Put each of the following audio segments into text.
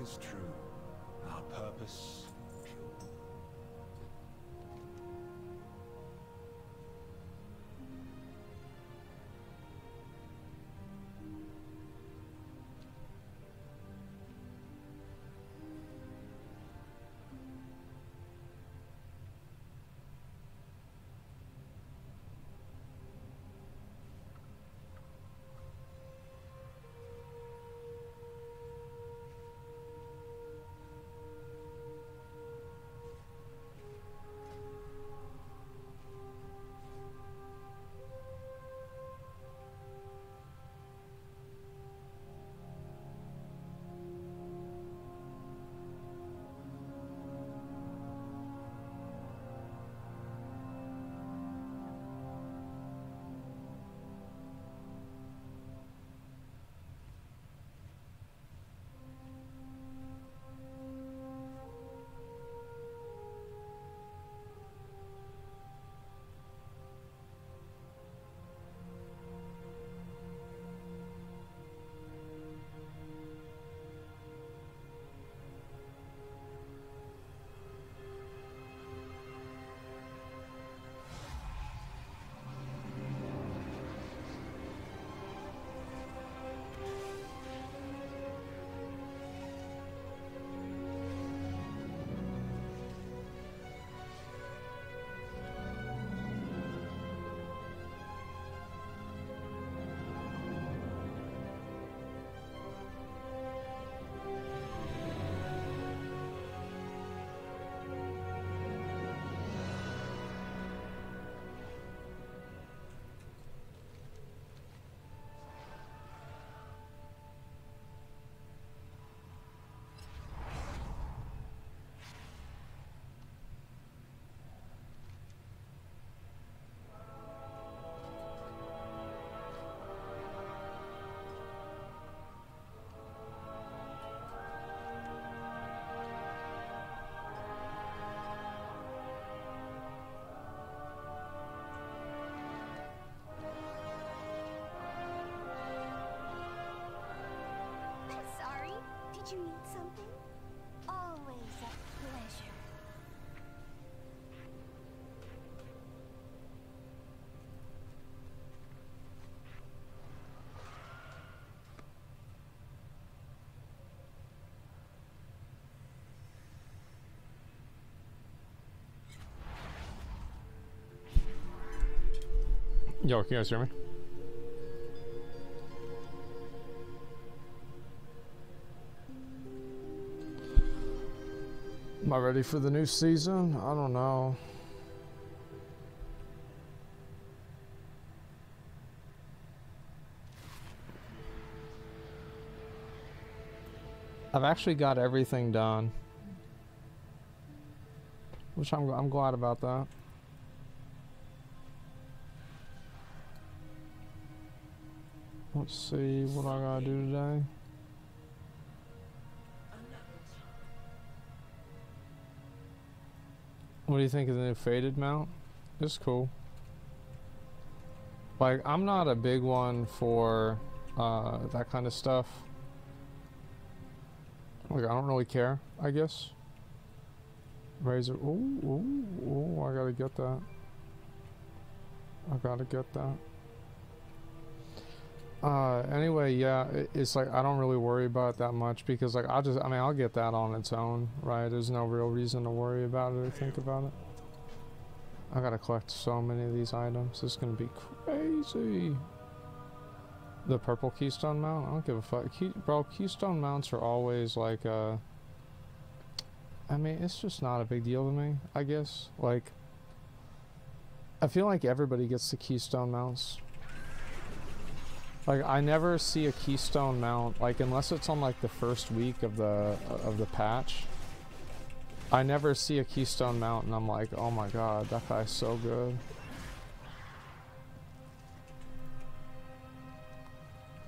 is true. Our purpose pure. Did you need something? Always a pleasure. Yo, can you guys hear me? Am I ready for the new season? I don't know. I've actually got everything done, which I'm glad about that. Let's see what I gotta do today. What do you think of the new faded mount? It's cool. Like, I'm not a big one for that kind of stuff. Like, I don't really care, I guess. Razor. Ooh, ooh, ooh, I gotta get that. I gotta get that. Anyway, yeah, it's like I don't really worry about it that much because, like, I'll get that on its own, right? There's no real reason to worry about it or think about it. I gotta collect so many of these items. This is gonna be crazy. The purple keystone mount? I don't give a fuck. Bro, keystone mounts are always like, I mean, it's just not a big deal to me, I guess. Like, I feel like everybody gets the keystone mounts. Like, I never see a keystone mount, like, unless it's on like the first week of the patch. I never see a keystone mount and I'm like, oh my god, that guy's so good.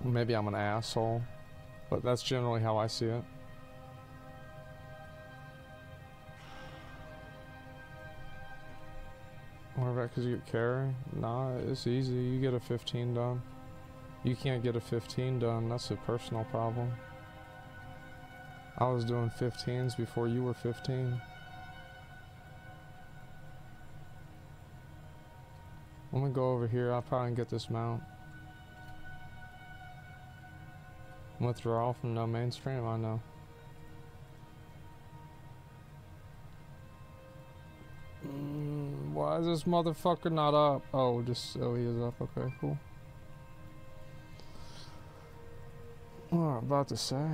Maybe I'm an asshole, but that's generally how I see it. What about because you get carry? Nah, it's easy. You get a 15 done. You can't get a 15 done. That's a personal problem. I was doing 15s before you were 15. I'm gonna go over here. I'll probably get this mount. Withdrawal from no mainstream, I know. Why is this motherfucker not up? Oh, just so he is up. Okay, cool. What I'm about to say.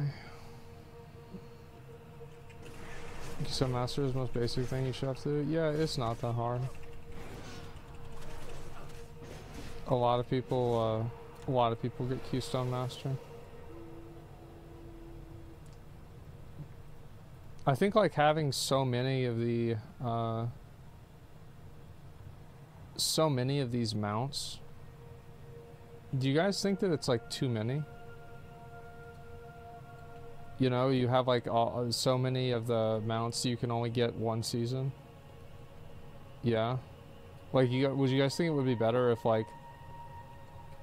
So master is the most basic thing you should have to do. Yeah, it's not that hard. A lot of people get Keystone Master. I think like having so many of these mounts. Do you guys think that it's like too many? You know, you have like so many of the mounts you can only get one season. Yeah. Like, would you guys think it would be better if like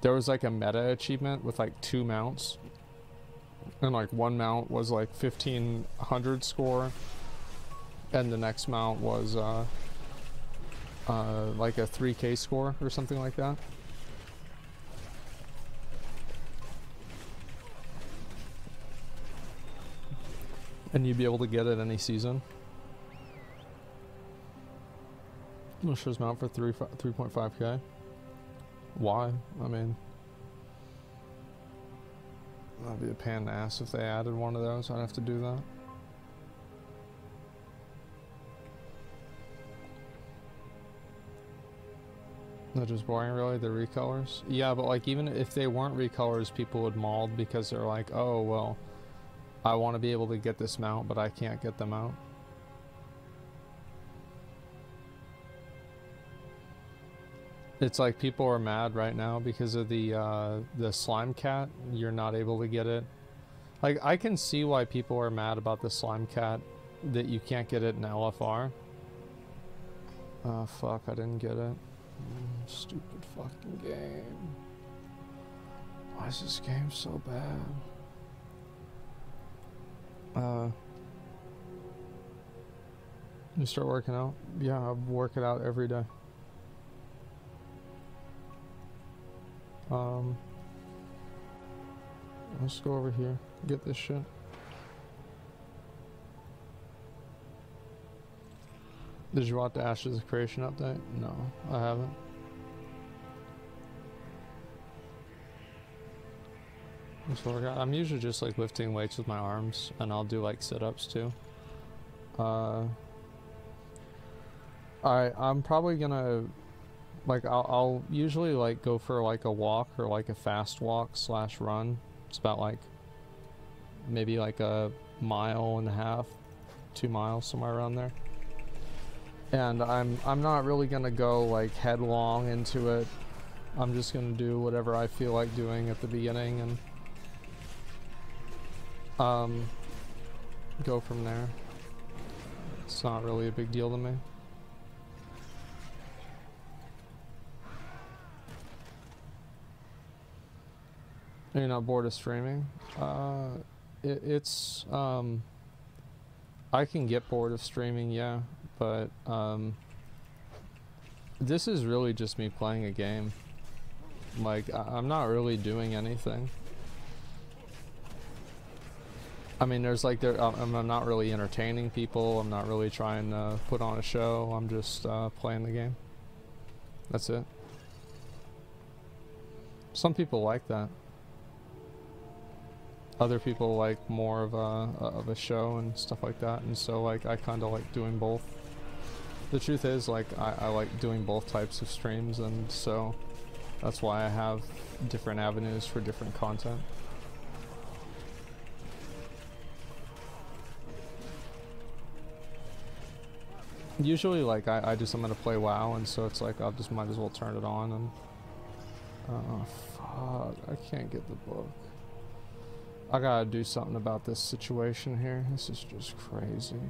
there was like a meta achievement with like 2 mounts, and like one mount was like 1500 score, and the next mount was like a 3k score or something like that? And you'd be able to get it any season. Mushrooms mount for 3.5k. Why? I mean, that'd be a pain in the ass if they added one of those. I'd have to do that. They're just boring, really. The recolors. Yeah, but like even if they weren't recolors, people would mauled because they're like, oh well, I want to be able to get this mount, but I can't get the mount. It's like people are mad right now because of the slime cat. You're not able to get it. Like, I can see why people are mad about the slime cat, that you can't get it in LFR. Oh fuck, I didn't get it. Stupid fucking game. Why is this game so bad? You start working out? Yeah, I work it out every day. Let's go over here, get this shit. Did you watch the Ashes of Creation update? No, I haven't. I'm usually just like lifting weights with my arms, and I'll do like sit-ups too. I'm probably gonna, like, I'll usually like go for like a walk or like a fast walk / run. It's about like maybe like a 1.5 miles, 2 miles, somewhere around there. And I'm not really gonna go like headlong into it. I'm just gonna do whatever I feel like doing at the beginning and go from there. It's not really a big deal to me. You're not bored of streaming? It's I can get bored of streaming, yeah, but this is really just me playing a game. Like, I'm not really doing anything. I mean, there's like I'm not really entertaining people. I'm not really trying to put on a show. I'm just playing the game. That's it. Some people like that. Other people like more of a show and stuff like that, and so like I kind of like doing both. The truth is, like, I like doing both types of streams, and so that's why I have different avenues for different content. Usually, like, I'm gonna play WoW, and so it's like I just might as well turn it on and oh fuck, I can't get the book. I gotta do something about this situation here. This is just crazy.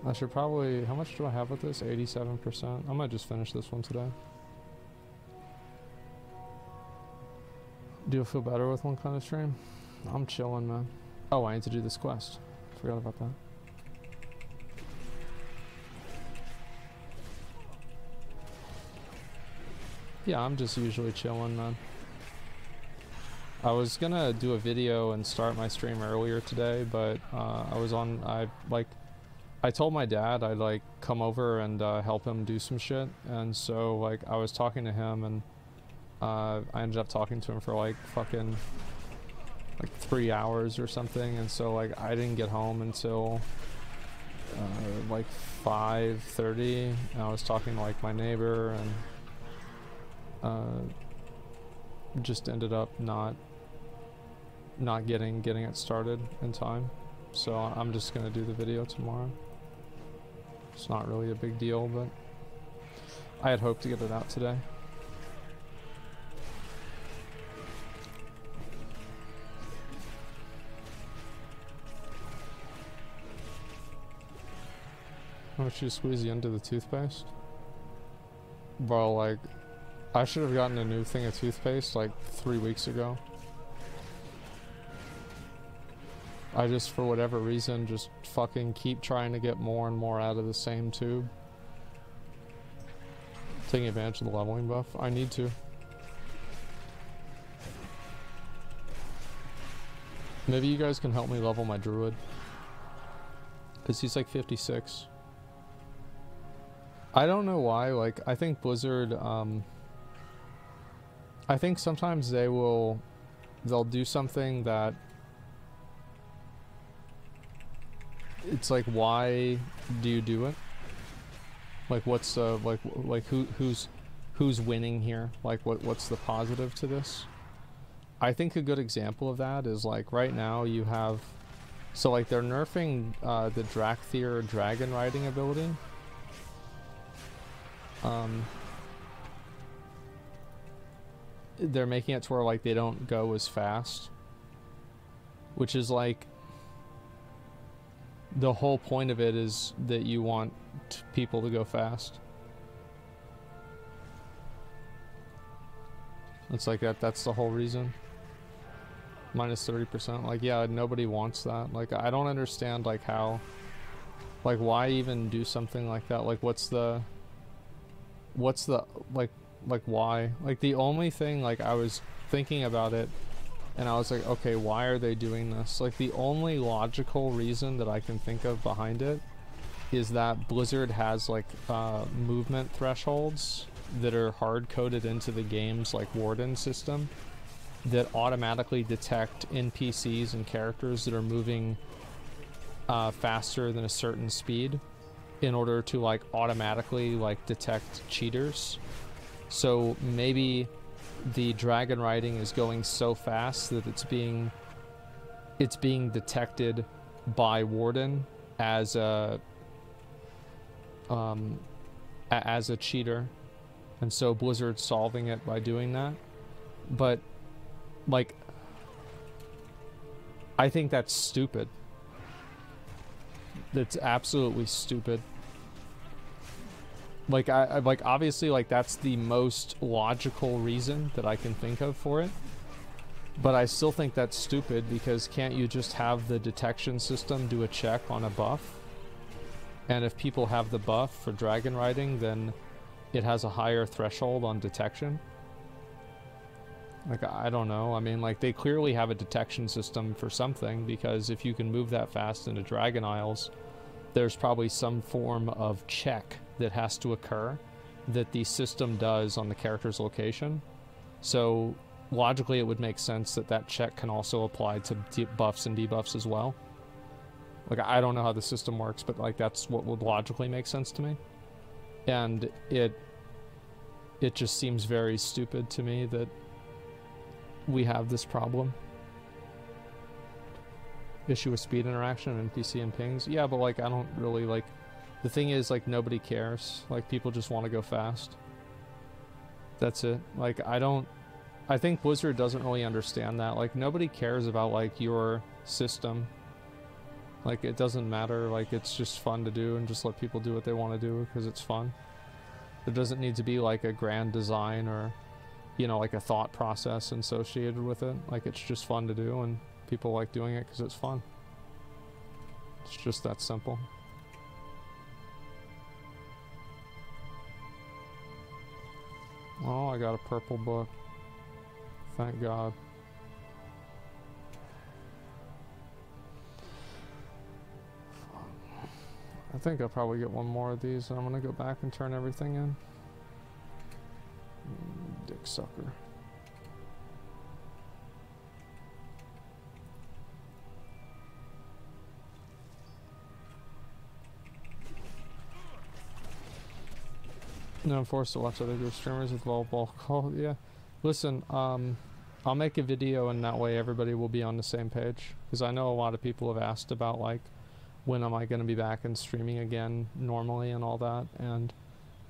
I should probably, how much do I have with this? 87%. I might just finish this one today. Do you feel better with one kind of stream? I'm chilling, man. Oh, I need to do this quest. Forgot about that. Yeah, I'm just usually chilling, man. I was gonna do a video and start my stream earlier today, but I told my dad I'd like come over and help him do some shit, and so like I was talking to him, and I ended up talking to him for like fucking like 3 hours or something, and so like I didn't get home until like 5:30, and I was talking to like my neighbor, and just ended up not getting it started in time. So I'm just gonna do the video tomorrow. It's not really a big deal, but I had hoped to get it out today. How much you squeeze you into the toothpaste? Bro, like, I should have gotten a new thing of toothpaste like 3 weeks ago. I just, for whatever reason, just fucking keep trying to get more and more out of the same tube. Taking advantage of the leveling buff. I need to. Maybe you guys can help me level my druid. Because he's like 56. I don't know why, like, I think Blizzard, I think sometimes they'll do something that it's like, why do you do it? Like, what's like who's winning here? Like, what's the positive to this? I think a good example of that is like right now you have, so like they're nerfing the Drakthir dragon riding ability. They're making it to where like they don't go as fast, which is like the whole point of it is that you want people to go fast. It's like that's the whole reason. Minus 30%. Like, yeah, nobody wants that. Like, I don't understand like how, like, why even do something like that? Like, what's the like why? Like, the only thing, like, I was thinking about it and I was like, okay, why are they doing this? Like, the only logical reason that I can think of behind it is that Blizzard has like movement thresholds that are hard-coded into the game's like warden system that automatically detect NPCs and characters that are moving faster than a certain speed in order to like automatically like detect cheaters. So maybe the dragon riding is going so fast that it's being detected by warden as a cheater, and so Blizzard's solving it by doing that. But like, I think that's stupid. That's absolutely stupid. Like, I like, obviously, like, that's the most logical reason that I can think of for it. But I still think that's stupid, because can't you just have the detection system do a check on a buff? And if people have the buff for dragon riding, then it has a higher threshold on detection. Like, I don't know. I mean, like, they clearly have a detection system for something, because if you can move that fast into Dragon Isles, there's probably some form of check that has to occur that the system does on the character's location. So logically it would make sense that that check can also apply to buffs and debuffs as well. Like, I don't know how the system works, but like, that's what would logically make sense to me. And it just seems very stupid to me that we have this problem. Issue with speed interaction of NPC and pings. Yeah, but like, I don't really like, the thing is, like, nobody cares. Like, people just want to go fast. That's it. Like, I think Blizzard doesn't really understand that. Like, nobody cares about like your system. Like, it doesn't matter. Like, it's just fun to do, and just let people do what they want to do because it's fun. There doesn't need to be like a grand design or you know, like a thought process associated with it. Like it's just fun to do, and people like doing it because it's fun. It's just that simple. Oh, I got a purple book. Thank God. I think I'll probably get one more of these, and I'm gonna go back and turn everything in. Dick sucker. No, I'm forced to watch other good streamers with volleyball call. Yeah. Listen, I'll make a video, and that way everybody will be on the same page. Because I know a lot of people have asked about, like, when am I going to be back and streaming again normally and all that. And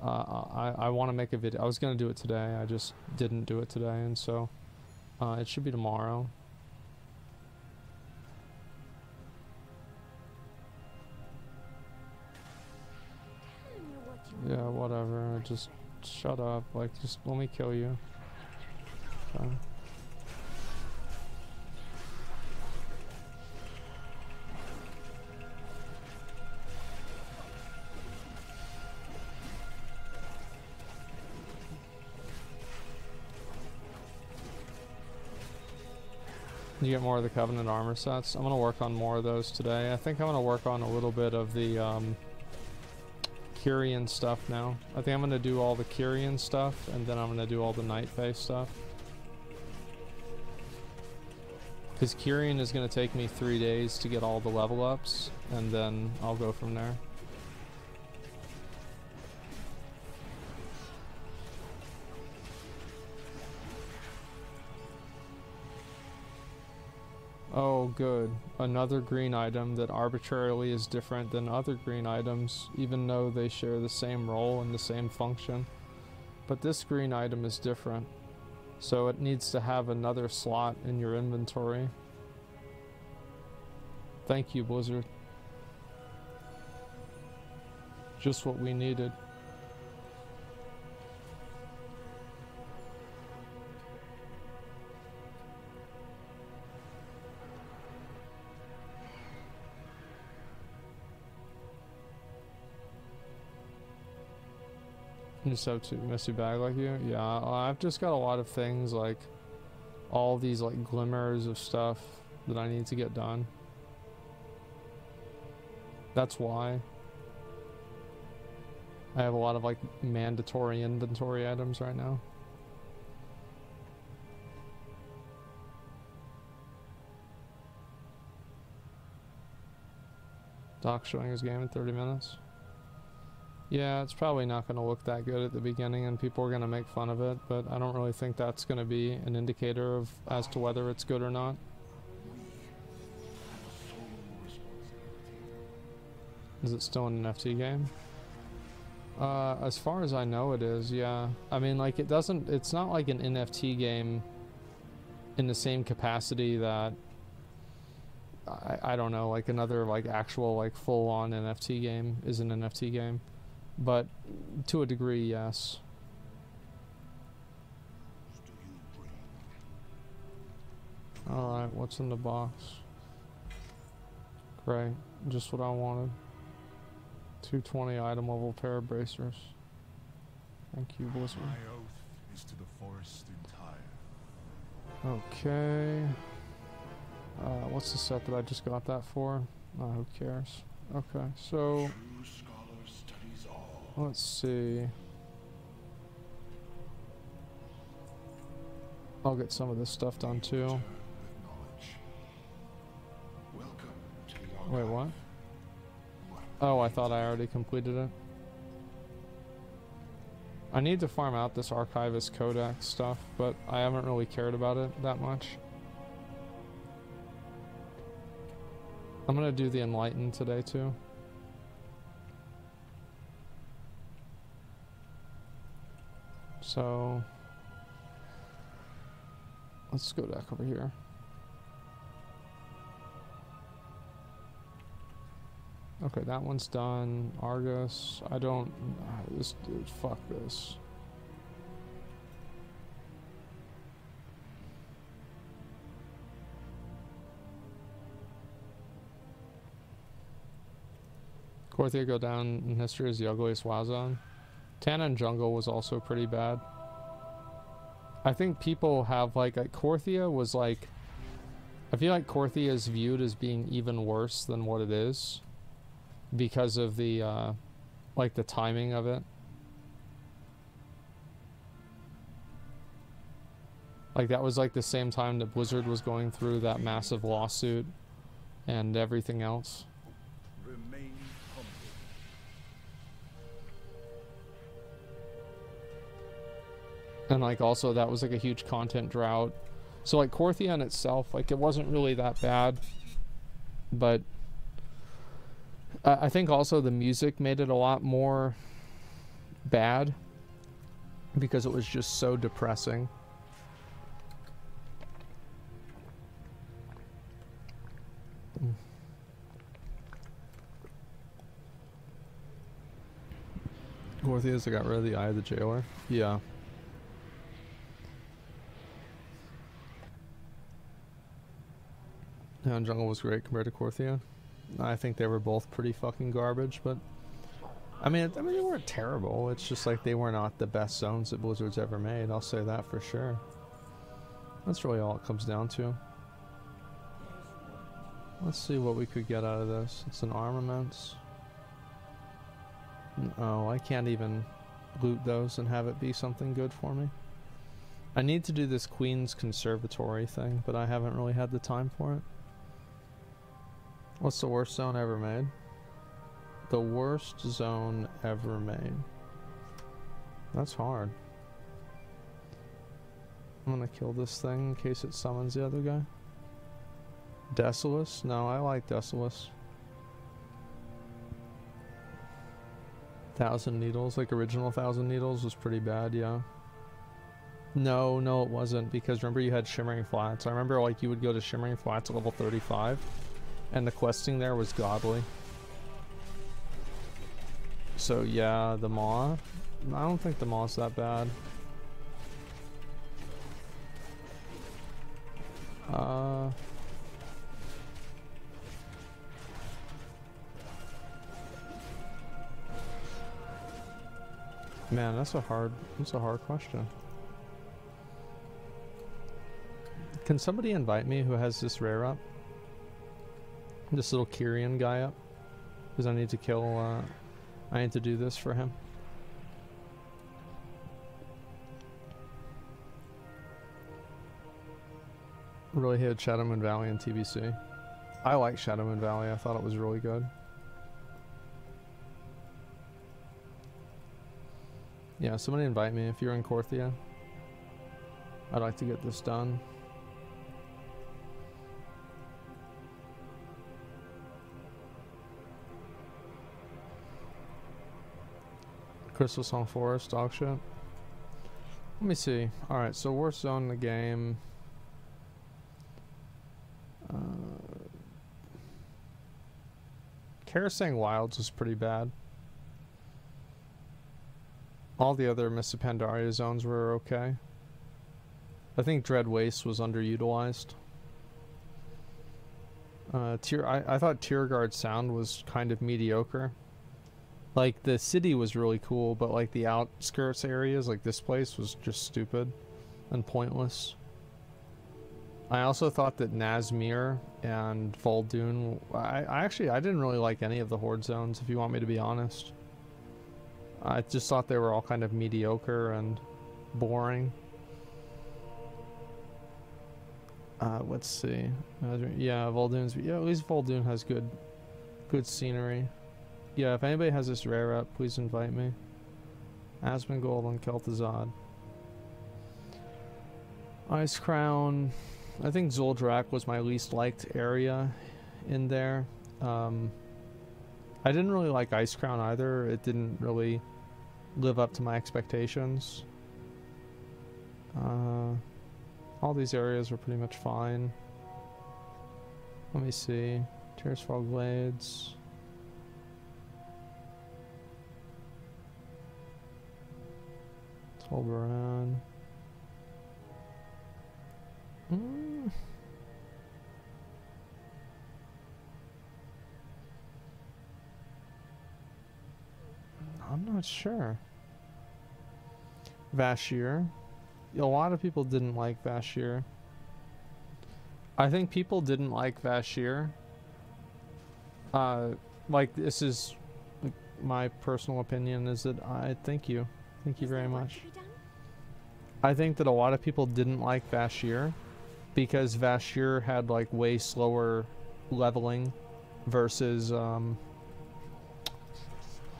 I want to make a video. I was going to do it today. I just didn't do it today. And so it should be tomorrow. Yeah, whatever. Just shut up. Like, just let me kill you. Okay. You get more of the Covenant armor sets. I'm going to work on more of those today. I think I'm going to work on a little bit of the Kyrian stuff now. I think I'm going to do all the Kyrian stuff, and then I'm going to do all the Night Fae stuff. Because Kyrian is going to take me 3 days to get all the level ups, and then I'll go from there. Oh, good. Another green item that arbitrarily is different than other green items, even though they share the same role and the same function. But this green item is different, so it needs to have another slot in your inventory. Thank you, Blizzard. Just what we needed. You just have to messy bag like you? Yeah, I've just got a lot of things, like all these like glimmers of stuff that I need to get done. That's why I have a lot of like mandatory inventory items right now. Doc showing his game in 30 minutes. Yeah, it's probably not going to look that good at the beginning, and people are going to make fun of it, but I don't really think that's going to be an indicator of as to whether it's good or not. Is it still an NFT game? As far as I know it is, yeah. I mean, like, it's not like an NFT game in the same capacity that, I don't know, like another, like, actual, like, full-on NFT game is an NFT game. But to a degree, yes. Alright, what's in the box? Great, just what I wanted. 220 item level pair of bracers. Thank you, Blizzard. My oath is to the forest entire. Okay. What's the set that I just got that for? Who cares? Okay, so let's see. I'll get some of this stuff done too. Wait, what? Oh, I thought I already completed it. I need to farm out this Archivist Codex stuff, but I haven't really cared about it that much. I'm gonna do the Enlightened today too. So let's go back over here. Okay, that one's done. Argus, I don't, this dude, fuck this. Korthia go down in history as the ugliest WoW zone. Tana and Jungle was also pretty bad. I think people have like Korthia was like, I feel like Korthia is viewed as being even worse than what it is because of the like the timing of it. Like that was like the same time that Blizzard was going through that massive lawsuit and everything else. Remain humble. And like also that was like a huge content drought. So like Korthia in itself, like it wasn't really that bad, but I think also the music made it a lot more bad because it was just so depressing. Korthia's got rid of the Eye of the Jailer. Yeah. Yeah, and Jungle was great compared to Korthia. I think they were both pretty fucking garbage, but I mean they weren't terrible. It's just like they were not the best zones that Blizzard's ever made. I'll say that for sure. That's really all it comes down to. Let's see what we could get out of this. It's an armaments. Oh, I can't even loot those and have it be something good for me. I need to do this Queen's Conservatory thing, but I haven't really had the time for it. What's the worst zone ever made? The worst zone ever made. That's hard. I'm gonna kill this thing in case it summons the other guy. Desolus? No, I like Desolus. 1,000 Needles, like original 1,000 Needles was pretty bad, yeah. No, it wasn't, because remember you had Shimmering Flats. I remember like you would go to Shimmering Flats at level 35, and the questing there was godly. So yeah, the Maw. I don't think the Maw's that bad. Man, that's a hard question. Can somebody invite me who has this rare up? This little Kyrian guy up? Because I need to kill, I need to do this for him. Really hated Shadow Moon Valley and TBC. I like Shadow Moon Valley, I thought it was really good. Yeah, somebody invite me if you're in Korthia. I'd like to get this done. Crystal Song Forest, dog shit. Let me see. Alright, so worst zone in the game. Karasang Wilds was pretty bad. All the other Mists of Pandaria zones were okay. I think Dread Waste was underutilized. I thought Tierguard Sound was kind of mediocre. Like, the city was really cool, but like the outskirts areas, like this place, was just stupid and pointless. I also thought that Nazmir and Vol'dun, I didn't really like any of the Horde zones, if you want me to be honest. I just thought they were all kind of mediocre and boring. Let's see. Yeah, Vol'dun's, yeah, at least Vol'dun has good scenery. Yeah, if anybody has this rare up, please invite me. Asmongold and Kel'Thuzad. Ice Crown. I think Zuldrak was my least liked area in there. I didn't really like Ice Crown either. It didn't really live up to my expectations. All these areas were pretty much fine. Let me see. Tearsfall Glades. Tolbaran. I'm not sure. Vashir. A lot of people didn't like Vashir. I think people didn't like Vashir. Like, this is like, my personal opinion is that thank you very much. I think that a lot of people didn't like Vashir because Vashir had like way slower leveling versus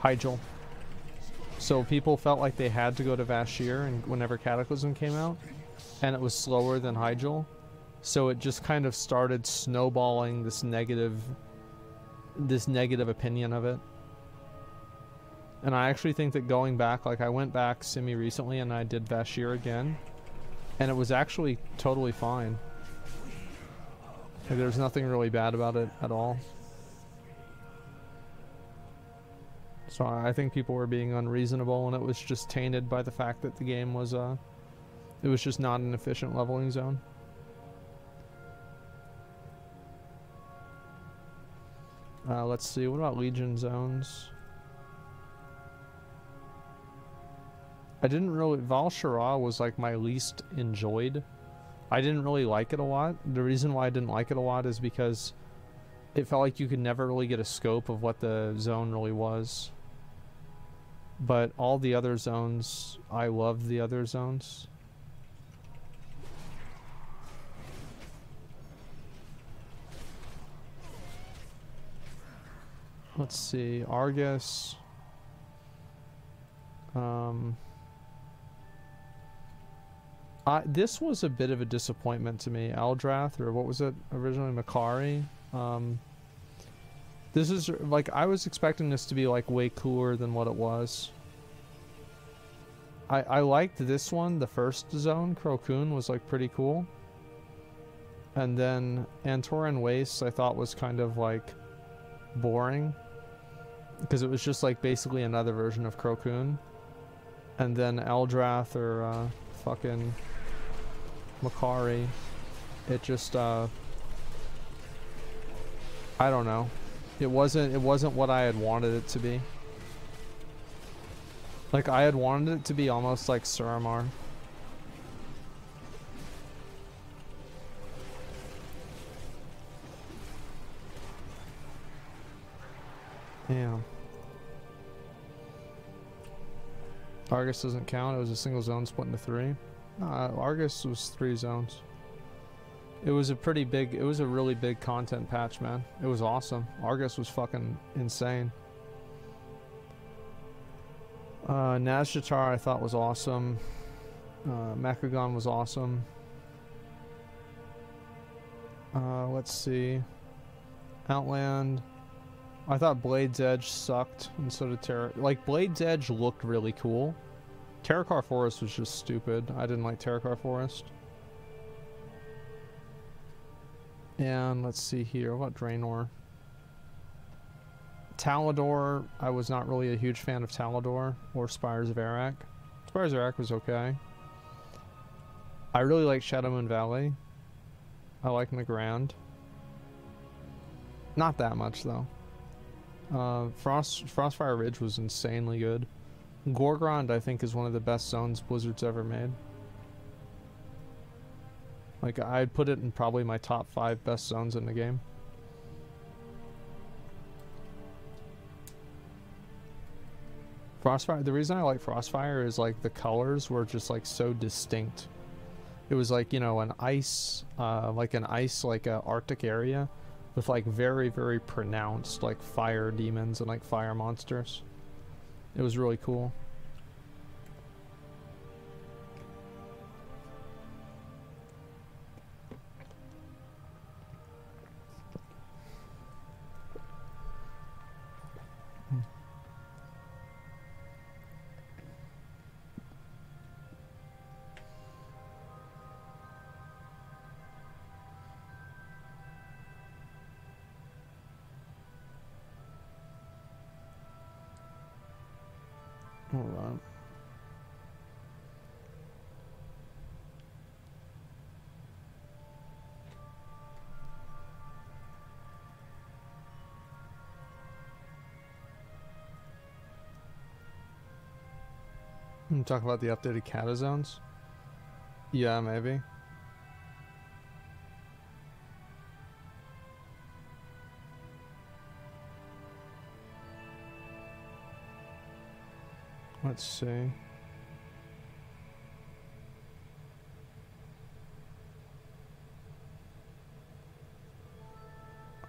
Hyjal. So people felt like they had to go to Vashir and whenever Cataclysm came out, and it was slower than Hyjal. So it just kind of started snowballing this negative opinion of it. And I actually think that going back, like I went back semi recently and I did Vashir again, and it was actually totally fine. Like, there's nothing really bad about it at all. So I think people were being unreasonable, and it was just tainted by the fact that the game was it was just not an efficient leveling zone. Let's see, what about Legion zones? I didn't really... Val Shara was like my least enjoyed. I didn't really like it a lot. The reason why I didn't like it a lot is because it felt like you could never really get a scope of what the zone really was. But all the other zones, I loved the other zones. Let's see, Argus. This was a bit of a disappointment to me. Eldrath, or what was it originally, Makari. This is like, I was expecting this to be like way cooler than what it was. I liked this one, the first zone, Krokun, was like pretty cool. And then Antoran Wastes I thought was kind of like boring, because it was just like basically another version of Krokun. And then Eldrath or fucking Makari, it just I don't know. It wasn't what I had wanted it to be. Like, I had wanted it to be almost like Suramar. Yeah. Argus doesn't count. It was a single zone split into 3. Argus was 3 zones. It was a pretty big, it was a really big content patch, man. It was awesome. Argus was fucking insane. Nazjatar I thought was awesome. Mechagon was awesome. Let's see. Outland. I thought Blade's Edge sucked, and so did Terra. Like, Blade's Edge looked really cool. Terracar Forest was just stupid. I didn't like Terracar Forest. And let's see here. What about Draenor? Talador, I was not really a huge fan of Talador or Spires of Arak. Spires of Arak was okay. I really like Shadowmoon Valley. I like Nagrand. Not that much though. Frostfire Ridge was insanely good. Gorgrond, I think, is one of the best zones Blizzard's ever made. Like, I'd put it in probably my top 5 best zones in the game. Frostfire, the reason I like Frostfire is like the colors were just like so distinct. It was like, you know, an ice, like a Arctic area with like very, very pronounced like fire demons and like fire monsters. It was really cool. Hold on. Talk about the updated kata zones? Yeah, maybe. Let's see.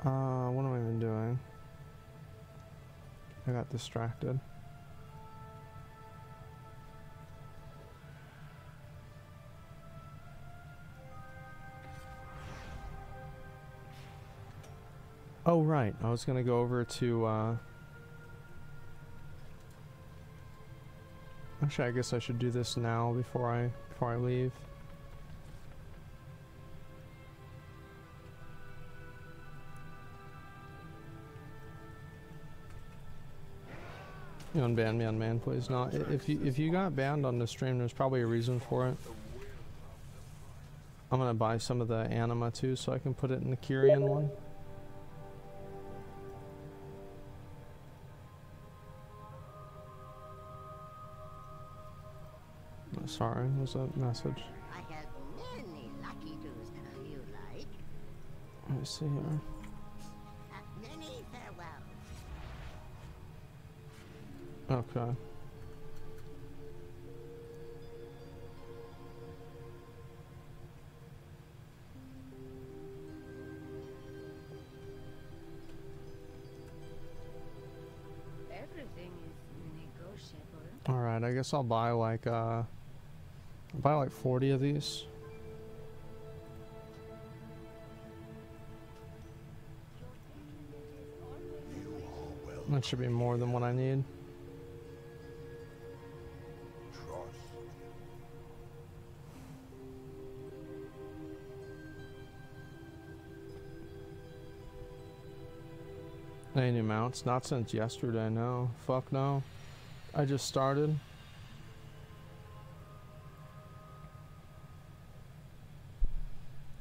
What am I even doing? I got distracted. Oh, right. I was gonna go over to, actually, I guess I should do this now before I leave. You unban me, unman, please. No, if you got banned on the stream, there's probably a reason for it. I'm gonna buy some of the anima too, so I can put it in the Kyrian one. Oh, sorry, was that a message? I have many lucky twos you like. Let me see here. Many farewells. Okay. Everything is negotiable. Alright, I guess I'll buy like 40 of these. That should be more than what I need. Any new mounts? Not since yesterday, no. Fuck no. I just started.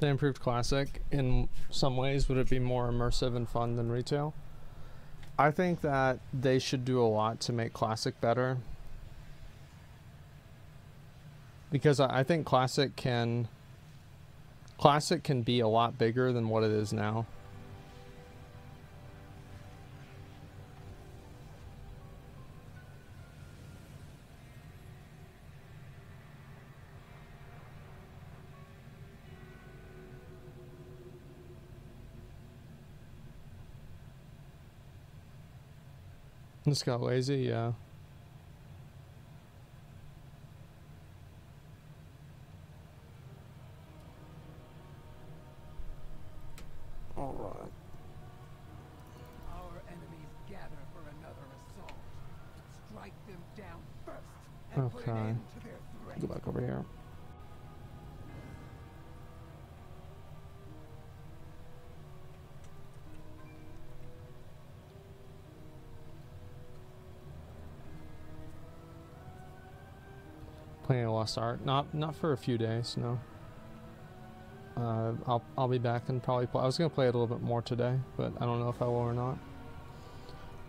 They improved Classic in some ways. Would it be more immersive and fun than retail? I think that they should do a lot to make Classic better. Because I think Classic can be a lot bigger than what it is now. Just got lazy, yeah. All right. Our enemies gather for another assault. Strike them down first and put an Okay. end to their threat. Go back over here. Playing a Lost Art, not for a few days, no. I'll be back and probably play. I was gonna play it a little bit more today, but I don't know if I will or not.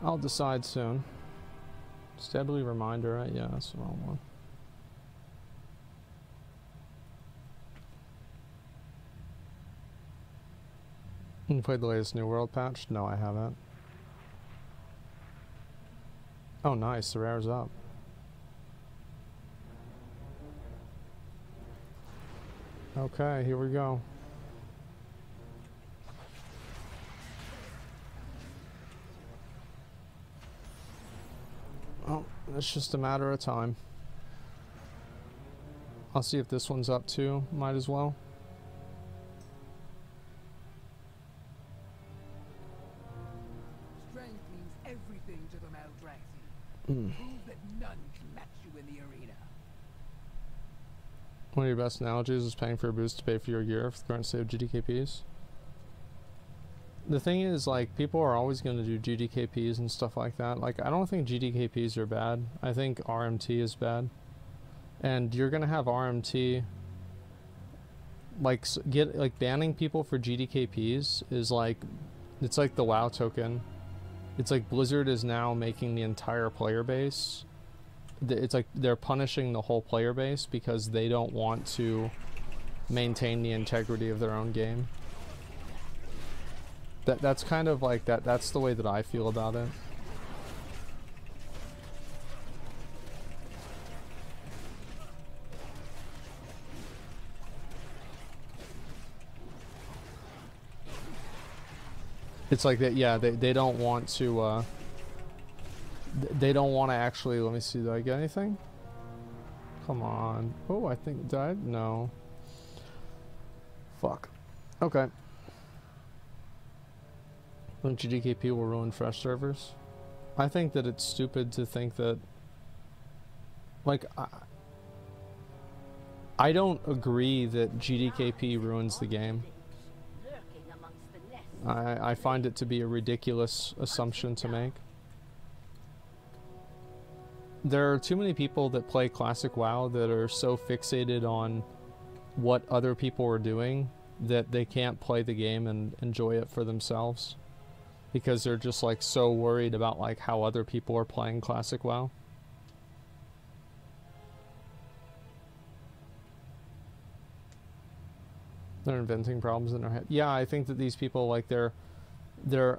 I'll decide soon. Steadily Reminder, right? Yeah, that's the wrong one. You played the latest New World patch? No, I haven't. Oh, nice. The rare's up. Okay, here we go. Oh, it's just a matter of time. I'll see if this one's up too. Might as well. Strength means everything to the Maldraxi. Mm. Prove that none can match you in the arena. One of your best analogies is paying for a boost to pay for your gear for the current state of GDKPs. The thing is, like, people are always going to do GDKPs and stuff like that. Like, I don't think GDKPs are bad. I think RMT is bad. And you're going to have RMT, like, banning people for GDKPs is like, it's like the WoW token. It's like Blizzard is now making the entire player base it's like they're punishing the whole player base because they don't want to maintain the integrity of their own game. That's kind of like that's the way that I feel about it. It's like that, yeah, they don't want to, they don't want to actually, let me see, did I get anything? Come on. Oh, I think, did I? No. Fuck. Okay. Think GDKP will ruin fresh servers? I think that it's stupid to think that, like, I don't agree that GDKP ruins the game. I find it to be a ridiculous assumption to make. There are too many people that play Classic WoW that are so fixated on what other people are doing that they can't play the game and enjoy it for themselves. Because they're just like so worried about like how other people are playing Classic WoW. They're inventing problems in their head. Yeah, I think that these people, like, they're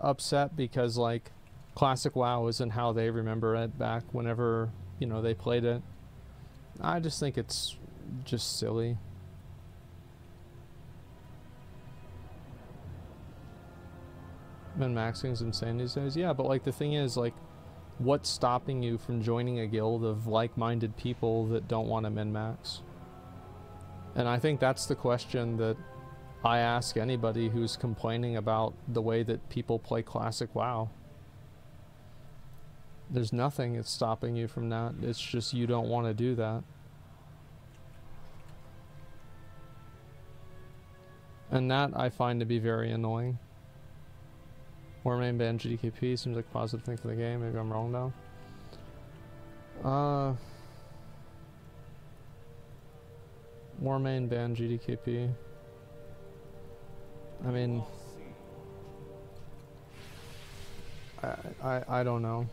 upset because, like, Classic WoW isn't how they remember it back whenever, you know, they played it. I just think it's just silly. Min-maxing's insane these days. Yeah, but, like, the thing is, like, what's stopping you from joining a guild of like-minded people that don't want to min-max? And I think that's the question that I ask anybody who's complaining about the way that people play Classic WoW. There's nothing that's stopping you from that. It's just you don't want to do that. And that I find to be very annoying. Warmain ban GDKP seems like a positive thing for the game. Maybe I'm wrong though. Warmain ban GDKP. I mean, I don't know.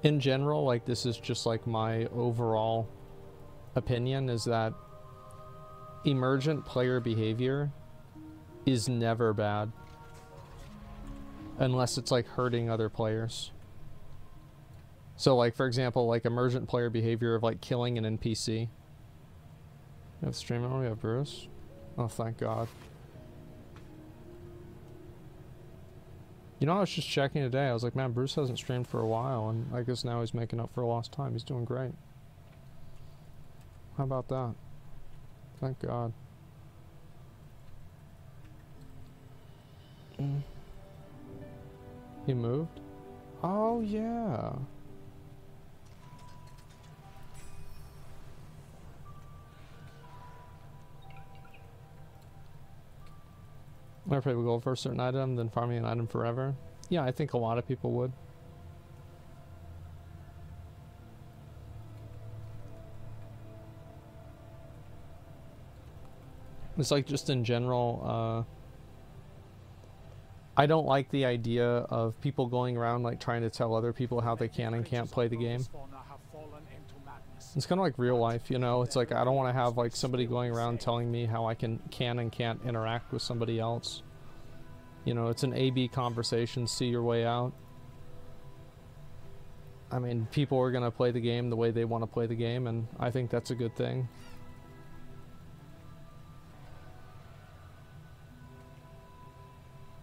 In general, like, this is just like my overall opinion, is that emergent player behavior is never bad unless it's like hurting other players. So, like, for example, like emergent player behavior of like killing an NPC. We have streaming on, we have Bruce. Oh, thank God. You know, I was just checking today. I was like, man, Bruce hasn't streamed for a while, and I guess now he's making up for lost time. He's doing great. How about that? Thank God. He moved? Oh, yeah. More people go for a certain item than farming an item forever. Yeah, I think a lot of people would. It's like, just in general, I don't like the idea of people going around like trying to tell other people how they can and can't play the game. It's kind of like real life, you know? It's like, I don't want to have like somebody going around telling me how I can and can't interact with somebody else. You know, it's an A-B conversation, see your way out. I mean, people are going to play the game the way they want to play the game, and I think that's a good thing.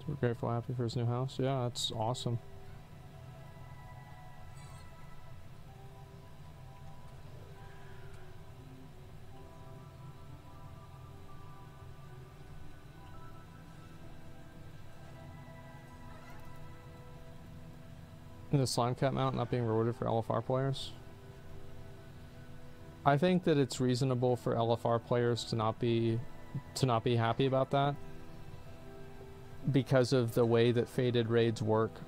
We're grateful, happy for his new house. Yeah, that's awesome. The slime cat mount not being rewarded for LFR players. I think that it's reasonable for LFR players to not be happy about that, because of the way that fated raids work.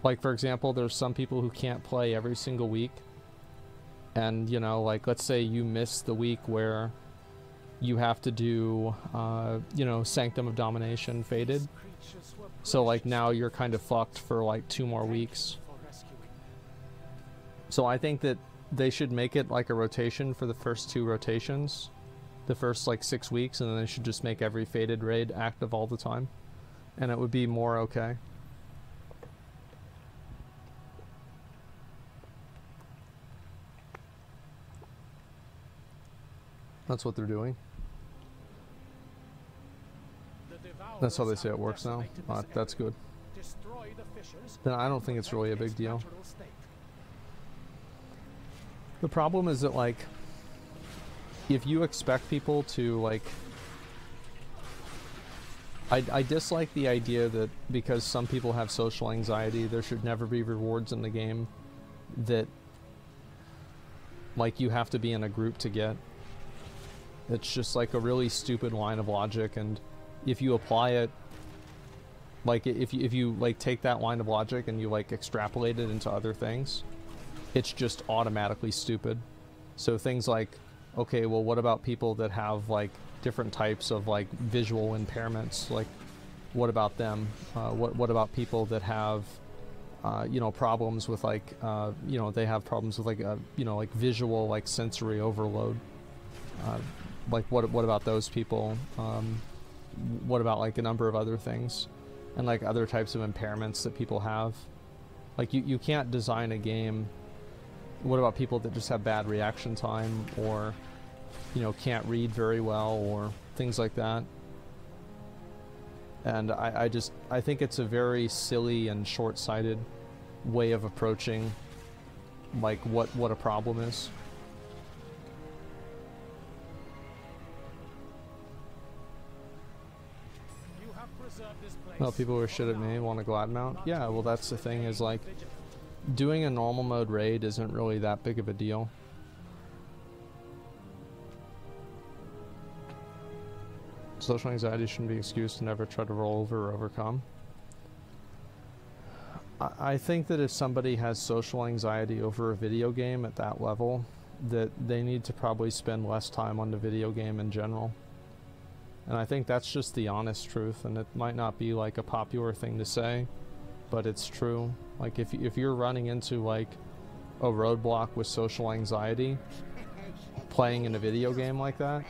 Like, for example, there's some people who can't play every single week, and, you know, like, let's say you miss the week where you have to do, you know, Sanctum of Domination fated. So like now you're kind of fucked for like 2 more weeks. For rescuing them. So I think that they should make it like a rotation for the first 2 rotations, the first like 6 weeks, and then they should just make every Fated raid active all the time, and it would be more okay. That's what they're doing. That's how they say it works now. That's good. Destroy the fissures. Then I don't think it's really a big deal. The problem is that, like, if you expect people to, like... I dislike the idea that because some people have social anxiety, there should never be rewards in the game that, like, you have to be in a group to get. It's just, like, a really stupid line of logic, and if you apply it, like, if you like, take that line of logic and you, like, extrapolate it into other things, it's just automatically stupid. So things like, okay, well, what about people that have, like, different types of, like, visual impairments? Like, what about them? What about people that have, you know, problems with, like, you know, they have problems with, like, you know, like, visual, like, sensory overload? Like, what about those people? What about, like, a number of other things? And, like, other types of impairments that people have? Like, you can't design a game... What about people that just have bad reaction time, or, you know, can't read very well, or things like that? And I think it's a very silly and short-sighted way of approaching, like, what a problem is. You have preserved this place. Well, people who are shit at me want to glad mount. Yeah, well, that's the thing, is, like, doing a normal mode raid isn't really that big of a deal. Social anxiety shouldn't be an excuse to never try to roll over or overcome. I think that if somebody has social anxiety over a video game at that level, that they need to probably spend less time on the video game in general. And I think that's just the honest truth, and it might not be, like, a popular thing to say, but it's true. Like, if you're running into, like, a roadblock with social anxiety, playing in a video game like that,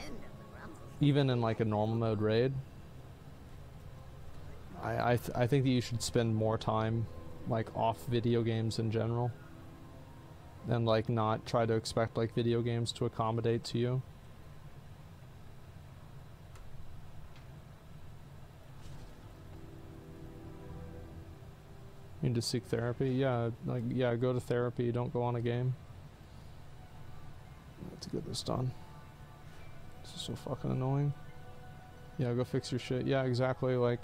even in, like, a normal mode raid, I think that you should spend more time, like, off video games in general, and, like, not try to expect, like, video games to accommodate to you. You need to seek therapy? Yeah, like, yeah, go to therapy, don't go on a game. I have to get this done. This is so fucking annoying. Yeah, go fix your shit. Yeah, exactly, like,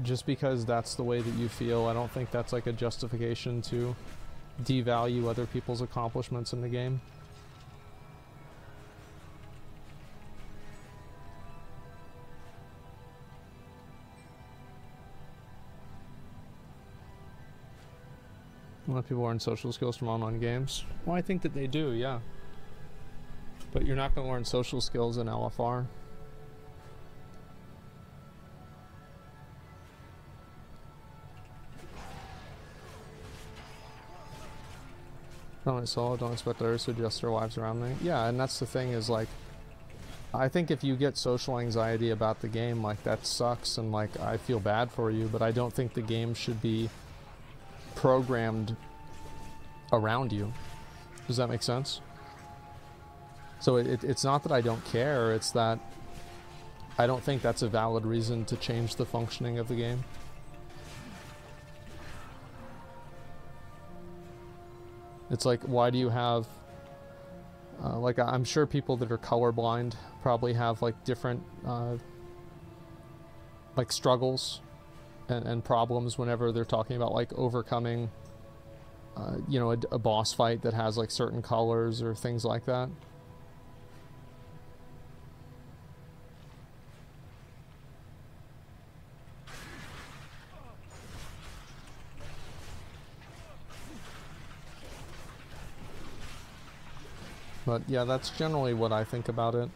just because that's the way that you feel, I don't think that's, like, a justification to devalue other people's accomplishments in the game. A lot of people learn social skills from online games. Well, I think that they do, yeah. But you're not going to learn social skills in LFR. Don't solo, don't expect others to adjust their lives around me. Yeah, and that's the thing, is, like, I think if you get social anxiety about the game, like, that sucks, and, like, I feel bad for you, but I don't think the game should be programmed around you. Does that make sense? So it's not that I don't care, it's that I don't think that's a valid reason to change the functioning of the game. It's like, why do you have like, I'm sure people that are colorblind probably have, like, different like, struggles and problems whenever they're talking about, like, overcoming you know, a boss fight that has, like, certain colors or things like that. But yeah, that's generally what I think about it.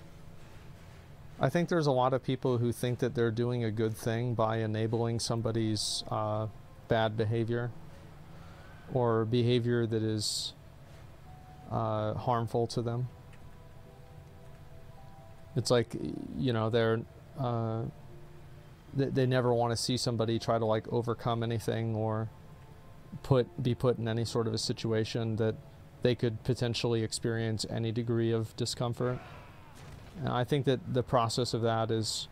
I think there's a lot of people who think that they're doing a good thing by enabling somebody's bad behavior or behavior that is harmful to them. It's like, you know, they never want to see somebody try to like overcome anything or be put in any sort of a situation that they could potentially experience any degree of discomfort. And I think that the process of that is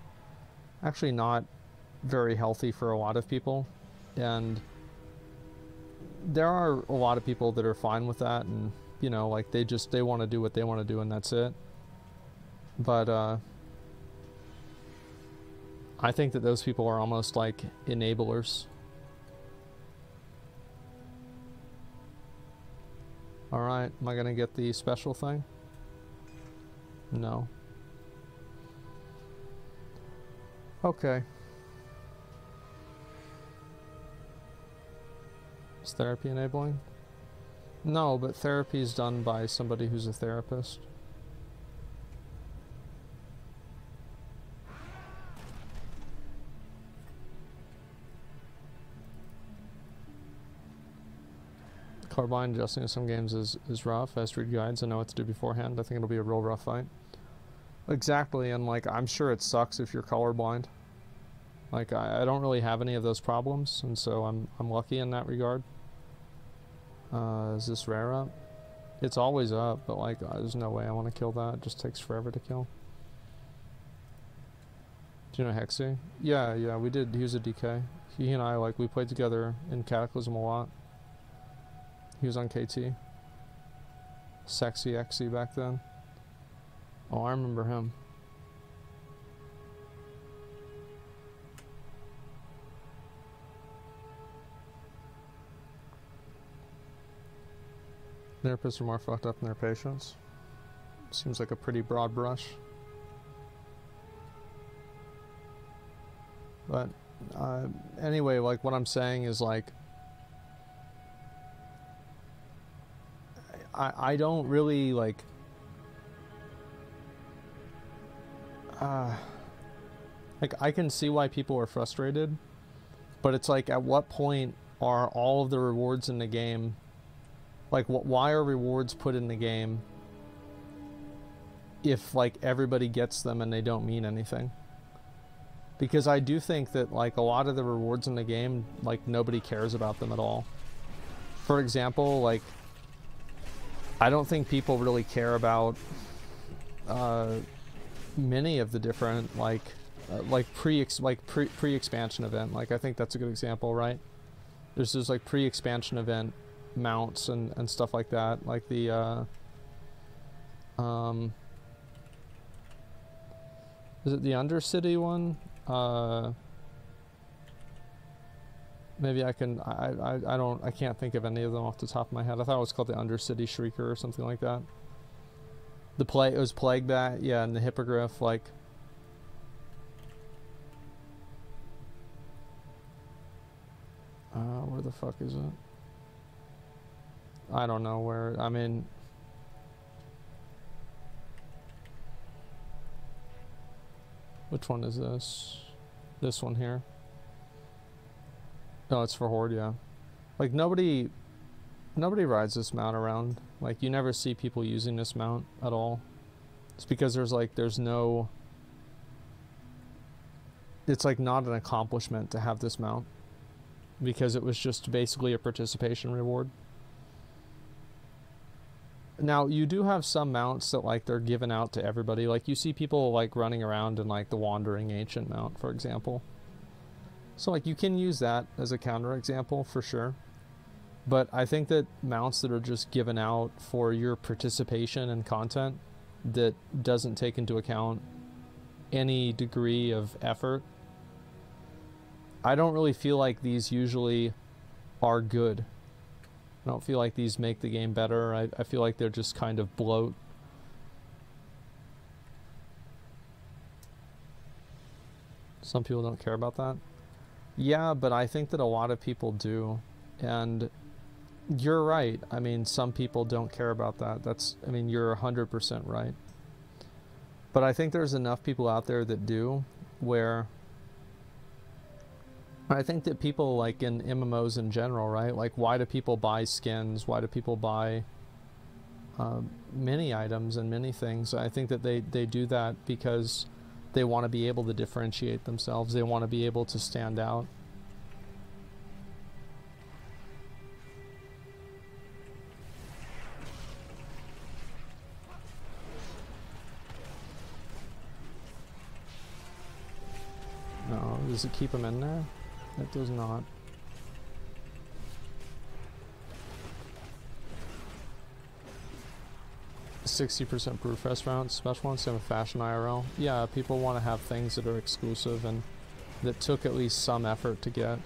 actually not very healthy for a lot of people, and there are a lot of people that are fine with that, and you know, like they want to do what they want to do and that's it. But I think that those people are almost like enablers. Alright, am I gonna get the special thing? No. Okay. Is therapy enabling? No, but therapy is done by somebody who's a therapist. Colorblind adjusting to some games is rough. I just read guides and know what to do beforehand. I think it'll be a real rough fight. Exactly, and like I'm sure it sucks if you're colorblind. Like I don't really have any of those problems, and so I'm lucky in that regard. Is this rare up? It's always up, but like there's no way I want to kill that. It just takes forever to kill. Do you know Hexy? Yeah, we did. He was a DK. He and I, like, we played together in Cataclysm a lot. He was on KT. Sexy Xy back then. Oh, I remember him. Therapists are more fucked up than their patients. Seems like a pretty broad brush. But anyway, like what I'm saying is like I don't really like I can see why people are frustrated, but it's like at what point are all of the rewards in the game, like why are rewards put in the game if like everybody gets them and they don't mean anything? Because I do think that like a lot of the rewards in the game, like nobody cares about them at all. For example, like I don't think people really care about many of the different pre-expansion event. Like I think that's a good example, right? There's this like pre-expansion event mounts and stuff like that, like the is it the Undercity one? Maybe I can, I can't think of any of them off the top of my head. I thought it was called the Undercity Shrieker or something like that. It was Plague Bat, yeah, and the Hippogriff, like. Where the fuck is it? I don't know where, I mean. Which one is this? This one here. No, it's for Horde, yeah. Like nobody rides this mount around. Like you never see people using this mount at all. It's because there's no, it's like not an accomplishment to have this mount, because it was just basically a participation reward. Now you do have some mounts that like they're given out to everybody. Like you see people like running around in like the Wandering Ancient mount, for example. So like you can use that as a counter example for sure. But I think that mounts that are just given out for your participation in content that doesn't take into account any degree of effort, I don't really feel like these usually are good. I don't feel like these make the game better. I feel like they're just kind of bloat. Some people don't care about that. Yeah, but I think that a lot of people do. And you're right. I mean, some people don't care about that. I mean, you're 100% right. But I think there's enough people out there that do, where I think that people, like in MMOs in general, right? Like, why do people buy skins? Why do people buy many items and many things? I think that they do that because they want to be able to differentiate themselves. They want to be able to stand out. No, does it keep them in there? It does not. 60% Brewfest rounds, special ones, same with Fashion IRL. Yeah, people want to have things that are exclusive and that took at least some effort to get.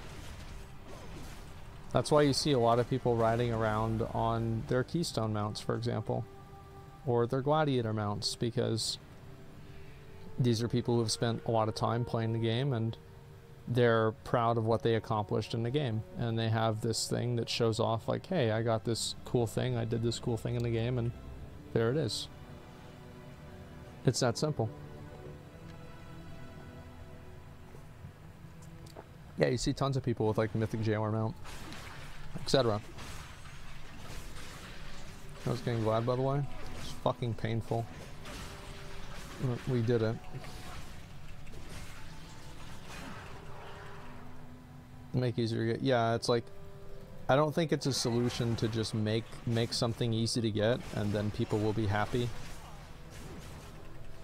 That's why you see a lot of people riding around on their Keystone mounts, for example, or their Gladiator mounts, because these are people who have spent a lot of time playing the game and they're proud of what they accomplished in the game, and they have this thing that shows off, like, hey, I got this cool thing, I did this cool thing in the game, and there it is. It's that simple. Yeah, you see tons of people with like Mythic Jailer mount, etc. I was getting glad, by the way. It's fucking painful. We did it. Make easier to get. Yeah, it's like, I don't think it's a solution to just make something easy to get and then people will be happy.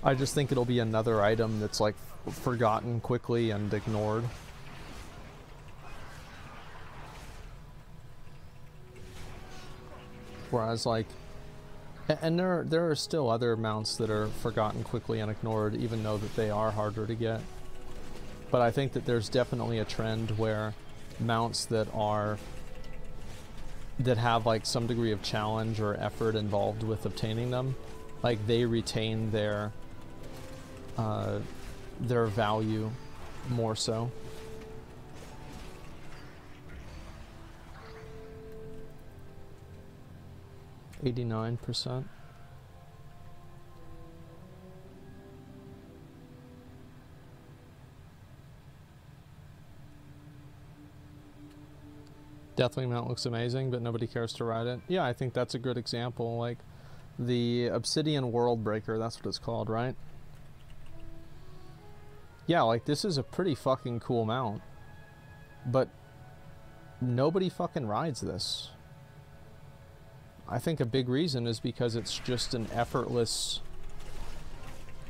I just think it'll be another item that's like forgotten quickly and ignored. Whereas like, and there are still other mounts that are forgotten quickly and ignored, even though that they are harder to get. But I think that there's definitely a trend where mounts that have like some degree of challenge or effort involved with obtaining them, like they retain their value more so. %. Deathwing mount looks amazing, but nobody cares to ride it. Yeah, I think that's a good example. Like the Obsidian World Breaker, that's what it's called, right? Yeah, like this is a pretty fucking cool mount, but nobody fucking rides this. I think a big reason is because it's just an effortless,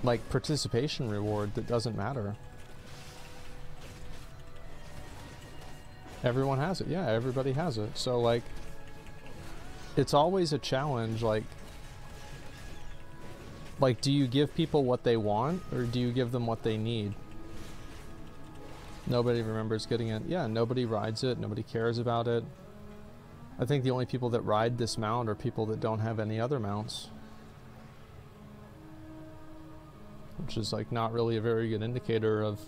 like, participation reward that doesn't matter. Everyone has it. Yeah, everybody has it. So, like, it's always a challenge, like, do you give people what they want, or do you give them what they need? Nobody remembers getting it. Yeah, nobody rides it. Nobody cares about it. I think the only people that ride this mount are people that don't have any other mounts. Which is, like, not really a very good indicator of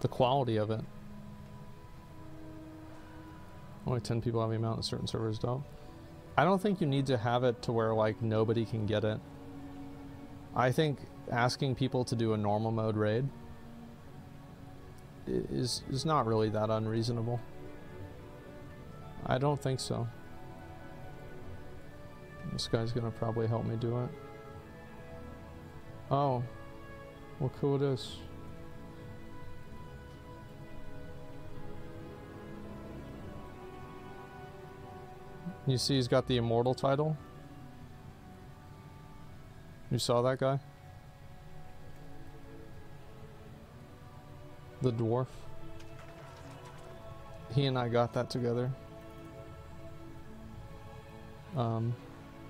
the quality of it. Only 10 people have a mount, and certain servers don't. I don't think you need to have it to where, like, nobody can get it. I think asking people to do a normal mode raid is not really that unreasonable. I don't think so. This guy's gonna probably help me do it. Oh, look who it is. You see he's got the Immortal title? You saw that guy? The dwarf. He and I got that together.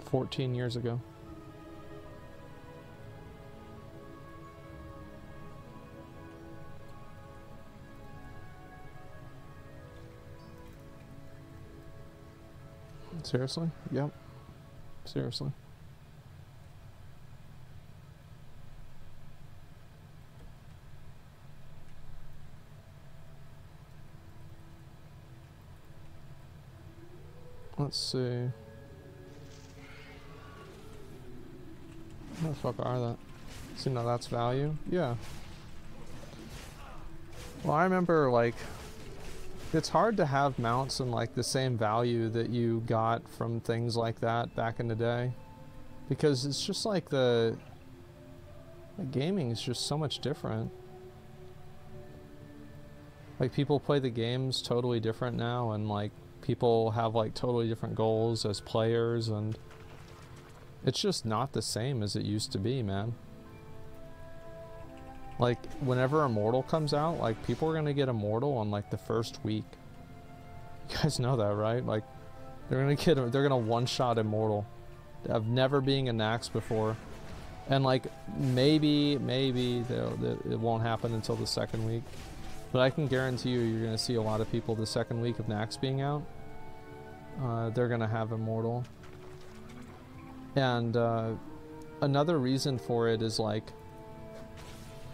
14 years ago. Seriously? Yep. Seriously. Let's see. Where the fuck are that? So now that's value? Yeah. Well, I remember, like, it's hard to have mounts and, like, the same value that you got from things like that back in the day. Because it's just like the gaming is just so much different. Like, people play the games totally different now, and, like, people have, like, totally different goals as players, and it's just not the same as it used to be, man. Like, whenever Immortal comes out, like, people are gonna get Immortal on, like, the first week. You guys know that, right? Like, they're gonna one-shot Immortal of never being a Nax before. And, like, maybe it won't happen until the second week. But I can guarantee you're gonna see a lot of people the second week of Nax being out. They're gonna have Immortal. And, another reason for it is, like,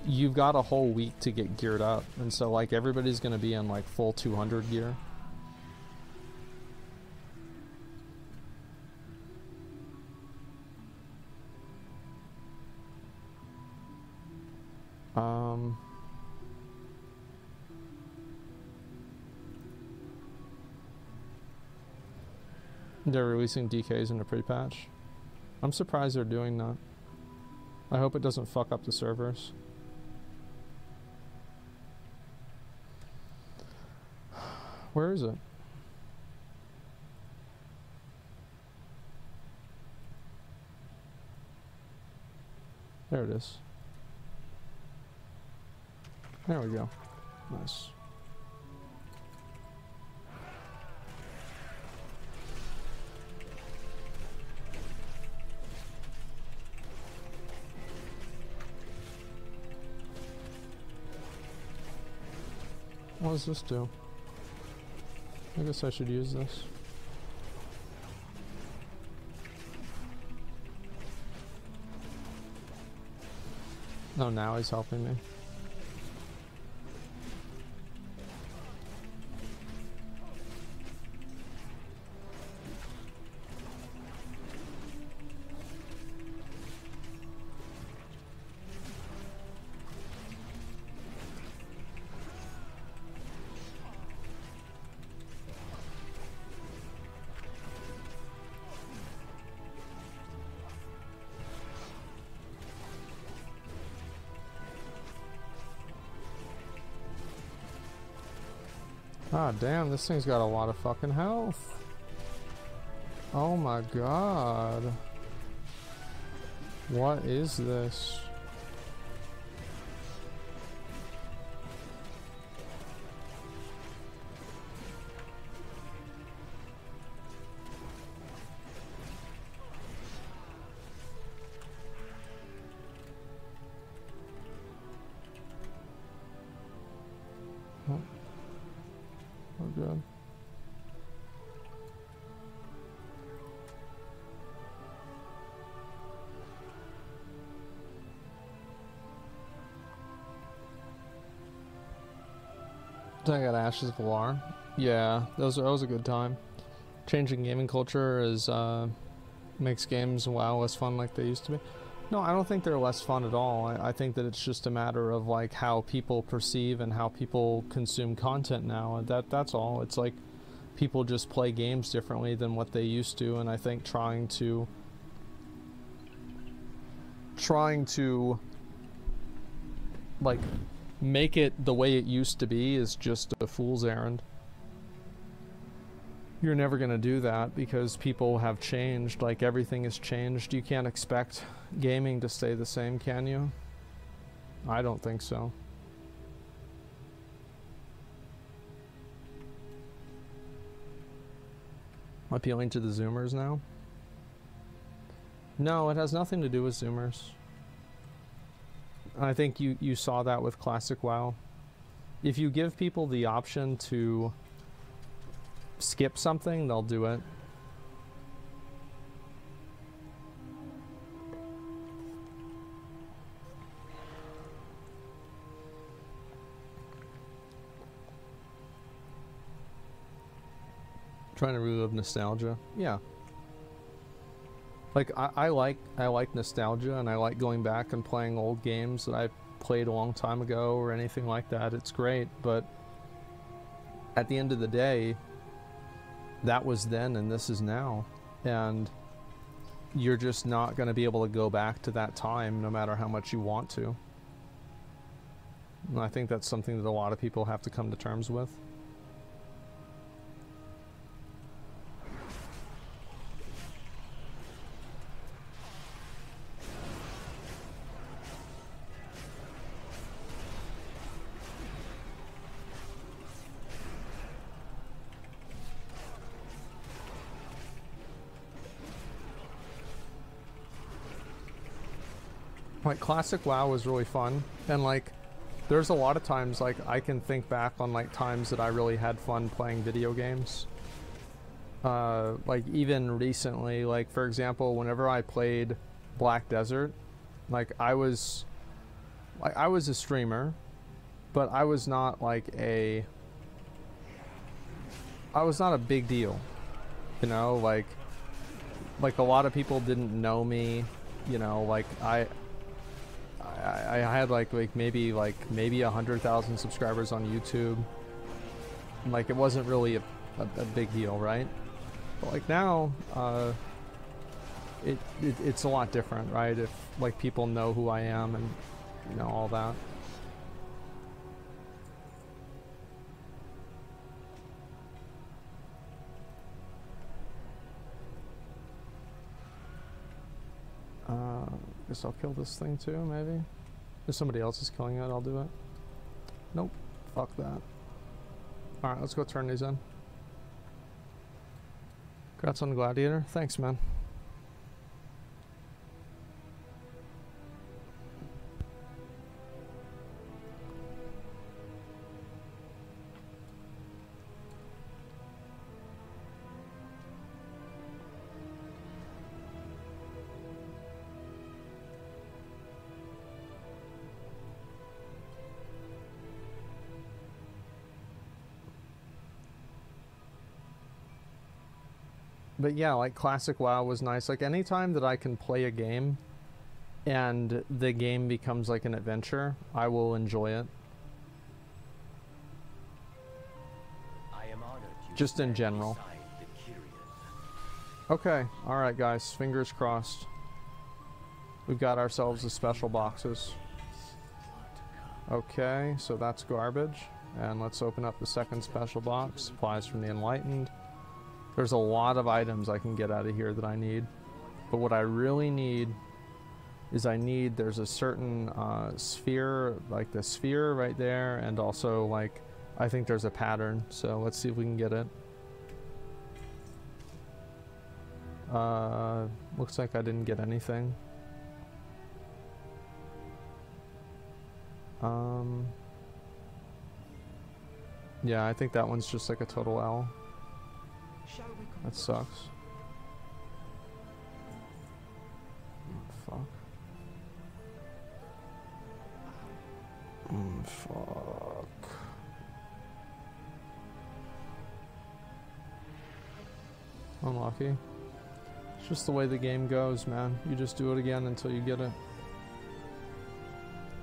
you've got a whole week to get geared up, and so, like, everybody's gonna be in, like, full 200 gear. They're releasing DKs in a pre-patch. I'm surprised they're doing that. I hope it doesn't fuck up the servers. Where is it? There it is. There we go. Nice. What does this do? I guess I should use this. Oh, now he's helping me. Ah, damn, this thing's got a lot of fucking health. Oh my god. What is this? We're good. I got Ashes of Valar. Yeah, that was a good time. Changing gaming culture is makes games WoW less fun like they used to be. No, I don't think they're less fun at all. I think that it's just a matter of like how people perceive and how people consume content now, and that's all. It's like people just play games differently than what they used to, and I think trying to like make it the way it used to be is just a fool's errand. You're never going to do that because people have changed. Like, everything has changed. You can't expect gaming to stay the same, can you? I don't think so. Appealing to the Zoomers now? No, it has nothing to do with Zoomers. I think you saw that with Classic WoW. If you give people the option to skip something, they'll do it. Trying to relive nostalgia. Yeah. Like I like nostalgia, and I like going back and playing old games that I played a long time ago or anything like that. It's great, but at the end of the day, that was then and this is now, and you're just not going to be able to go back to that time no matter how much you want to. And I think that's something that a lot of people have to come to terms with. Like, classic WoW was really fun, and like there's a lot of times, like, I can think back on like times that I really had fun playing video games. Like even recently, like for example, whenever I played Black Desert, like I was a streamer, but I was not a big deal, you know, like a lot of people didn't know me, you know, like I had like maybe 100,000 subscribers on YouTube. Like, it wasn't really a big deal, right? But like now, it's a lot different, right? If like people know who I am and, you know, all that. Guess I'll kill this thing too, maybe. If somebody else is killing it, I'll do it. Nope. Fuck that. Alright, let's go turn these in. Congrats on the Gladiator. Thanks, man. But yeah, like classic WoW was nice. Like anytime that I can play a game and the game becomes like an adventure, I will enjoy it. I am honored you Just in stand general. beside the Kyrian. Okay, alright guys, fingers crossed. We've got ourselves the special boxes. Okay, so that's garbage. And let's open up the second special box. Supplies from the Enlightened. There's a lot of items I can get out of here that I need. But what I really need is there's a certain sphere, like the sphere right there, and also like, I think there's a pattern. So let's see if we can get it. Looks like I didn't get anything. Yeah, I think that one's just like a total L. That sucks. Fuck. Fuck. Unlucky. It's just the way the game goes, man. You just do it again until you get it.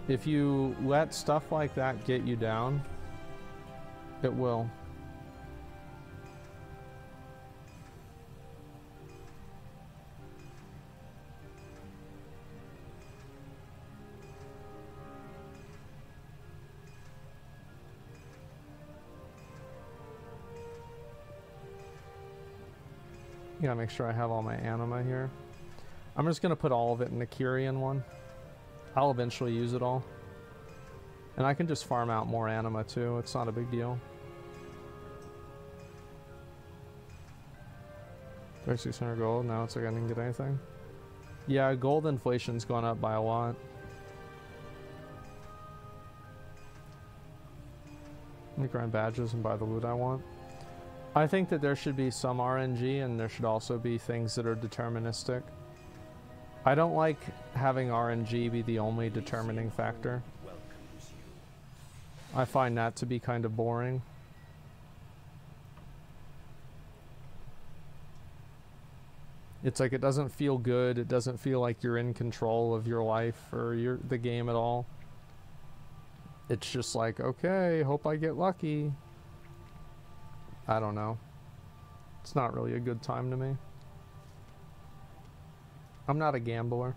If you let stuff like that get you down, it will. Gotta make sure I have all my anima here. I'm just gonna put all of it in the Kyrian one. I'll eventually use it all. And I can just farm out more anima too, it's not a big deal. 3600 gold, now it's like I didn't get anything. Yeah, gold inflation's gone up by a lot. Let me grind badges and buy the loot I want. I think that there should be some RNG and there should also be things that are deterministic. I don't like having RNG be the only determining factor. I find that to be kind of boring. It's like it doesn't feel good. It doesn't feel like you're in control of your life or the game at all. It's just like, okay, hope I get lucky. I don't know. It's not really a good time to me. I'm not a gambler.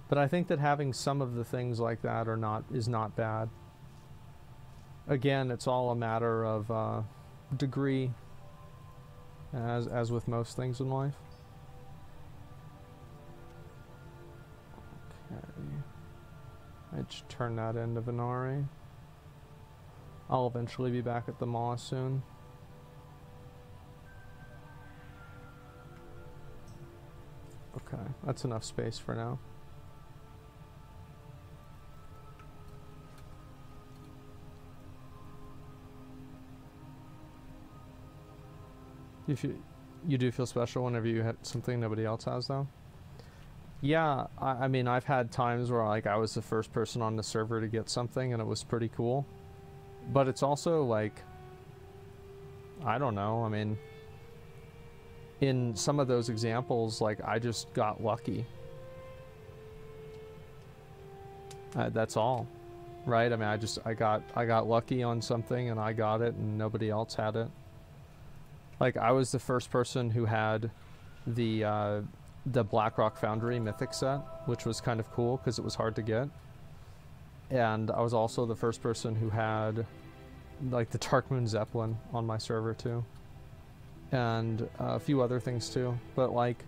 But I think that having some of the things like that is not bad. Again, it's all a matter of degree, as with most things in life. Okay. I just turn that into Venari. I'll eventually be back at the mall soon. Okay, that's enough space for now. You do feel special whenever you hit something nobody else has, though? Yeah, I mean, I've had times where like I was the first person on the server to get something and it was pretty cool. But it's also like, I don't know, I mean, in some of those examples, like I just got lucky. That's all, right? I mean, I got lucky on something and I got it and nobody else had it. Like I was the first person who had the Blackrock Foundry Mythic set, which was kind of cool because it was hard to get. And I was also the first person who had like the Darkmoon Zeppelin on my server too. And a few other things too. But like,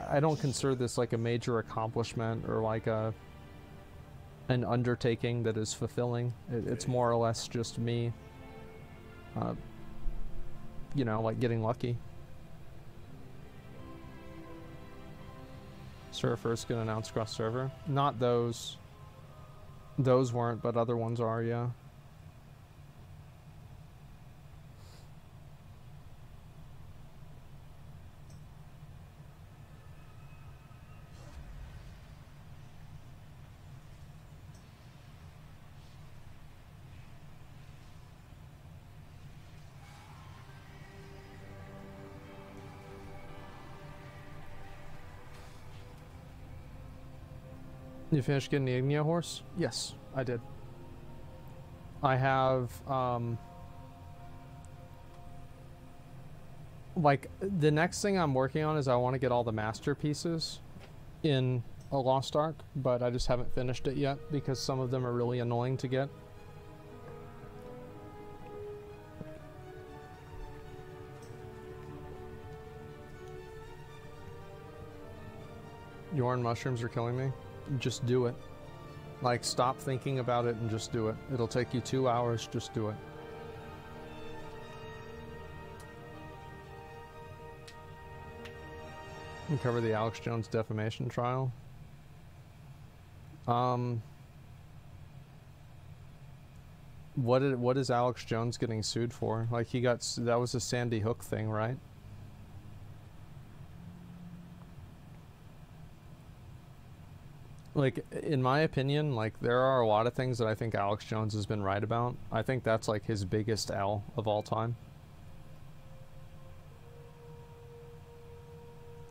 I don't consider this like a major accomplishment or like an undertaking that is fulfilling. It's more or less just me, you know, like getting lucky. Surfer's gonna announce cross server. Not those. Those weren't, but other ones are, yeah. You finished getting the Ignia horse? Yes, I did. I have, like, the next thing I'm working on is I want to get all the masterpieces in a Lost Ark, but I just haven't finished it yet because some of them are really annoying to get. Yorn mushrooms are killing me. Just do it. Like, stop thinking about it and just do it. It'll take you 2 hours, just do it. We cover the Alex Jones defamation trial. What is Alex Jones getting sued for? Like, he got, that was a Sandy Hook thing, right? Like, in my opinion, like, there are a lot of things that I think Alex Jones has been right about. I think that's, like, his biggest L of all time.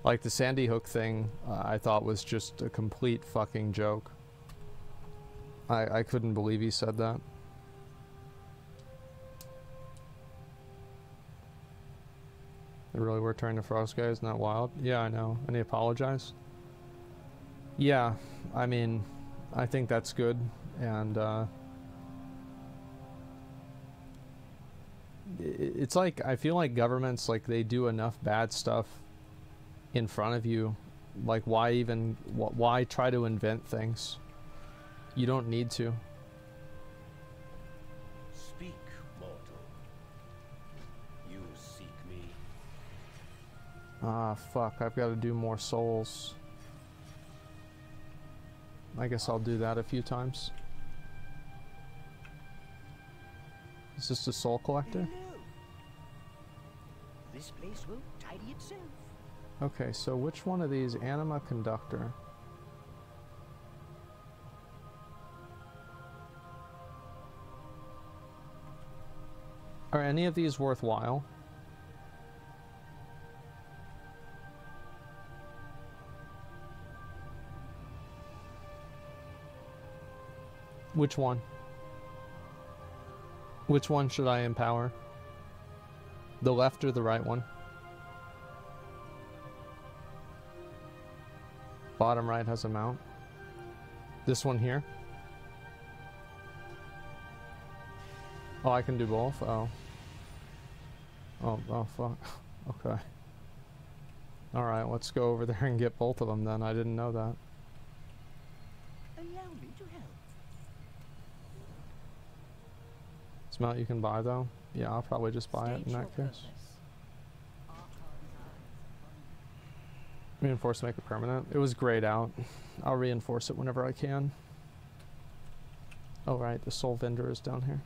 Like, the Sandy Hook thing, I thought was just a complete fucking joke. I couldn't believe he said that. They really were turning to Frost guy, isn't that wild? Yeah, I know. And he apologized? Yeah, I mean, I think that's good, and it's like, I feel like governments, like, they do enough bad stuff in front of you. Like, why try to invent things? You don't need to. Speak, mortal. You seek me. Ah, fuck, I've got to do more souls. I guess I'll do that a few times. Is this a soul collector? Hello. This place will tidy itself. Okay, so which one of these? Anima Conductor. Are any of these worthwhile? Which one? Which one should I empower? The left or the right one? Bottom right has a mount. This one here? Oh, I can do both? Oh. Oh, fuck. Okay. Alright, let's go over there and get both of them then. I didn't know that. Allow me to help. This mount you can buy though? Yeah, I'll probably just buy it in that case. Reinforce to make it permanent. It was grayed out. I'll reinforce it whenever I can. Oh right, the soul vendor is down here.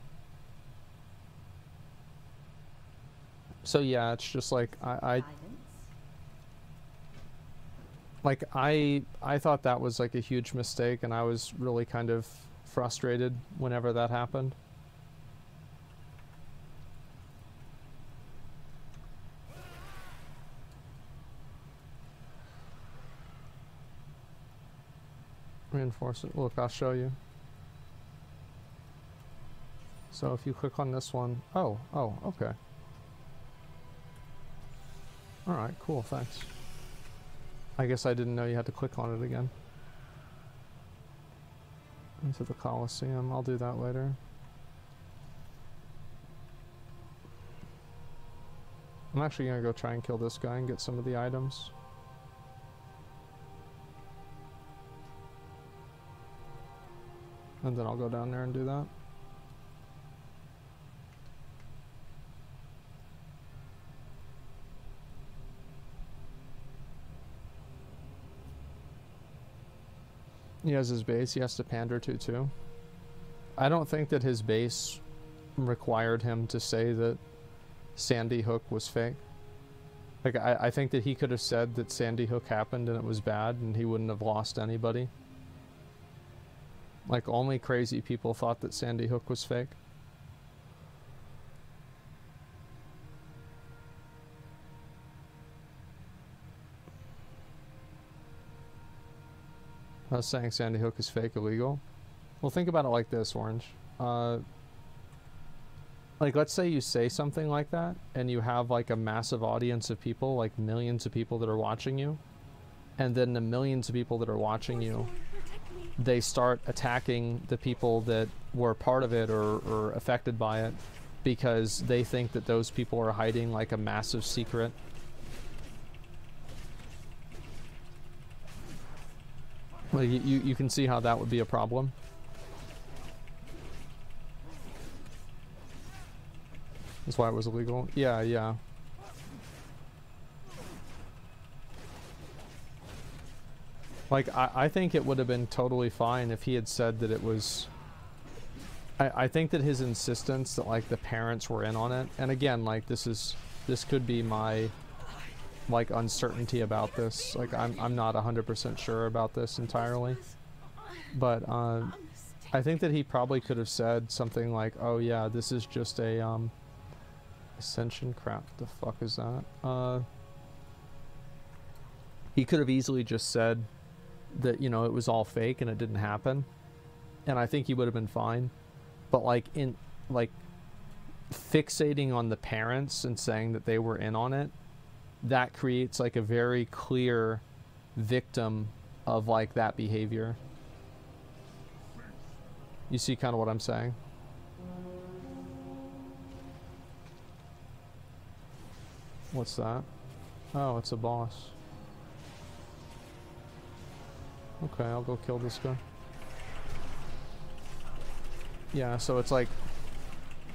So yeah, it's just like I thought that was like a huge mistake, and I was really kind of frustrated whenever that happened. Reinforce it. Look, I'll show you. So if you click on this one, oh, okay. Alright, cool, thanks. I guess I didn't know you had to click on it again. Into the Coliseum, I'll do that later. I'm actually gonna go try and kill this guy and get some of the items. And then I'll go down there and do that. He has his base he has to pander to too. I don't think that his base required him to say that Sandy Hook was fake. Like, I think that he could have said that Sandy Hook happened and it was bad and he wouldn't have lost anybody. Like, only crazy people thought that Sandy Hook was fake. I was saying Sandy Hook is fake illegal. Well, think about it like this, Orange. Like, let's say you say something like that, and you have, like, a massive audience of people, like millions of people that are watching you, and then the millions of people that are watching you, they start attacking the people that were part of it or affected by it because they think that those people are hiding, like, a massive secret. Like, you can see how that would be a problem. That's why it was illegal. Yeah. Like, I think it would have been totally fine if he had said that it was... I think that his insistence that, like, the parents were in on it, and again, like, this could be my, like, uncertainty about this. Like, I'm not 100% sure about this entirely. But, I think that he probably could have said something like, oh yeah, this is just a, Ascension? Crap, the fuck is that? He could have easily just said that, you know, it was all fake and it didn't happen. And I think he would have been fine. But, like, fixating on the parents and saying that they were in on it, that creates, like, a very clear victim of, like, that behavior. You see kind of what I'm saying? What's that? Oh, it's a boss. Okay, I'll go kill this guy. Yeah, so it's like,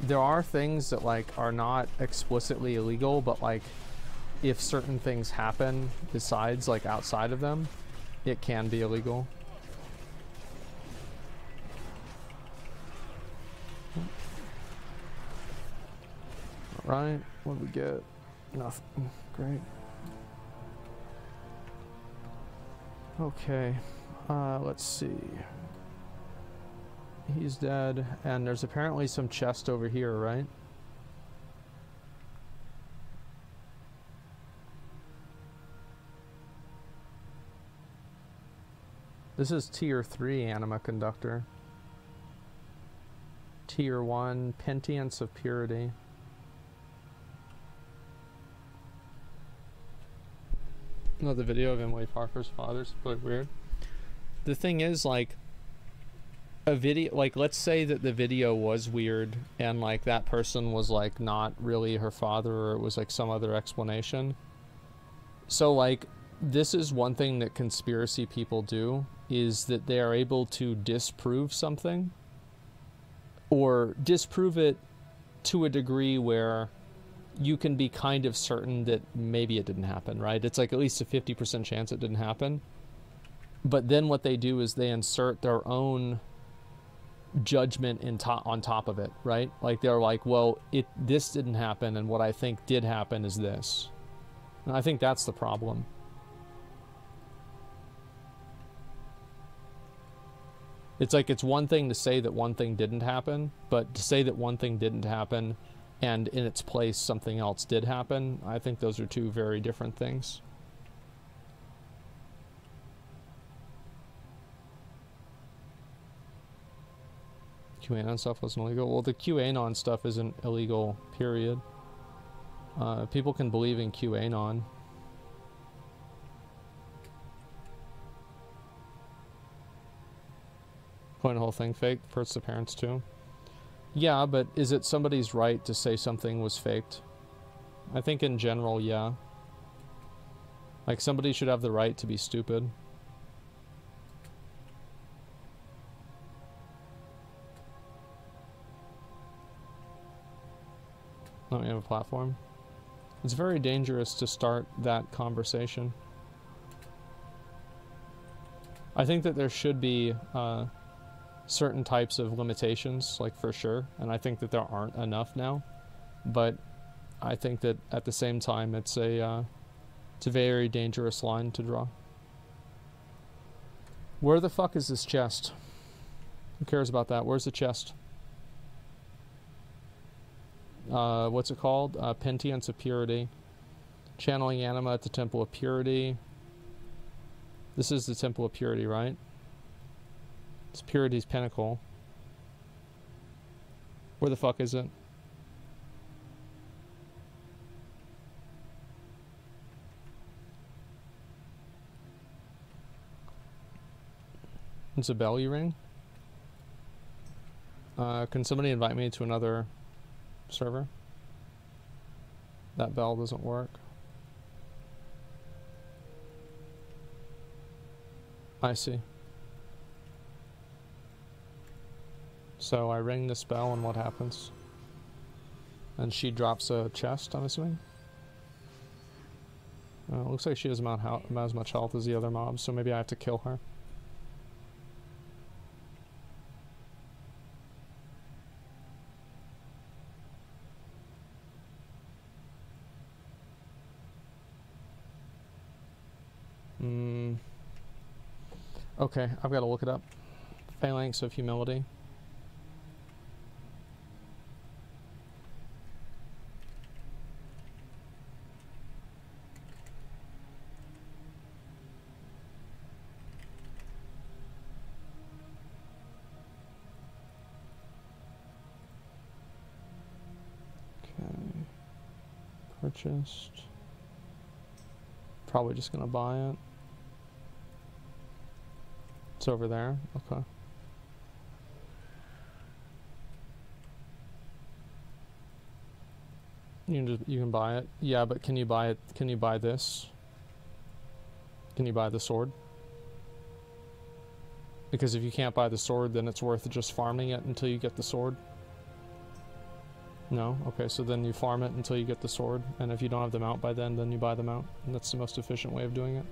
there are things that, like, are not explicitly illegal, but, like, if certain things happen besides, like, outside of them, it can be illegal. Alright, what do we get? Nothing. Great. Okay, let's see. He's dead, and there's apparently some chest over here, right? This is tier 3 anima conductor. Tier 1, Pentience of Purity. No, the video of Emily Parker's father's really weird. The thing is, like, a video, like, let's say that the video was weird and, like, that person was, like, not really her father, or it was, like, some other explanation. So, like, this is one thing that conspiracy people do, is that they are able to disprove something, or disprove it to a degree where you can be kind of certain that maybe it didn't happen, right? It's like at least a 50% chance it didn't happen. But then what they do is they insert their own judgment on top of it, right? Like they're like, well, this didn't happen, and what I think did happen is this. And I think that's the problem. It's like, it's one thing to say that one thing didn't happen, but to say that one thing didn't happen and in its place something else did happen, I think those are two very different things. QAnon stuff wasn't illegal. Well, the QAnon stuff isn't illegal, period. People can believe in QAnon. Calling the whole thing fake hurts the parents too. Yeah, but is it somebody's right to say something was faked? I think in general, yeah. Like, somebody should have the right to be stupid. Don't we have a platform? It's very dangerous to start that conversation. I think that there should be certain types of limitations, like, for sure, and I think that there aren't enough now, but I think that at the same time it's a very dangerous line to draw. Where the fuck is this chest? Who cares about that? Where's the chest? What's it called? Pentience of Purity. Channeling anima at the Temple of Purity. This is the Temple of Purity, right? It's Purity's pinnacle. Where the fuck is it? It's a bell you ring? Can somebody invite me to another server? That bell doesn't work. I see. So I ring this bell and what happens? And she drops a chest, I'm assuming? It looks like she doesn't have as much health as the other mobs, so maybe I have to kill her. Okay, I've got to look it up. Phalanx of Humility. Okay. Purchased. Probably just gonna buy it. It's over there. Okay. You can buy it. Yeah, but can you buy it? Can you buy this? Can you buy the sword? Because if you can't buy the sword, then it's worth just farming it until you get the sword. No? Okay, so then you farm it until you get the sword, and if you don't have the mount by then you buy the mount, and that's the most efficient way of doing it.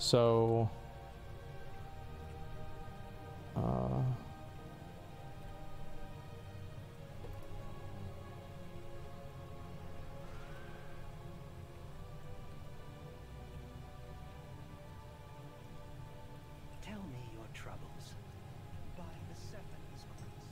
So, Tell me your troubles. By the Sephiroth's grace.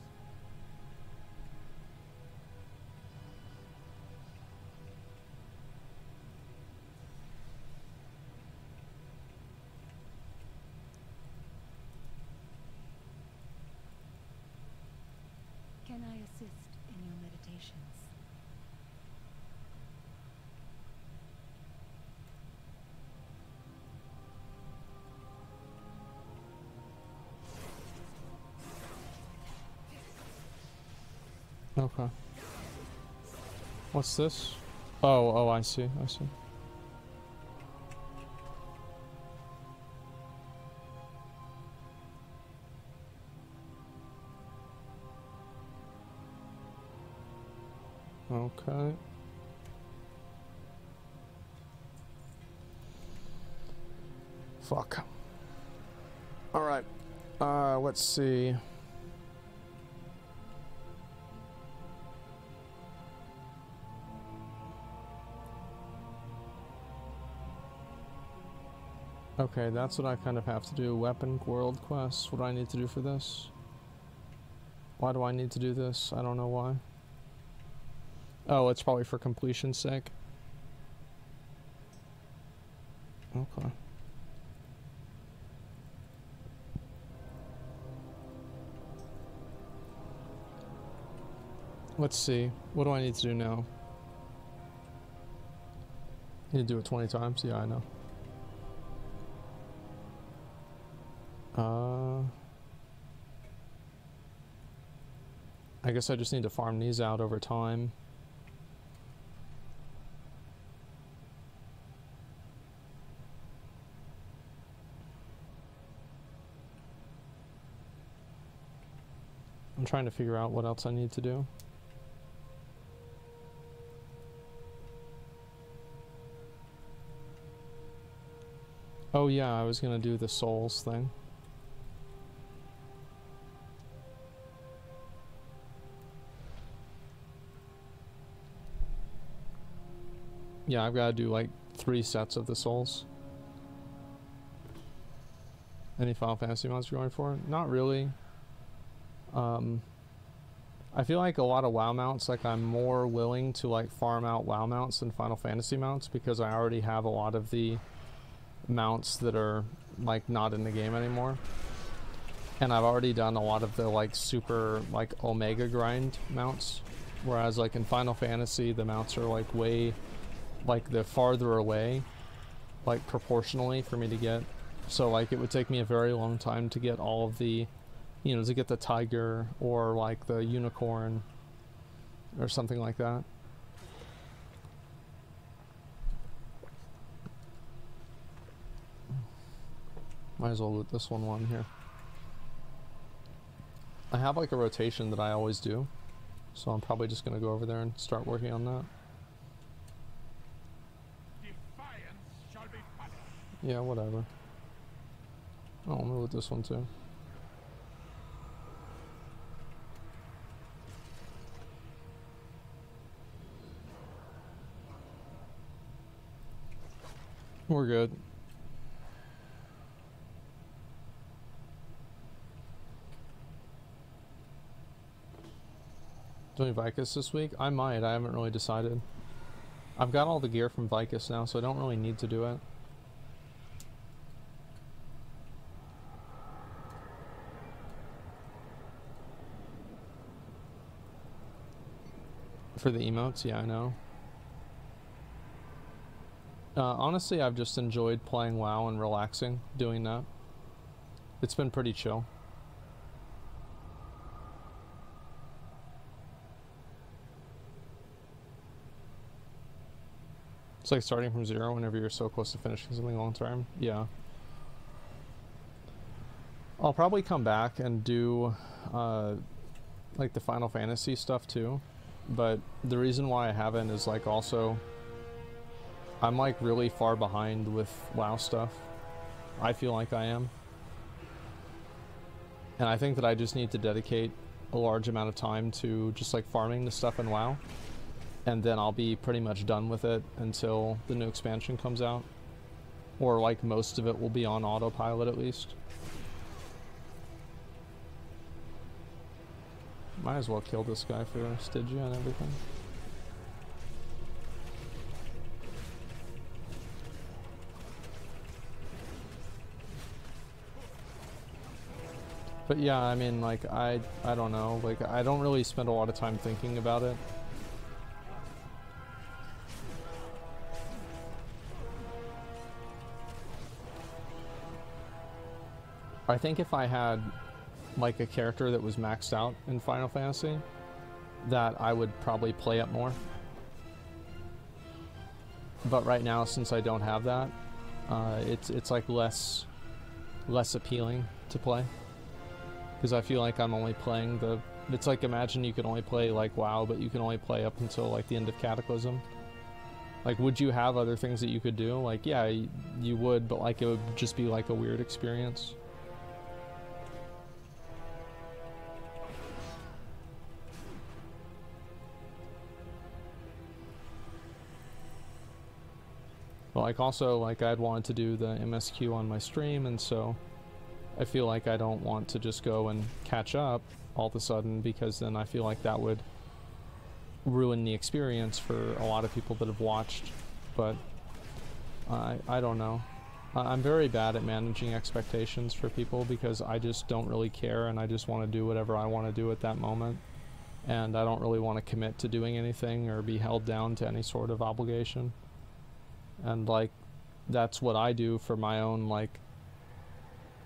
patience. Okay. What's this? Oh, I see, I see. Okay. Fuck. Alright. Let's see. Okay, that's what I kind of have to do. Weapon world quests. What do I need to do for this? Why do I need to do this? I don't know why. Oh, it's probably for completion's sake. Okay. Let's see. What do I need to do now? You need to do it 20 times? Yeah, I know. I guess I just need to farm these out over time. I'm trying to figure out what else I need to do. Oh yeah, I was gonna do the souls thing. Yeah, I've got to do like 3 sets of the souls. Any Final Fantasy mods you're going for? Not really. I feel like a lot of WoW mounts, like I'm more willing to like farm out WoW mounts than Final Fantasy mounts because I already have a lot of the mounts that are like not in the game anymore. And I've already done a lot of the like super like Omega grind mounts. Whereas like in Final Fantasy, the mounts are like way, like the farther away, like proportionally for me to get. So like it would take me a very long time to get all of the, you know, to get the tiger or like the unicorn or something like that. Might as well loot this one while I'm here. I have like a rotation that I always do, so I'm probably just gonna go over there and start working on that. Defiance shall be punished. Yeah, whatever. Oh, I'm gonna loot this one too. We're good. Doing Vicus this week? I might. I haven't really decided. I've got all the gear from Vicus now, so I don't really need to do it. For the emotes? Yeah, I know. Honestly, I've just enjoyed playing WoW and relaxing doing that. It's been pretty chill. It's like starting from zero whenever you're so close to finishing something long term. Yeah. I'll probably come back and do like the Final Fantasy stuff too. But the reason why I haven't is like also I'm like really far behind with WoW stuff. I feel like I am. And I think that I just need to dedicate a large amount of time to just like farming the stuff in WoW. And then I'll be pretty much done with it until the new expansion comes out. Or like most of it will be on autopilot at least. Might as well kill this guy for Stygia and everything. But yeah, I mean, like, I don't know, like, I don't really spend a lot of time thinking about it. I think if I had like a character that was maxed out in Final Fantasy, that I would probably play it more. But right now, since I don't have that, it's like less appealing to play, because I feel like I'm only playing the. It's like, imagine you could only play like WoW, but you can only play up until like the end of Cataclysm. Like, would you have other things that you could do? Like, yeah, you would, but like it would just be like a weird experience. But like also, like I'd wanted to do the MSQ on my stream, and so I feel like I don't want to just go and catch up all of a sudden, because then I feel like that would ruin the experience for a lot of people that have watched. But I don't know. I'm very bad at managing expectations for people, because I just don't really care, and I just want to do whatever I want to do at that moment. And I don't really want to commit to doing anything or be held down to any sort of obligation. And like, that's what I do for my own, like,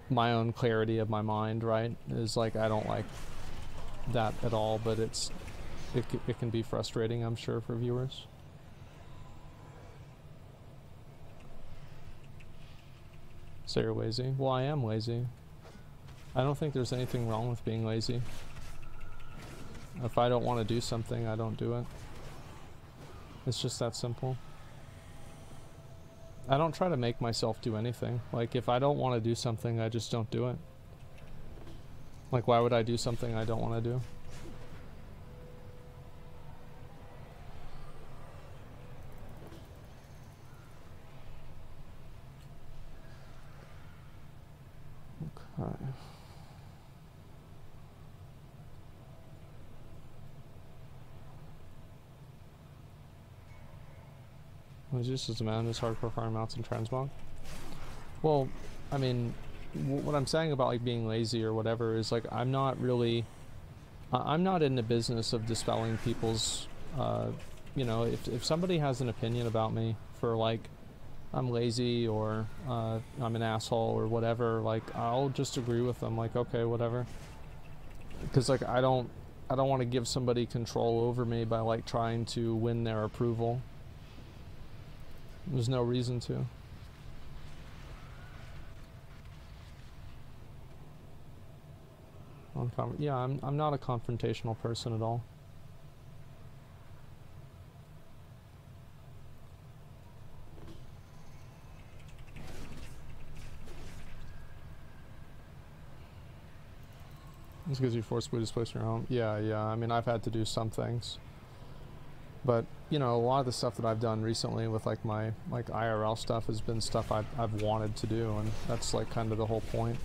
my own clarity of my mind, right? Is like, I don't like that at all, but it can be frustrating, I'm sure, for viewers. So you're lazy? Well, I am lazy. I don't think there's anything wrong with being lazy. If I don't want to do something, I don't do it. It's just that simple. I don't try to make myself do anything. Like, if I don't want to do something, I just don't do it. Like, why would I do something I don't want to do? Okay. Was this as a man who's hardcore fire mounts and transmog? Well, I mean, what I'm saying about like being lazy or whatever is like, I'm not really, I'm not in the business of dispelling people's, you know, if somebody has an opinion about me for like, I'm lazy or I'm an asshole or whatever, like I'll just agree with them, like, okay, whatever. Because like I don't want to give somebody control over me by like trying to win their approval. There's no reason to. Yeah, I'm not a confrontational person at all. It's because you forcibly displace your home. Yeah, I mean, I've had to do some things. But, you know, a lot of the stuff that I've done recently with like my like IRL stuff has been stuff I've wanted to do, and that's like kind of the whole point.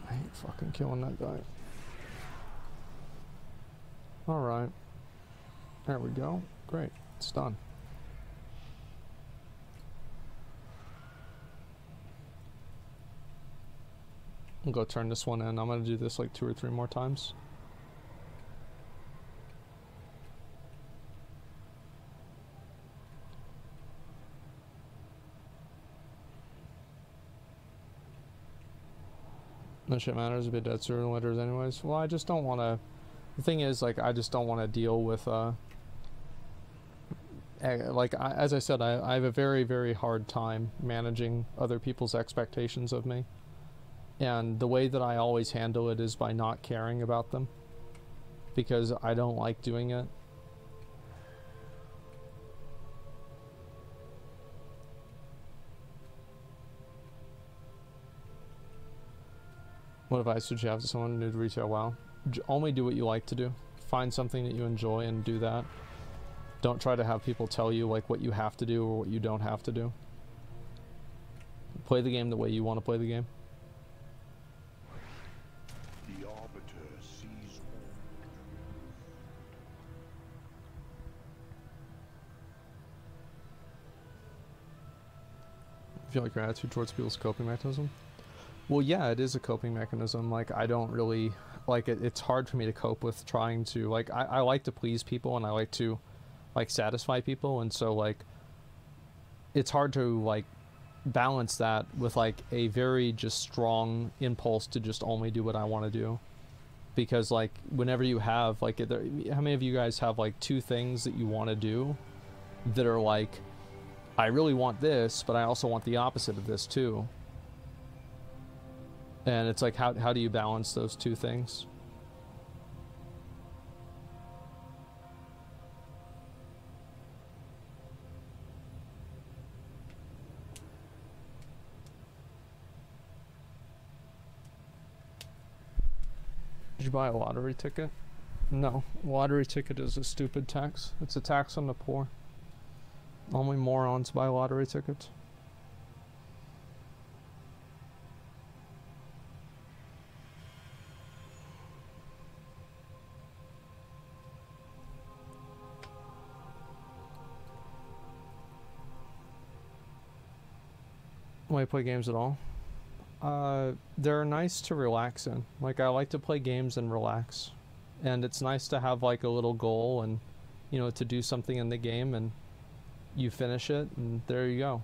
I hate fucking killing that guy. Alright. There we go. Great. It's done. I'll go turn this one in. I'm gonna do this like 2 or 3 more times. No shit matters, a bit dead sooner than later anyways. Well, I just don't want to... The thing is, like, I just don't want to deal with, like, as I said, I have a very, very hard time managing other people's expectations of me. And the way that I always handle it is by not caring about them, because I don't like doing it. What advice would you have to someone new to retail WoW? Only do what you like to do. Find something that you enjoy and do that. Don't try to have people tell you like what you have to do or what you don't have to do. Play the game the way you want to play the game. I feel like your attitude towards people's coping mechanism? Well, yeah, it is a coping mechanism. Like, I don't really, like it's hard for me to cope with trying to like I like to please people and I like to like satisfy people, and so like it's hard to like balance that with like a very just strong impulse to just only do what I want to do. Because like whenever you have like how many of you guys have like two things that you want to do that are like, I really want this but I also want the opposite of this too, and it's like how do you balance those two things? Did you buy a lottery ticket? No. Lottery ticket is a stupid tax. It's a tax on the poor. Only morons buy lottery tickets. Why play games at all? They're nice to relax in. Like, I like to play games and relax. And it's nice to have, like, a little goal and, you know, to do something in the game and you finish it and there you go.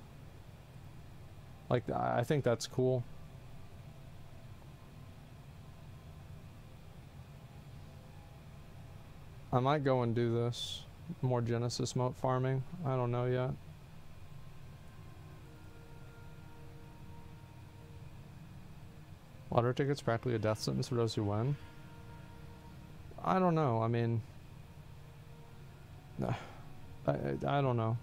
Like, I think that's cool. I might go and do this. More Genesis moat farming. I don't know yet. Lottery tickets practically a death sentence for those who win. I don't know. I mean, I don't know.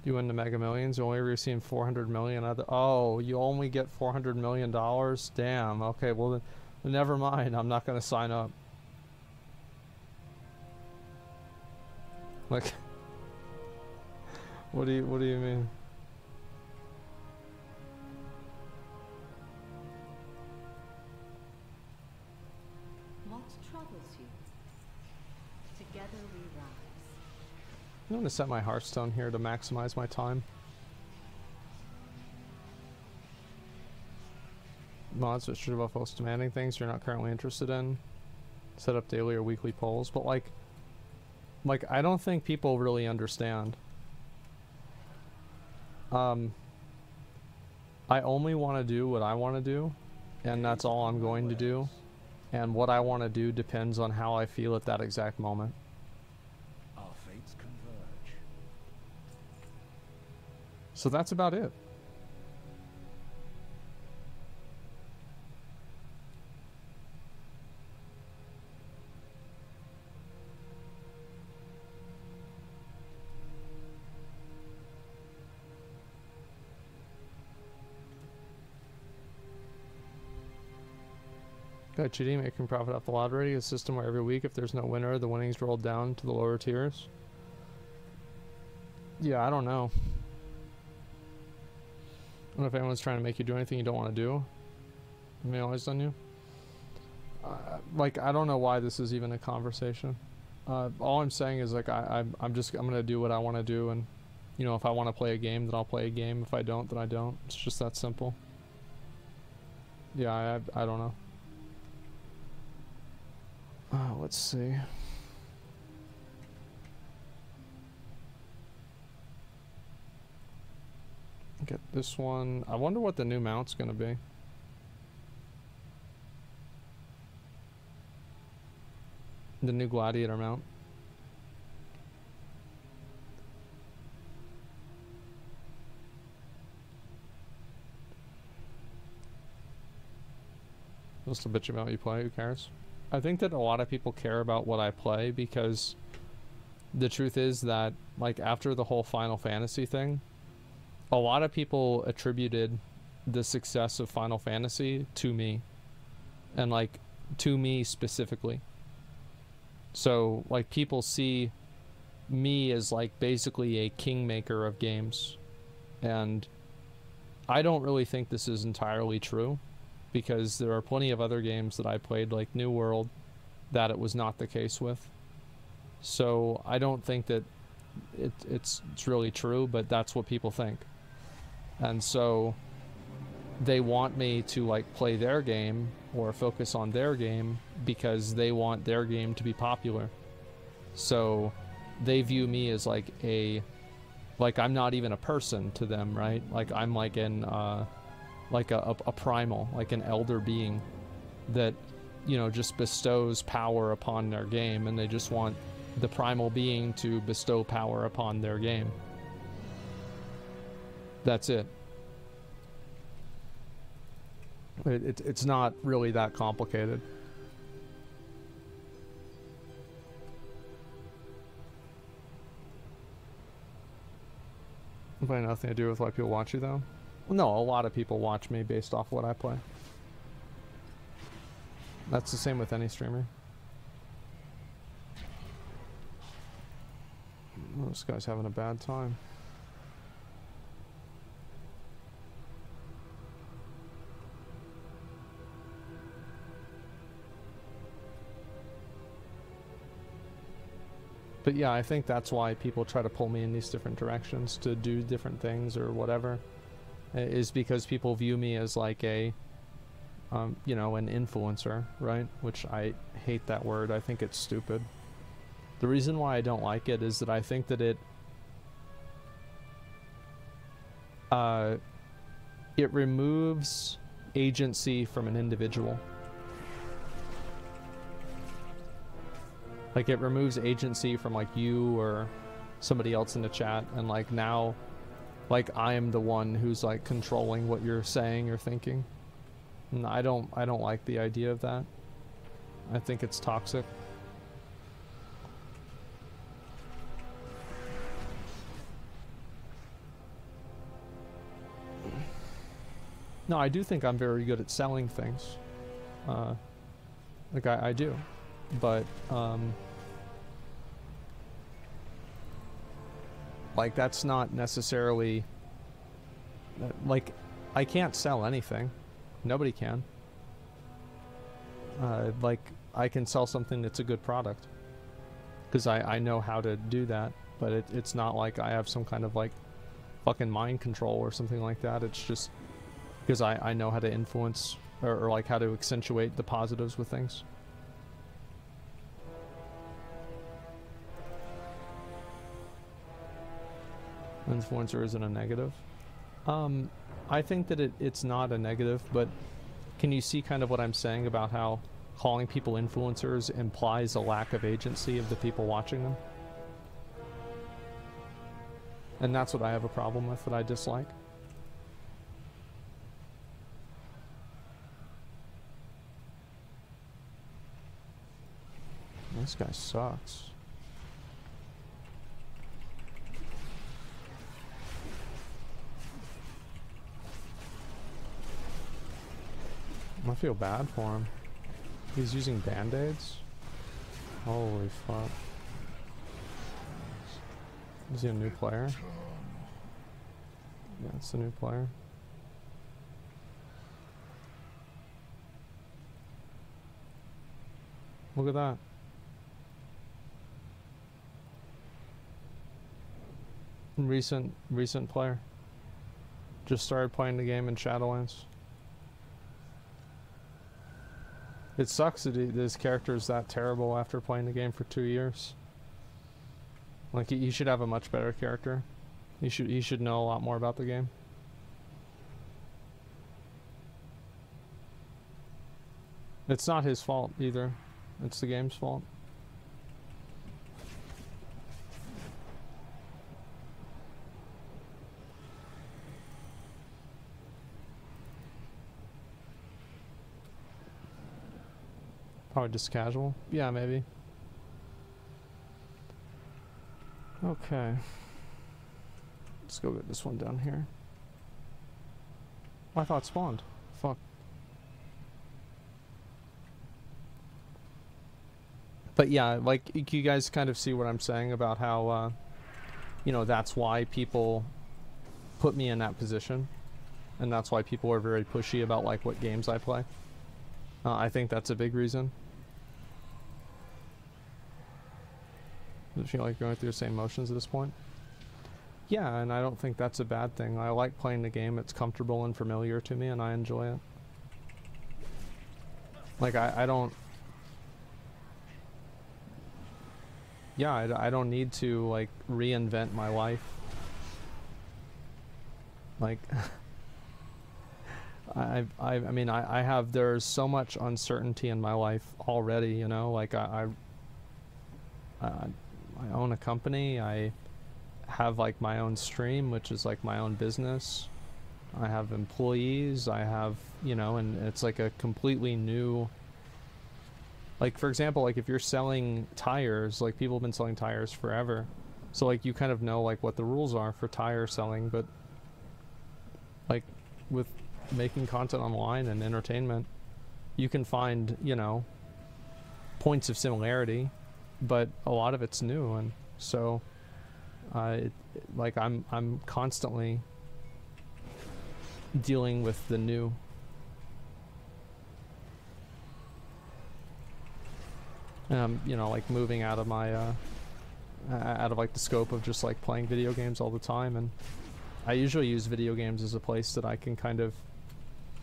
You win the Mega Millions, you only receive 400 million. Oh, you only get $400 million? Damn. Okay, well then, never mind. I'm not gonna sign up. Like, what do you mean? What troubles you? Together we rise. I'm gonna set my Hearthstone here to maximize my time. Mods which should about folks demanding things you're not currently interested in. Set up daily or weekly polls, but like I don't think people really understand. I only want to do what I want to do, and that's all I'm going to do. And what I want to do depends on how I feel at that exact moment. Our fates converge. So that's about it. Got cheating, making profit off the lottery, a system where every week if there's no winner, the winnings rolled down to the lower tiers. Yeah, I don't know. I don't know if anyone's trying to make you do anything you don't want to do. Have they always done you? Like, I don't know why this is even a conversation. All I'm saying is, like, I'm gonna do what I want to do, and, you know, if I want to play a game, then I'll play a game. If I don't, then I don't. It's just that simple. Yeah, I don't know. Let's see. Get this one. I wonder what the new mount's gonna be. The new gladiator mount. Just a bitch about what you play, who cares? I think that a lot of people care about what I play because the truth is that, like, after the whole Final Fantasy thing, a lot of people attributed the success of Final Fantasy to me. And, like, to me specifically. So, like, people see me as, like, basically a kingmaker of games. And I don't really think this is entirely true, because there are plenty of other games that I played, like New World, that it was not the case with. So I don't think that it's really true, but that's what people think. And so they want me to like play their game or focus on their game because they want their game to be popular. So they view me as like I'm not even a person to them, right? Like I'm like like a primal, like an elder being that, you know, just bestows power upon their game, and they just want the primal being to bestow power upon their game. That's it. It's not really that complicated. But nothing to do with why people watch you, though? No, a lot of people watch me based off what I play. That's the same with any streamer. Oh, this guy's having a bad time. But yeah, I think that's why people try to pull me in these different directions to do different things or whatever, is because people view me as like a, you know, an influencer, right? Which I hate that word. I think it's stupid. The reason why I don't like it is that I think that it removes agency from an individual. Like, it removes agency from, like, you or somebody else in the chat, and, like, now, like, I am the one who's, like, controlling what you're saying or thinking. And I don't like the idea of that. I think it's toxic. No, I do think I'm very good at selling things. Like, I do. But, like, that's not necessarily, like, I can't sell anything. Nobody can. Like, I can sell something that's a good product, because I know how to do that, but it's not like I have some kind of, like, fucking mind control or something like that. It's just because I know how to influence, or like, how to accentuate the positives with things. Influencer isn't a negative. I think that it's not a negative, but can you see kind of what I'm saying about how calling people influencers implies a lack of agency of the people watching them? And that's what I have a problem with, that I dislike. This guy sucks. I feel bad for him. He's using band-aids? Holy fuck. Is he a new player? Yeah, it's a new player. Look at that. Recent player. Just started playing the game in Shadowlands. It sucks that his character is that terrible after playing the game for 2 years. Like, he should have a much better character. He should know a lot more about the game. It's not his fault either. It's the game's fault. Probably just casual. Yeah, maybe. Okay. Let's go get this one down here. Oh, I thought it spawned. Fuck. But yeah, like, you guys kind of see what I'm saying about how, you know, that's why people put me in that position. And that's why people are very pushy about, like, what games I play. I think that's a big reason. Does it feel like going through the same motions at this point? Yeah, and I don't think that's a bad thing. I like playing the game. It's comfortable and familiar to me, and I enjoy it. Like, I don't... Yeah, I don't need to, like, reinvent my life. Like... I mean, I have... There's so much uncertainty in my life already, you know? Like, I own a company. I have, like, my own stream, which is, like, my own business. I have employees. I have, you know, and it's, like, a completely new... Like, for example, like, if you're selling tires, like, people have been selling tires forever. So, like, you kind of know, like, what the rules are for tire selling, but, like, with making content online and entertainment, you can find, you know, points of similarity, but a lot of it's new, and so, like, I'm constantly dealing with the new. You know, like, moving out of my, out of, like, the scope of just, like, playing video games all the time, and I usually use video games as a place that I can kind of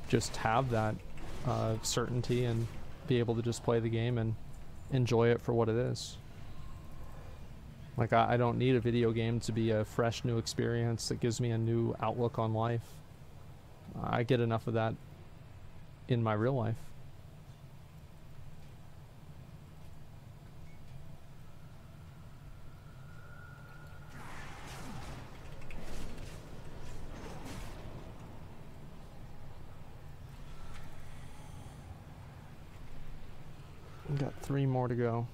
just have that certainty and be able to just play the game and enjoy it for what it is. Like, I don't need a video game to be a fresh new experience that gives me a new outlook on life. I get enough of that in my real life. We've got 3 more to go.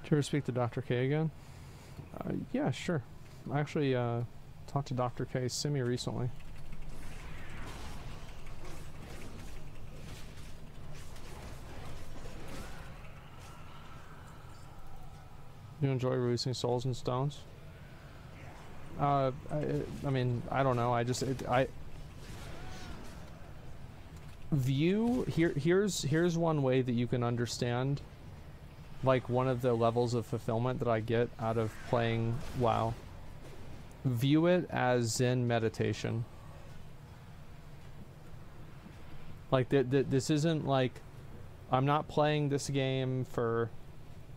Did you ever speak to Dr. K again? Yeah, sure. I actually talked to Dr. K semi recently. Do you enjoy releasing Souls and Stones? I mean, I don't know. I just here's one way that you can understand, like, one of the levels of fulfillment that I get out of playing WoW. View it as Zen meditation. Like, this isn't like, I'm not playing this game for,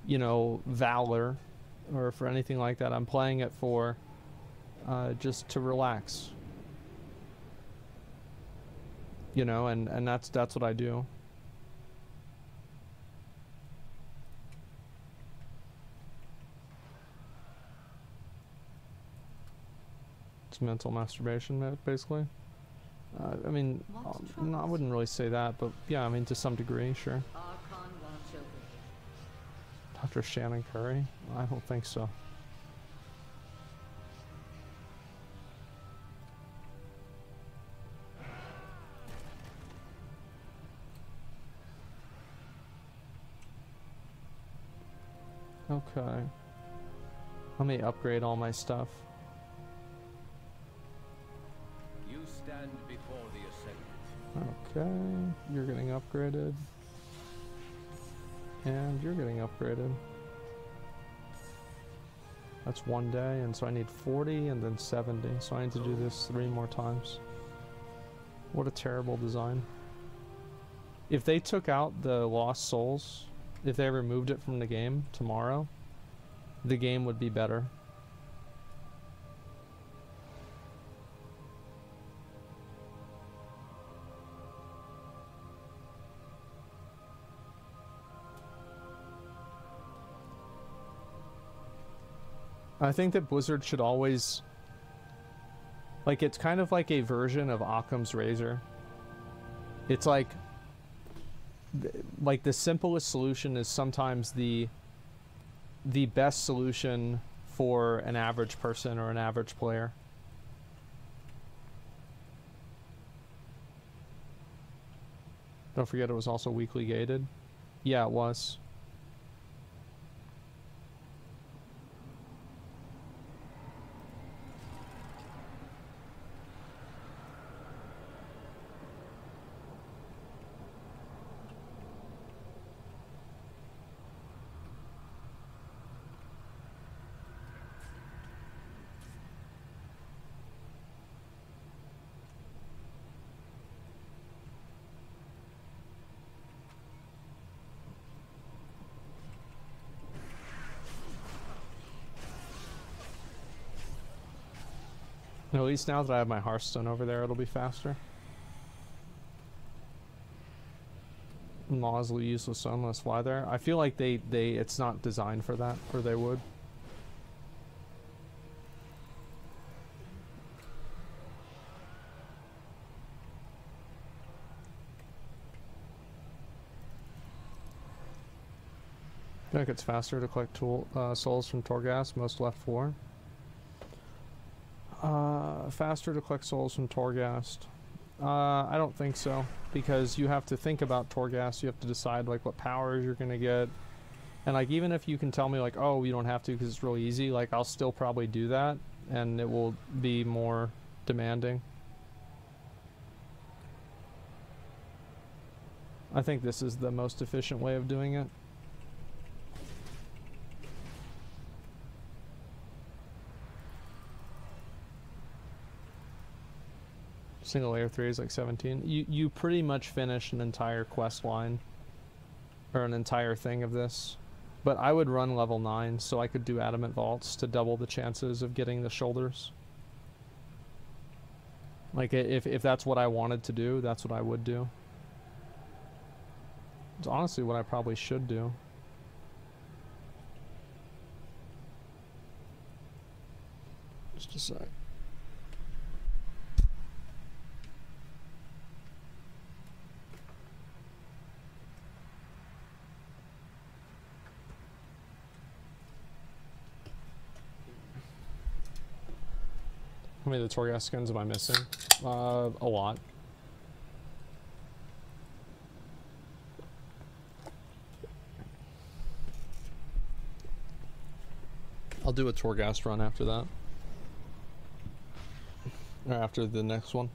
you know, valor or for anything like that. I'm playing it for just to relax, you know, and that's what I do. It's mental masturbation, basically. I mean, no, I wouldn't really say that, but yeah, I mean, to some degree, sure. Dr. Shannon Curry? I don't think so. Okay. Let me upgrade all my stuff. You stand before the Ascendant. Okay, you're getting upgraded. And you're getting upgraded. That's 1 day, and so I need 40 and then 70. So I need to do this 3 more times. What a terrible design. If they took out the Lost Souls, if they removed it from the game tomorrow, the game would be better. I think that Blizzard should always, like, it's kind of like a version of Occam's Razor. It's like the simplest solution is sometimes the best solution for an average person or an average player. Don't forget it was also weekly gated. Yeah, it was. At least now that I have my Hearthstone over there, it'll be faster. Laws will useless stone, let's fly there. I feel like it's not designed for that, or they would. I think it's faster to collect souls from Torghast, most left 4. Faster to collect souls from Torghast. I don't think so, because you have to think about Torghast, you have to decide like what powers you're gonna get. And like even if you can tell me like, oh, you don't have to because it's really easy, like I'll still probably do that and it will be more demanding. I think this is the most efficient way of doing it. Single layer 3 is like 17. You pretty much finish an entire quest line, or an entire thing of this. But I would run level 9 so I could do adamant vaults to double the chances of getting the shoulders. Like if that's what I wanted to do, that's what I would do. It's honestly what I probably should do. Just a sec. How many of the Torghast skins am I missing? A lot. I'll do a Torghast run after that. Or after the next one.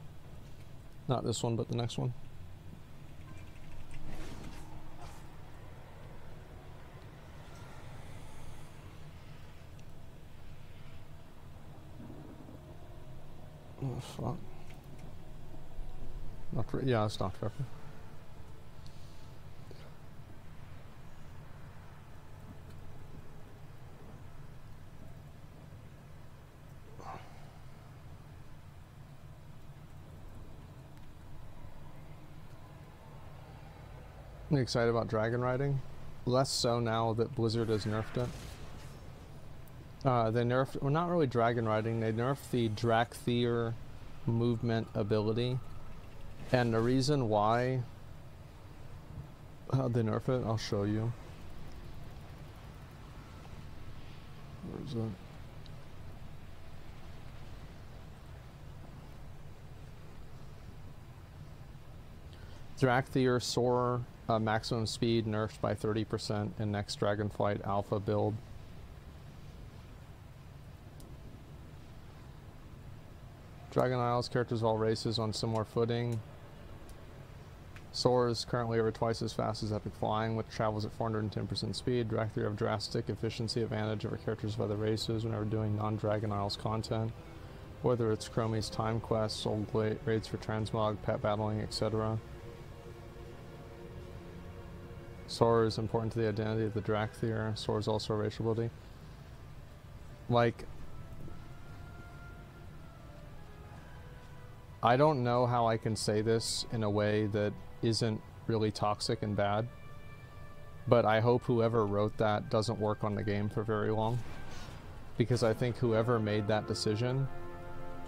Not this one, but the next one. Oh, fuck. Yeah, it's not Trevor. I'm excited about dragon riding. Less so now that Blizzard has nerfed it. They nerfed, well, not really dragon riding, they nerfed the Drakthir movement ability. And the reason why they nerf it, I'll show you. Where is it? Drakthir soar maximum speed nerfed by 30% in next Dragonflight Alpha build. Dragon Isles, characters of all races on similar footing. Soar is currently over twice as fast as Epic Flying, which travels at 410% speed. Drakthir have drastic efficiency advantage over characters of other races whenever doing non-Dragon Isles content, whether it's Chromie's time quests, soul raids for transmog, pet battling, etc. Soar is important to the identity of the Drakthir. Soar is also a racial ability. Like, I don't know how I can say this in a way that isn't really toxic and bad, but I hope whoever wrote that doesn't work on the game for very long, because I think whoever made that decision,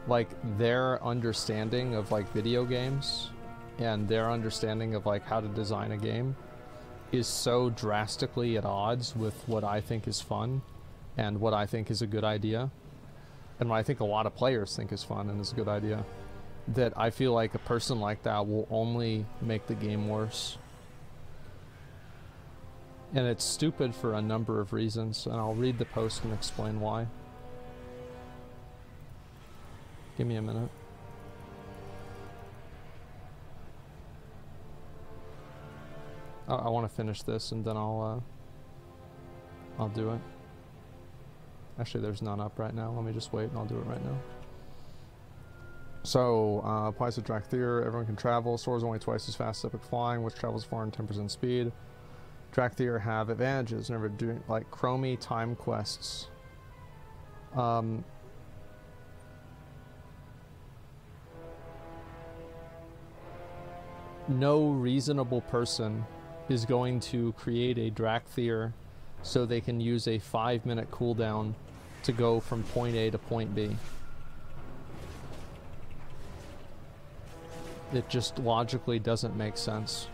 like, their understanding of like video games and their understanding of like how to design a game is so drastically at odds with what I think is fun and what I think is a good idea, and what I think a lot of players think is fun and is a good idea, that I feel like a person like that will only make the game worse. And it's stupid for a number of reasons, and I'll read the post and explain why. Give me a minute. I want to finish this and then I'll do it. Actually, there's none up right now. Let me just wait and I'll do it right now. So, applies to Drakthir. Everyone can travel. Soar is only twice as fast as Epic Flying, which travels 410% speed. Drakthir have advantages whenever doing like Chromie time quests. no reasonable person is going to create a Drakthir so they can use a 5-minute cooldown to go from point A to point B. It just logically doesn't make sense.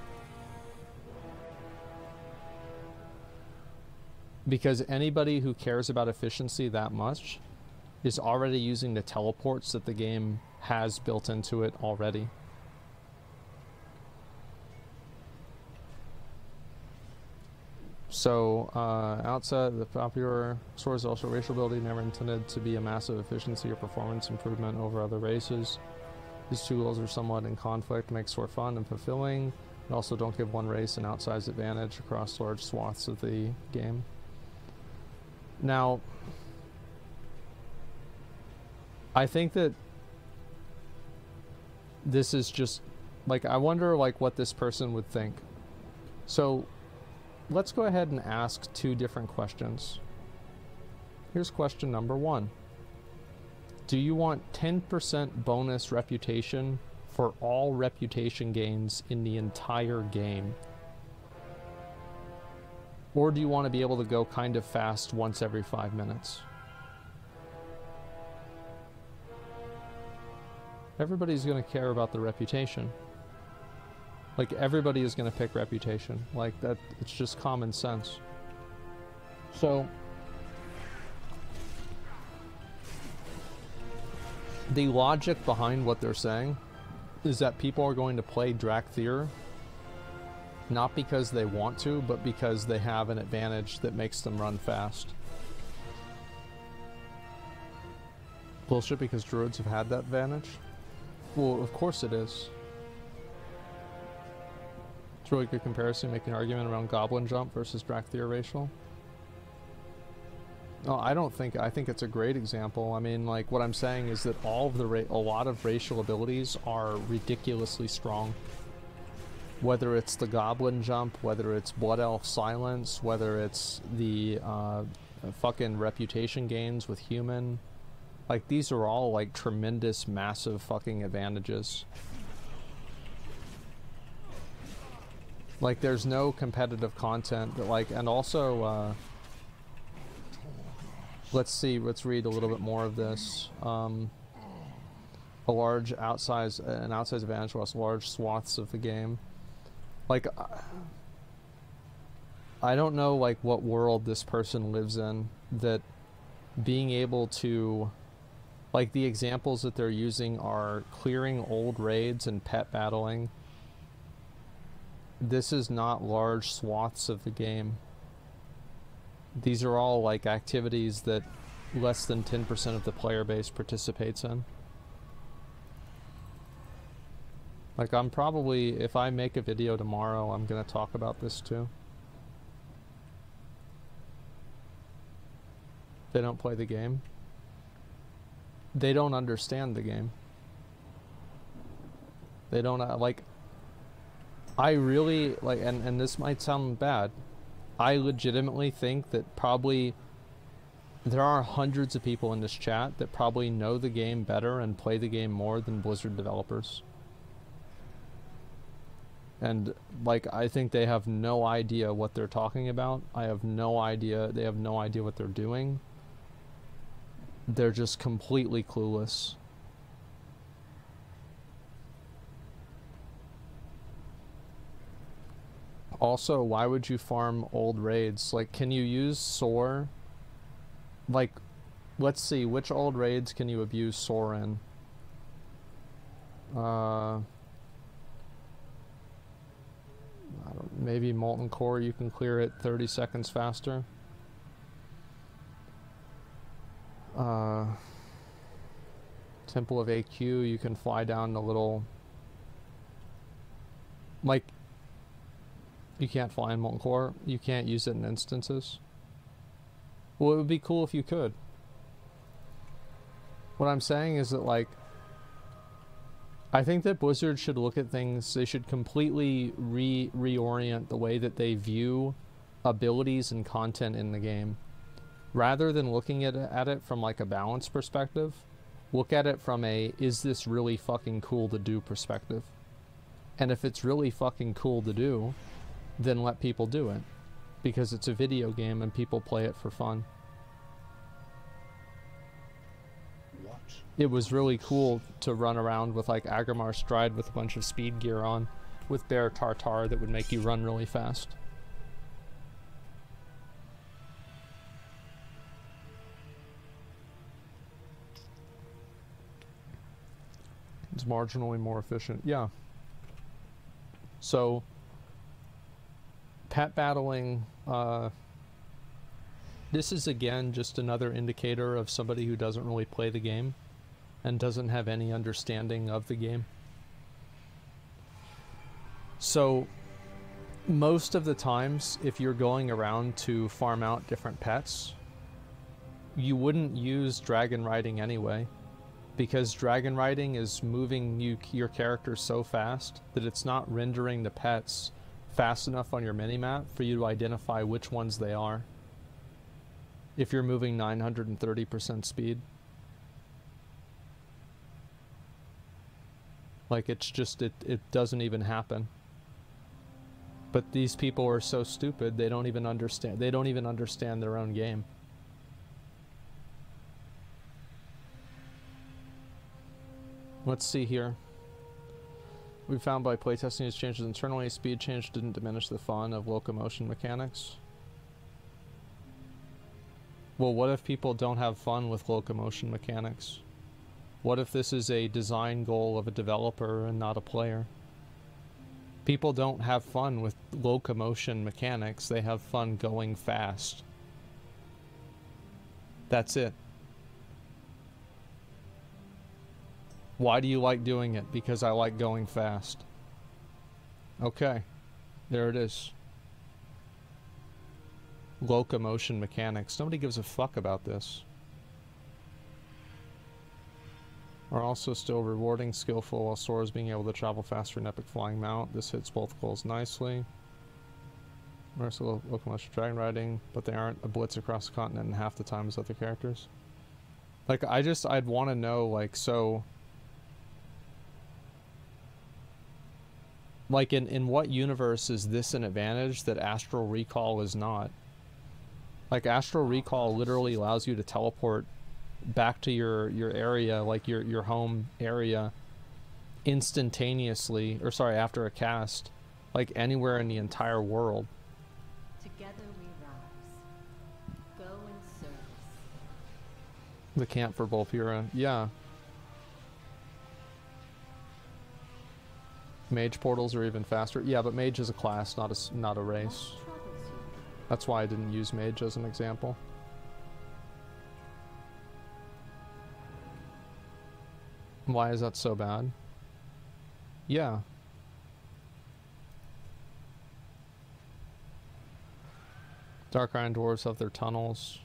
Because anybody who cares about efficiency that much is already using the teleports that the game has built into it already. So, outside the popular source, also racial ability never intended to be a massive efficiency or performance improvement over other races. These two goals are somewhat in conflict, makes for fun and fulfilling, and also don't give one race an outsized advantage across large swaths of the game. Now, I think that this is just, like, I wonder, like, what this person would think. So, let's go ahead and ask two different questions. Here's question number 1. Do you want 10% bonus reputation for all reputation gains in the entire game? Or do you want to be able to go kind of fast once every 5 minutes? Everybody's going to care about the reputation. Like, everybody is going to pick reputation. Like, that, it's just common sense. So, the logic behind what they're saying is that people are going to play Drakthir not because they want to, but because they have an advantage that makes them run fast. Bullshit, because druids have had that advantage? Well, of course it is. It's a really good comparison, making an argument around Goblin Jump versus Drakthir racial. No, I think it's a great example. I mean, like, what I'm saying is that all of a lot of racial abilities are ridiculously strong. Whether it's the Goblin Jump, whether it's Blood Elf Silence, whether it's the fucking reputation gains with Human. Like, these are all, like, tremendous, massive fucking advantages. Like, there's no competitive content that, like, and also, let's read a little bit more of this. A large an outsized advantage across large swaths of the game. Like, I don't know, like, what world this person lives in that being able to, like, the examples that they're using are clearing old raids and pet battling. This is not large swaths of the game. These are all, like, activities that less than 10% of the player base participates in. Like, I'm probably, if I make a video tomorrow, I'm gonna talk about this too. They don't play the game. They don't understand the game. They don't, like, I really, like, and this might sound bad, I legitimately think that probably there are hundreds of people in this chat that probably know the game better and play the game more than Blizzard developers. And, like, I think they have no idea what they're talking about. I have no idea. They have no idea what they're doing. They're just completely clueless. Also, why would you farm old raids? Like, can you use Soar? Like, let's see, which old raids can you abuse Soar in? I don't, maybe Molten Core, you can clear it 30 seconds faster. Temple of AQ, you can fly down the little, like, you can't fly in Molten Core. You can't use it in instances. Well, it would be cool if you could. What I'm saying is that, like, I think that Blizzard should look at things, they should completely reorient the way that they view abilities and content in the game. Rather than looking at it from, like, a balance perspective, look at it from a, is this really fucking cool to do perspective. And if it's really fucking cool to do, then let people do it. Because it's a video game and people play it for fun. It was really cool to run around with like Agrimmar Stride with a bunch of speed gear on, with Bear Tartar that would make you run really fast. It's marginally more efficient. Yeah. So, pet battling, this is again just another indicator of somebody who doesn't really play the game and doesn't have any understanding of the game. So, most of the times, if you're going around to farm out different pets, you wouldn't use dragon riding anyway, because dragon riding is moving your character so fast that it's not rendering the pets fast enough on your minimap for you to identify which ones they are. If you're moving 930% speed. Like, it's just, it doesn't even happen. But these people are so stupid, they don't even understand their own game. Let's see here. We found by playtesting these changes internally, speed change didn't diminish the fun of locomotion mechanics. Well, what if people don't have fun with locomotion mechanics? What if this is a design goal of a developer and not a player? People don't have fun with locomotion mechanics, they have fun going fast. That's it. Why do you like doing it? Because I like going fast. Okay. There it is. Locomotion mechanics. Nobody gives a fuck about this. Are also still rewarding, skillful, while Sora's being able to travel faster in epic flying mount. This hits both goals nicely. Merciful locomotion dragon riding, but they aren't a blitz across the continent in half the time as other characters. Like, I'd want to know, like, so... Like, in what universe is this an advantage that Astral Recall is not? Like, Astral Recall literally allows you to teleport back to your area, like your home area, instantaneously, or sorry, after a cast, like anywhere in the entire world. Together we rise. Go in service. The camp for Volpura, yeah. Mage portals are even faster. Yeah, but mage is a class, not a race. That's why I didn't use mage as an example. Why is that so bad? Yeah. Dark Iron Dwarves have their tunnels.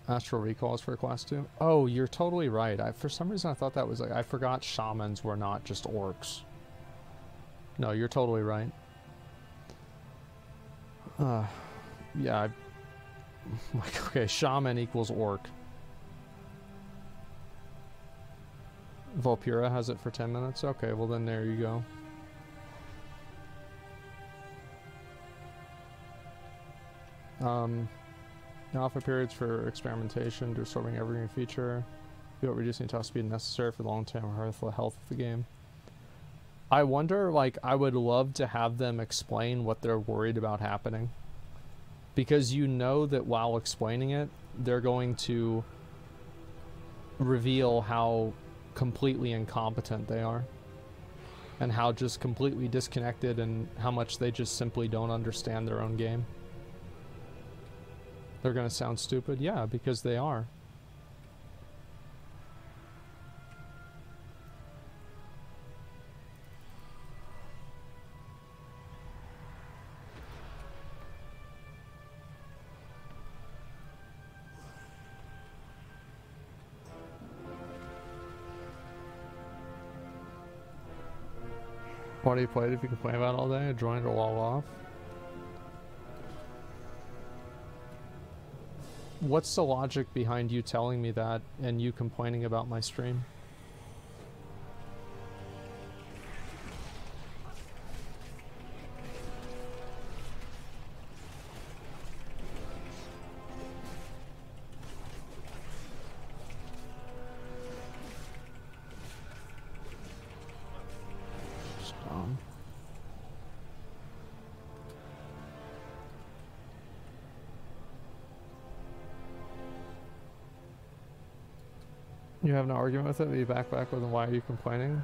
Astral Recall is for class 2. Oh, you're totally right. For some reason I thought that was like, I forgot shamans were not just orcs. No, you're totally right. Yeah. Like, okay, shaman equals orc. Volpura has it for 10 minutes? Okay, well then there you go. Alpha periods for experimentation, absorbing every new feature, without reducing top speed necessary for the long-term health of the game. I wonder, like, I would love to have them explain what they're worried about happening. Because you know that while explaining it, they're going to reveal how completely incompetent they are. And how just completely disconnected and how much they just simply don't understand their own game. They're gonna sound stupid? Yeah, because they are. Why do you play it if you complain about it all day? Join it or wall off? What's the logic behind you telling me that and you complaining about my stream? You have no argument with it? But you back with and why are you complaining?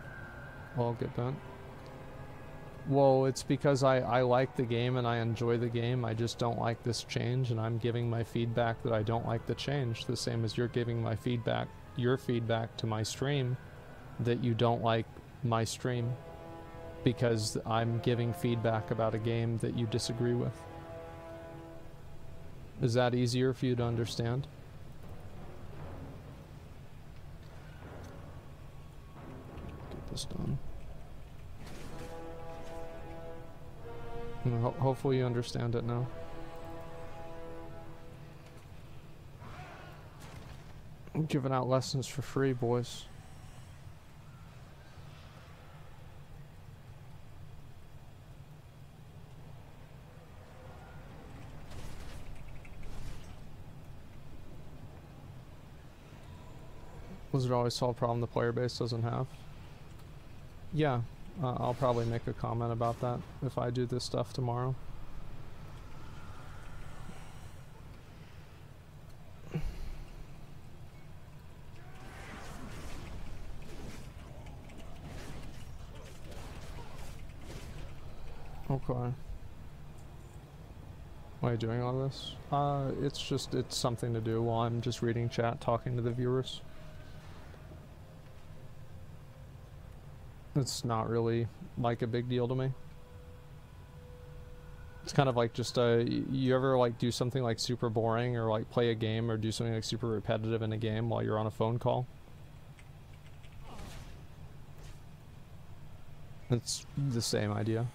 Well, get bent. Well, it's because I like the game and I enjoy the game. I just don't like this change, and I'm giving my feedback that I don't like the change. The same as you're giving my feedback, your feedback to my stream, that you don't like my stream. Because I'm giving feedback about a game that you disagree with. Is that easier for you to understand? Get this done. And hopefully you understand it now. I'm giving out lessons for free, boys. Does it always solve a problem the player base doesn't have? Yeah, I'll probably make a comment about that if I do this stuff tomorrow. Okay. Why are you doing all this? It's something to do while I'm just reading chat, talking to the viewers. It's not really like a big deal to me. It's kind of like just you ever like do something like super boring or like play a game or do something like super repetitive in a game while you're on a phone call? It's the same idea.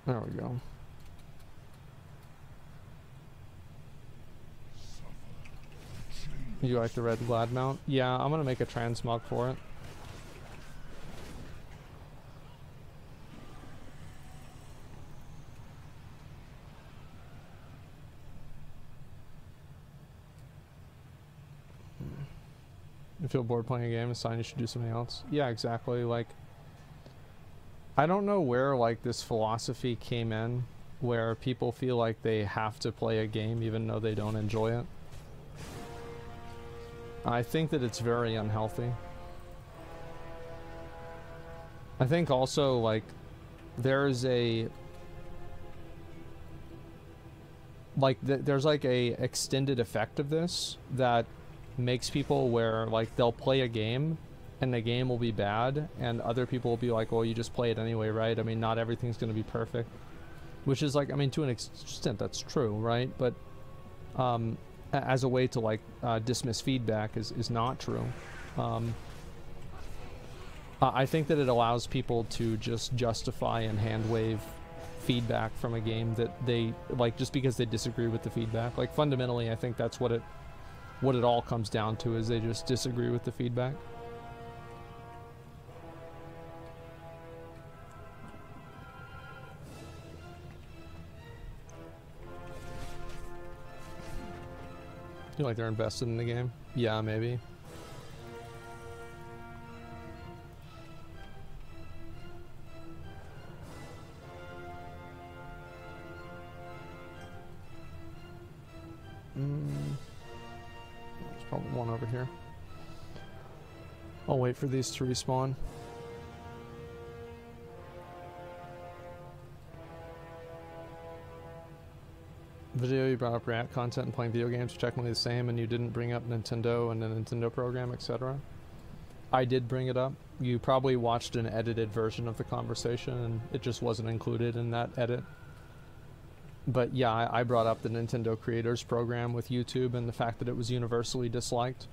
There we go. You like the red glad mount? Yeah, I'm gonna make a transmog for it. You feel bored playing a game, it's a sign you should do something else. Yeah, exactly. Like, I don't know where like this philosophy came in, where people feel like they have to play a game even though they don't enjoy it. I think that it's very unhealthy. I think also like there's a there's like a extended effect of this that makes people where like they'll play a game and the game will be bad and other people will be like, well, you just play it anyway, right? I mean, not everything's going to be perfect, which is like, I mean, to an extent that's true, right? But as a way to like dismiss feedback is not true. I think that it allows people to just justify and hand wave feedback from a game that they like just because they disagree with the feedback. Like fundamentally, I think that's what it all comes down to, is they just disagree with the feedback. Feel like they're invested in the game? Yeah, maybe. There's probably one over here. I'll wait for these to respawn. Video, you brought up React content and playing video games are technically the same, and you didn't bring up Nintendo and the Nintendo program, etc. I did bring it up. You probably watched an edited version of the conversation and it just wasn't included in that edit. But yeah, I brought up the Nintendo Creators Program with YouTube and the fact that it was universally disliked.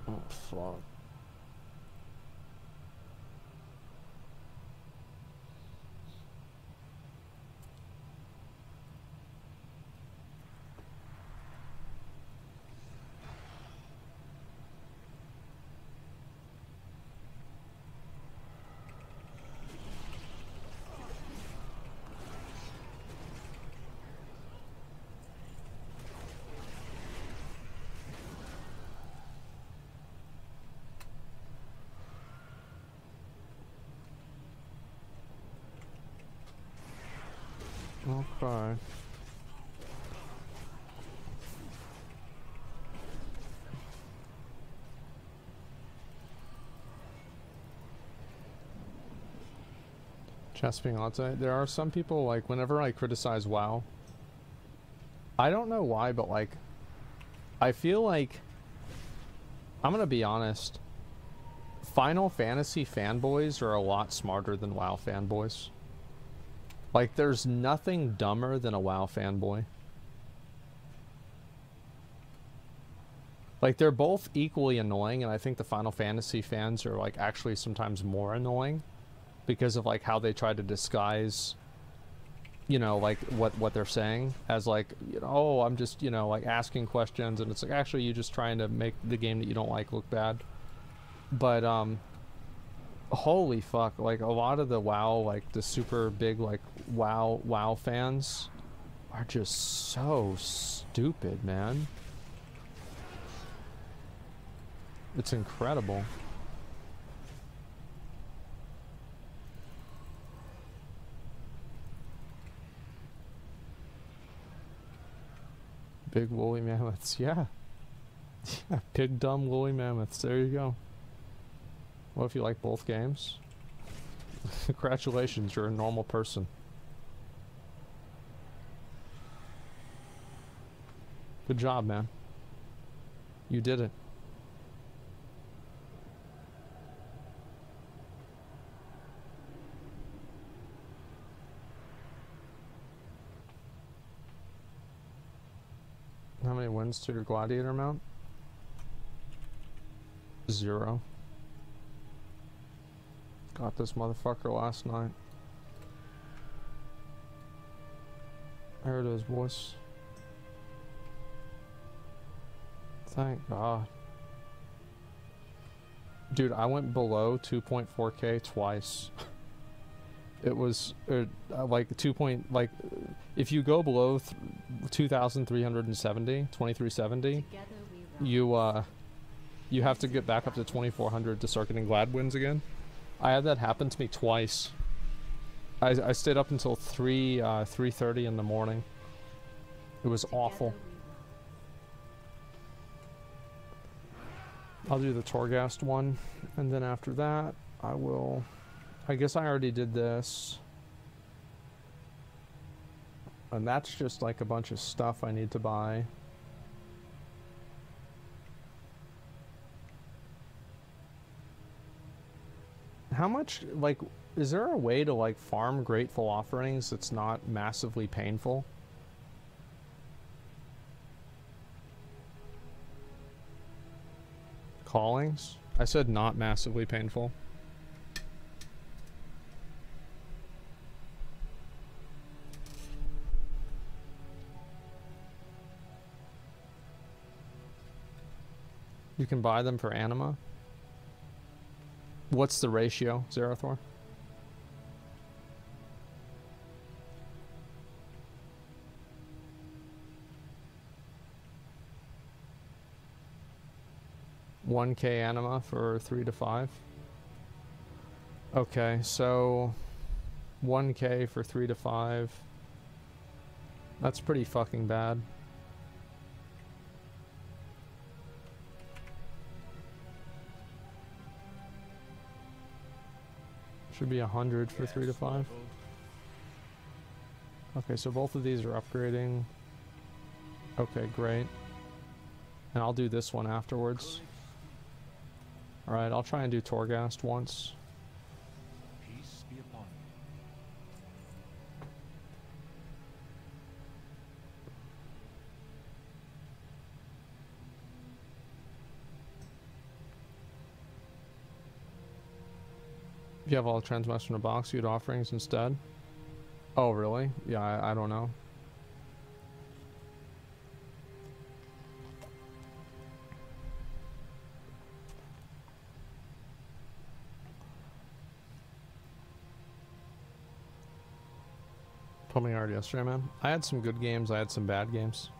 Oh, fuck. Okay. Chess being latte. There are some people, like, whenever I criticize WoW, I don't know why, but, like, I feel like, I'm gonna be honest, Final Fantasy fanboys are a lot smarter than WoW fanboys. Like, there's nothing dumber than a WoW fanboy. Like, they're both equally annoying, and I think the Final Fantasy fans are, like, actually sometimes more annoying because of, like, how they try to disguise, you know, like, what they're saying as, like, you know, oh, I'm just, you know, like, asking questions, and it's like, actually, you're just trying to make the game that you don't like look bad. But, holy fuck, like, a lot of the WoW, like, the super big, like, WoW fans are just so stupid, man. It's incredible. Big woolly mammoths, yeah. Yeah, big dumb woolly mammoths, there you go. What if you like both games? Congratulations, you're a normal person. Good job, man. You did it. How many wins to your gladiator mount? 0. Got this motherfucker last night. There it is, boys. Thank God. Dude, I went below 2.4k twice. It was like if you go below 2370, you have to get back up to 2400 to start getting glad wins again. I had that happen to me twice. I stayed up until 3:30 in the morning. It was awful. I'll do the Torghast one, and then after that I will, I guess I already did this. And that's just like a bunch of stuff I need to buy. How much, like, is there a way to, like, farm grateful offerings that's not massively painful? Callings? I said not massively painful. You can buy them for anima. What's the ratio, Zerathor? $1K anima for 3 to 5. Okay, so 1K for 3 to 5. That's pretty fucking bad. Should be 100 for 3 to 5. Okay, so both of these are upgrading. Okay, great. And I'll do this one afterwards. Alright, I'll try and do Torghast once. Peace be upon you. If you have all the transmester in a box, you'd offerings instead. Oh, really? Yeah, I don't know. Told me already yesterday, man. I had some good games, I had some bad games.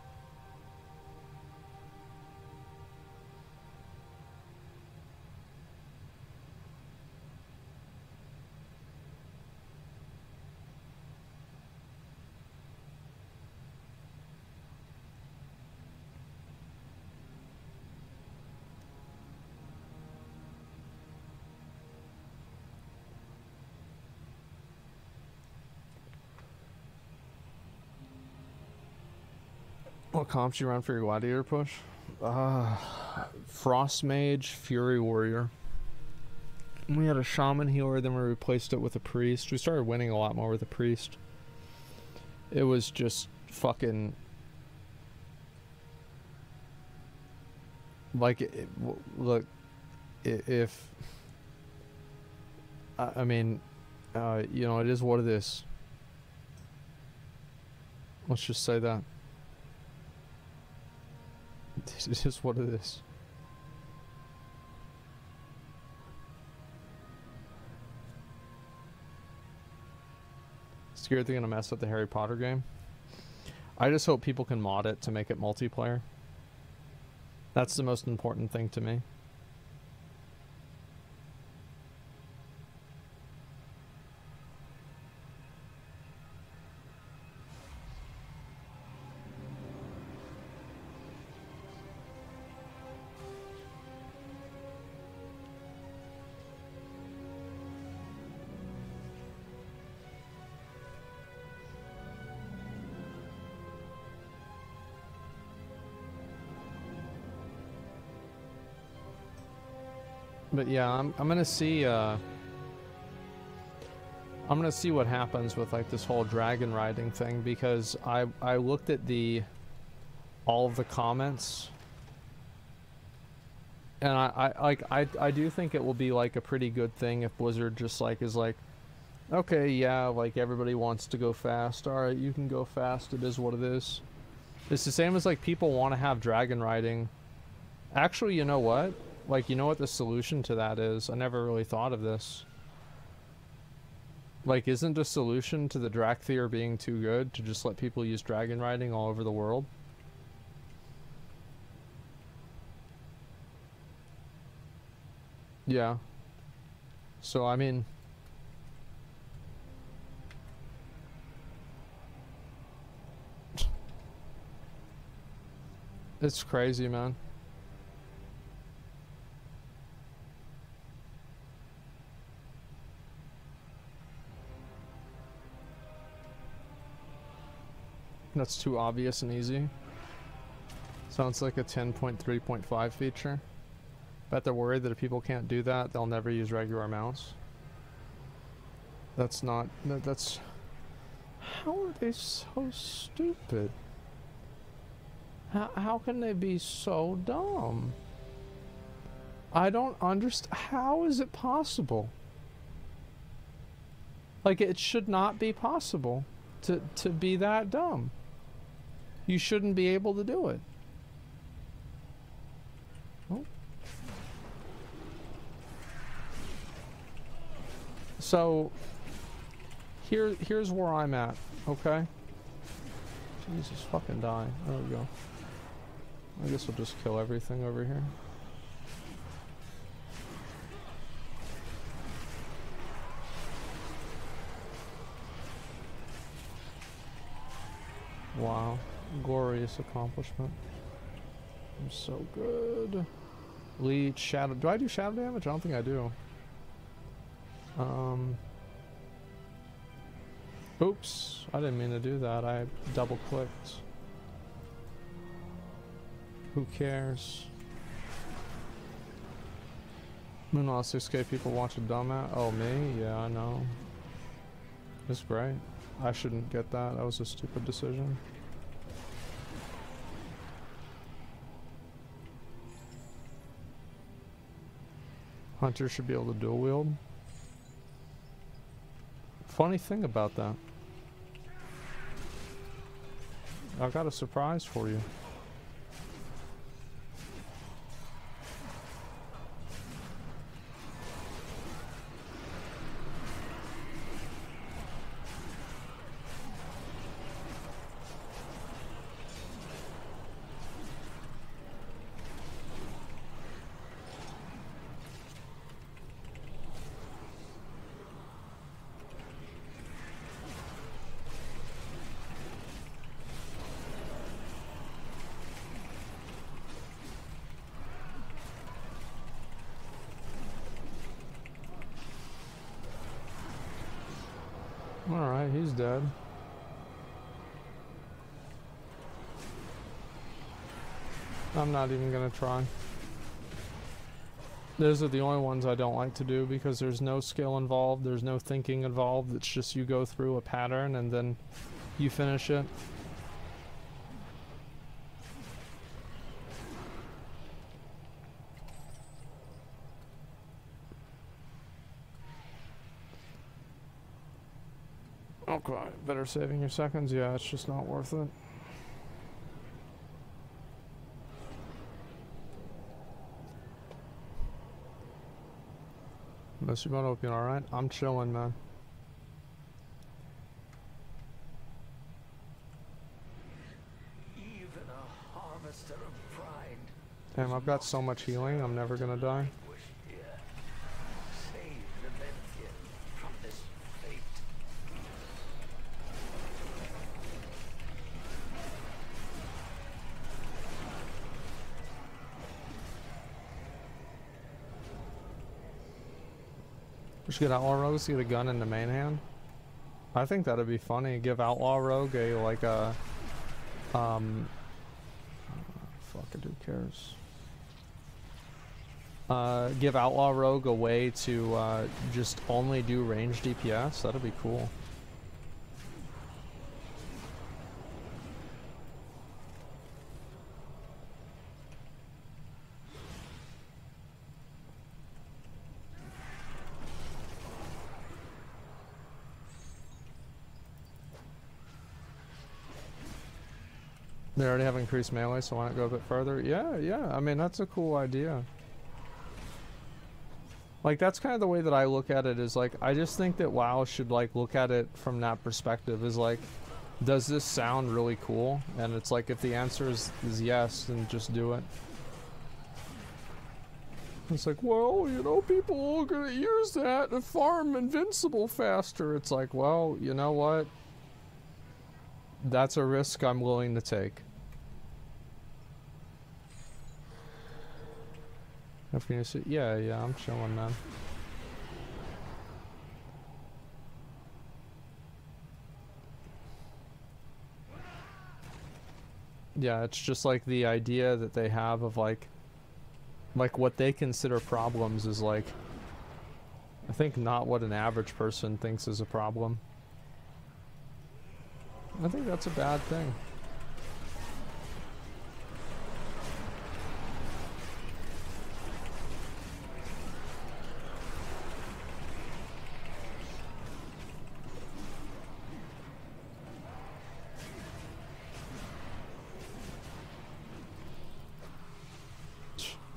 What comps you run for your gladiator push? Frost Mage, Fury Warrior. We had a Shaman healer, then we replaced it with a Priest. We started winning a lot more with a Priest. It was just fucking... Like, look, if... I mean, you know, it is what it is. Let's just say that. It is what it is. Scared they're gonna mess up the Harry Potter game. I just hope people can mod it to make it multiplayer. That's the most important thing to me. But yeah, I'm gonna see what happens with like this whole dragon riding thing, because I looked at all of the comments, and I do think it will be like a pretty good thing if Blizzard just like is like, okay, yeah, like everybody wants to go fast, alright, you can go fast, it is what it is. It's the same as like people want to have dragon riding. Actually, you know what? Like, you know what the solution to that is? I never really thought of this. Like, isn't the solution to the Drakthir being too good to just let people use dragon riding all over the world? Yeah. So, I mean... It's crazy, man. That's too obvious and easy. Sounds like a 10.3.5 feature. Bet they're worried that if people can't do that, they'll never use regular mouse. That's not... That's... How are they so stupid? How can they be so dumb? I don't understand. How is it possible? Like, it should not be possible to be that dumb. You shouldn't be able to do it. Oh. So, here's where I'm at, okay? Jesus, fucking die. There we go. I guess we'll just kill everything over here. Wow. Glorious accomplishment. I'm so good. Leech, shadow. Do I do shadow damage? I don't think I do. Oops. I didn't mean to do that. I double clicked. Who cares? Meanwhile, 6K people watch a dumbass. Oh, me? Yeah, I know. It's great. I shouldn't get that. That was a stupid decision. Hunter should be able to dual wield. Funny thing about that. I got a surprise for you. Alright, he's dead. I'm not even gonna try. Those are the only ones I don't like to do because there's no skill involved, there's no thinking involved, it's just you go through a pattern and then you finish it. Okay, better saving your seconds? Yeah, it's just not worth it. Miss you, hope you're alright. I'm chilling, man. Even a harvester of pride. Damn, I've got so much healing, I'm never gonna die. Save the Venthian from this fate. We should get Outlaw Rogue to get a gun in the main hand. I think that'd be funny. Give Outlaw Rogue a, like a, fuck it, who cares? Give Outlaw Rogue a way to, just only do range DPS. That'd be cool. They already have increased melee, so why not go a bit further? Yeah, I mean, that's a cool idea. Like, that's kind of the way that I look at it, is like, I just think that WoW should, like, look at it from that perspective, is like, does this sound really cool? And it's like, if the answer is yes, then just do it. It's like, well, you know, people are gonna use that to farm Invincible faster. It's like, well, you know what? That's a risk I'm willing to take. Yeah, I'm chilling, man. Yeah, it's just like the idea that they have of like what they consider problems is like, I think not what an average person thinks is a problem. I think that's a bad thing.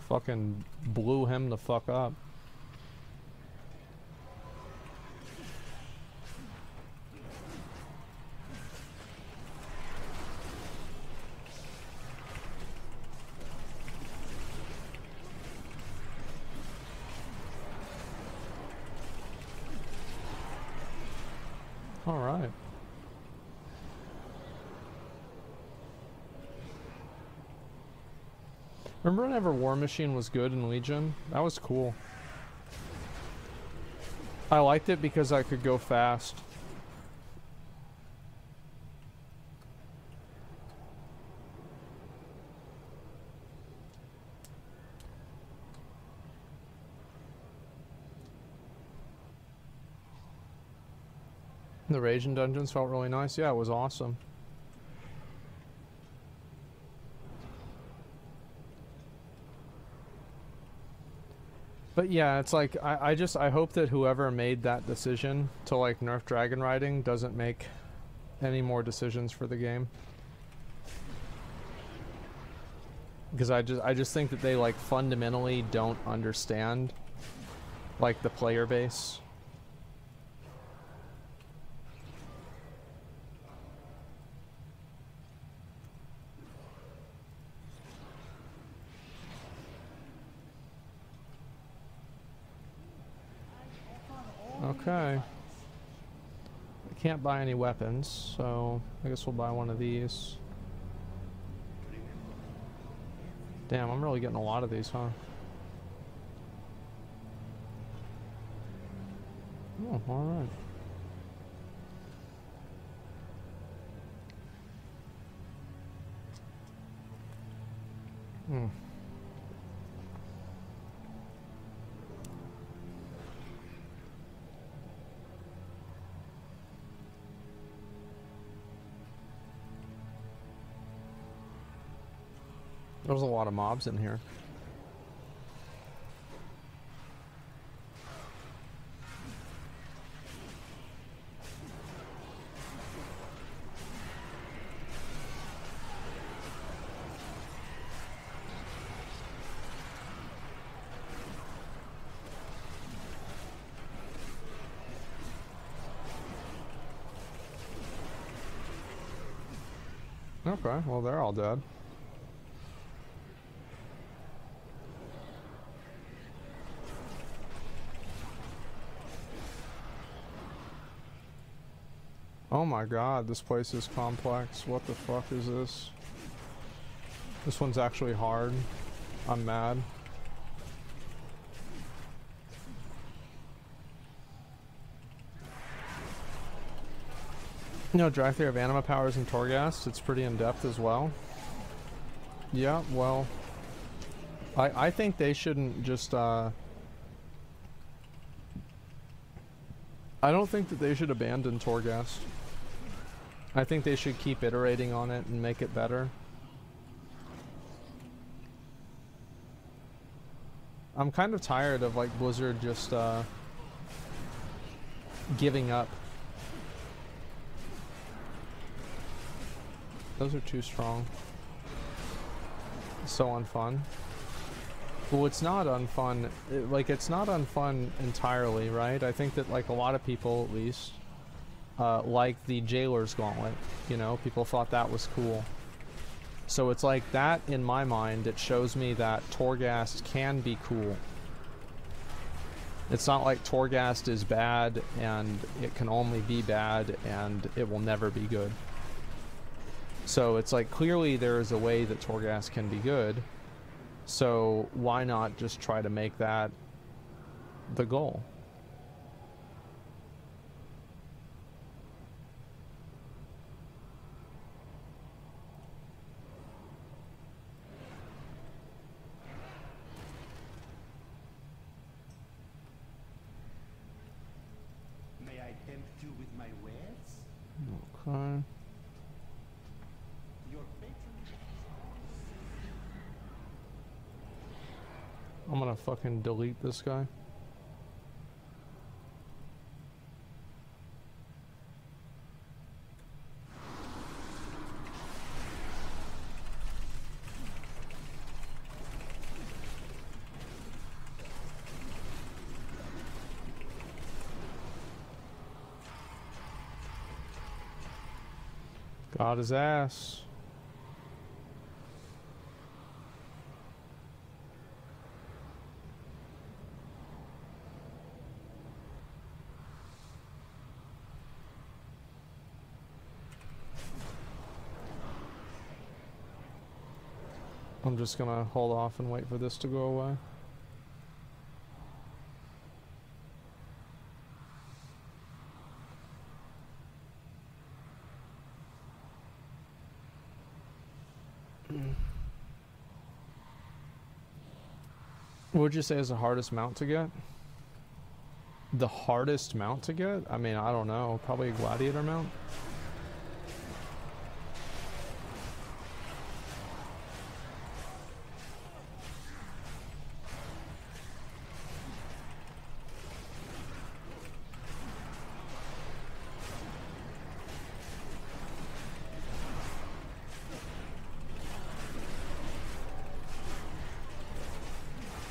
Fucking blew him the fuck up. All right. Remember whenever War Machine was good in Legion? That was cool. I liked it because I could go fast. The Raging Dungeons felt really nice. Yeah, it was awesome. But yeah, it's like, I hope that whoever made that decision to like nerf dragon riding doesn't make any more decisions for the game. Because I just think that they like fundamentally don't understand like the player base. Okay. I can't buy any weapons, so I guess we'll buy one of these. Damn, I'm really getting a lot of these, huh? Oh, alright. Mm. There's a lot of mobs in here. Okay, well they're all dead. Oh my god, this place is complex. What the fuck is this? This one's actually hard. I'm mad. You know, drive through of anima powers and Torghast, it's pretty in-depth as well. Yeah, well, I think they shouldn't just, I don't think that they should abandon Torghast. I think they should keep iterating on it and make it better. I'm kind of tired of, like, Blizzard just, giving up. Those are too strong. So unfun. Well, it's not unfun. Like, it's not unfun entirely, right? I think that, like, a lot of people, at least, like the Jailer's Gauntlet. You know, people thought that was cool. So it's like that, in my mind, it shows me that Torghast can be cool. It's not like Torghast is bad, and it can only be bad, and it will never be good. So it's like, clearly there is a way that Torghast can be good, so why not just try to make that the goal? May I tempt you with my wares? Okay. Your patron. I'm gonna fucking delete this guy. Got his ass. I'm just gonna hold off and wait for this to go away. What would you say is the hardest mount to get? The hardest mount to get? I mean, I don't know. Probably a gladiator mount.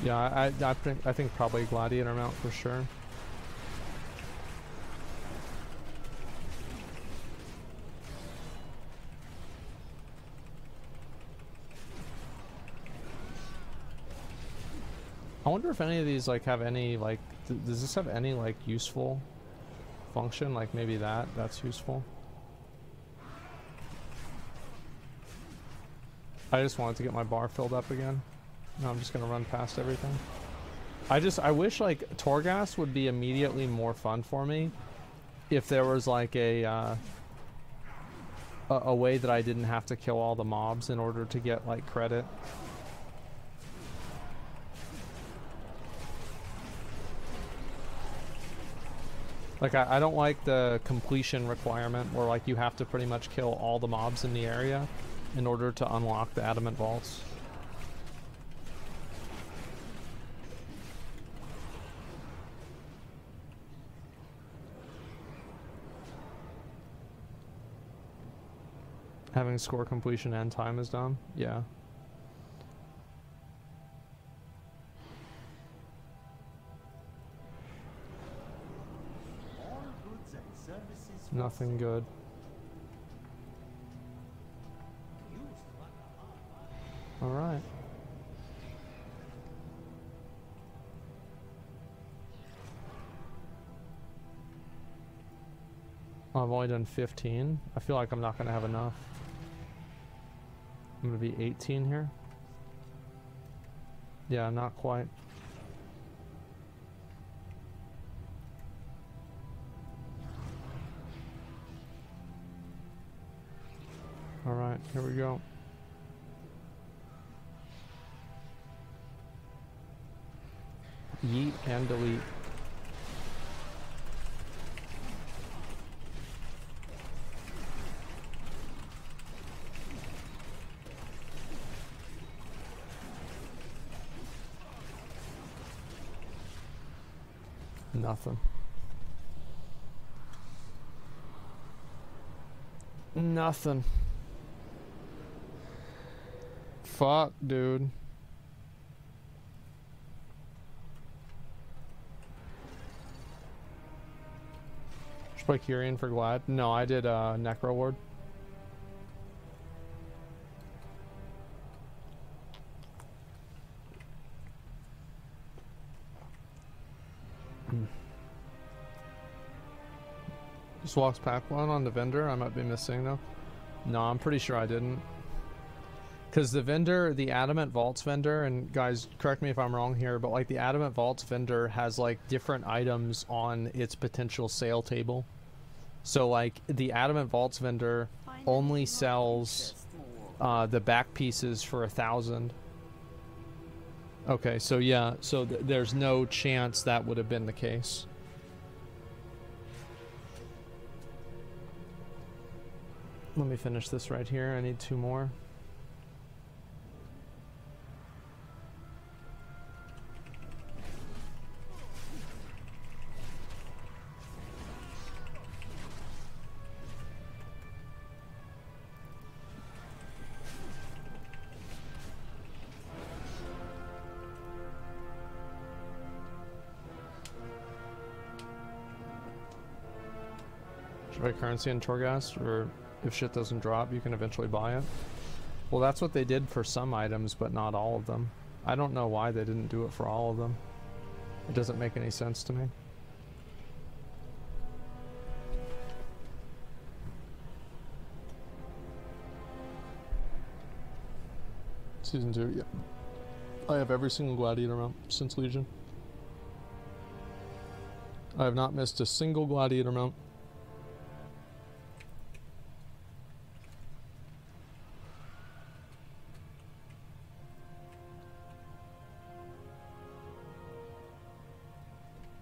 Yeah, I think probably gladiator mount for sure. I wonder if any of these like have any like does this have any like useful function, like maybe that's useful. I just wanted to get my bar filled up again. No, I'm just gonna run past everything. I wish like Torghast would be immediately more fun for me if there was like a way that I didn't have to kill all the mobs in order to get like credit. Like, I don't like the completion requirement where, like, you have to pretty much kill all the mobs in the area in order to unlock the adamant vaults. Having score completion and time is dumb? Yeah. All goods and services. Nothing good. Alright. I've only done 15. I feel like I'm not going to have enough. I'm going to be 18 here. Yeah, not quite. Alright, here we go. Yeet and delete. Nothing. Nothing. Fuck, dude. Should play Kyrian for Glad? No, I did Necro Ward. Just walks pack one on the vendor. I might be missing though. No, I'm pretty sure I didn't. Because the vendor, the Adamant Vaults vendor, and guys, correct me if I'm wrong here, but like the Adamant Vaults vendor has like different items on its potential sale table. So like the Adamant Vaults vendor only sells the back pieces for 1,000. Okay, so yeah, so there's no chance that would have been the case. Let me finish this right here. I need 2 more. Should I currency in Torghast, or if shit doesn't drop, you can eventually buy it? Well, that's what they did for some items, but not all of them. I don't know why they didn't do it for all of them. It doesn't make any sense to me. Season 2, yeah. I have every single Gladiator mount since Legion. I have not missed a single Gladiator mount.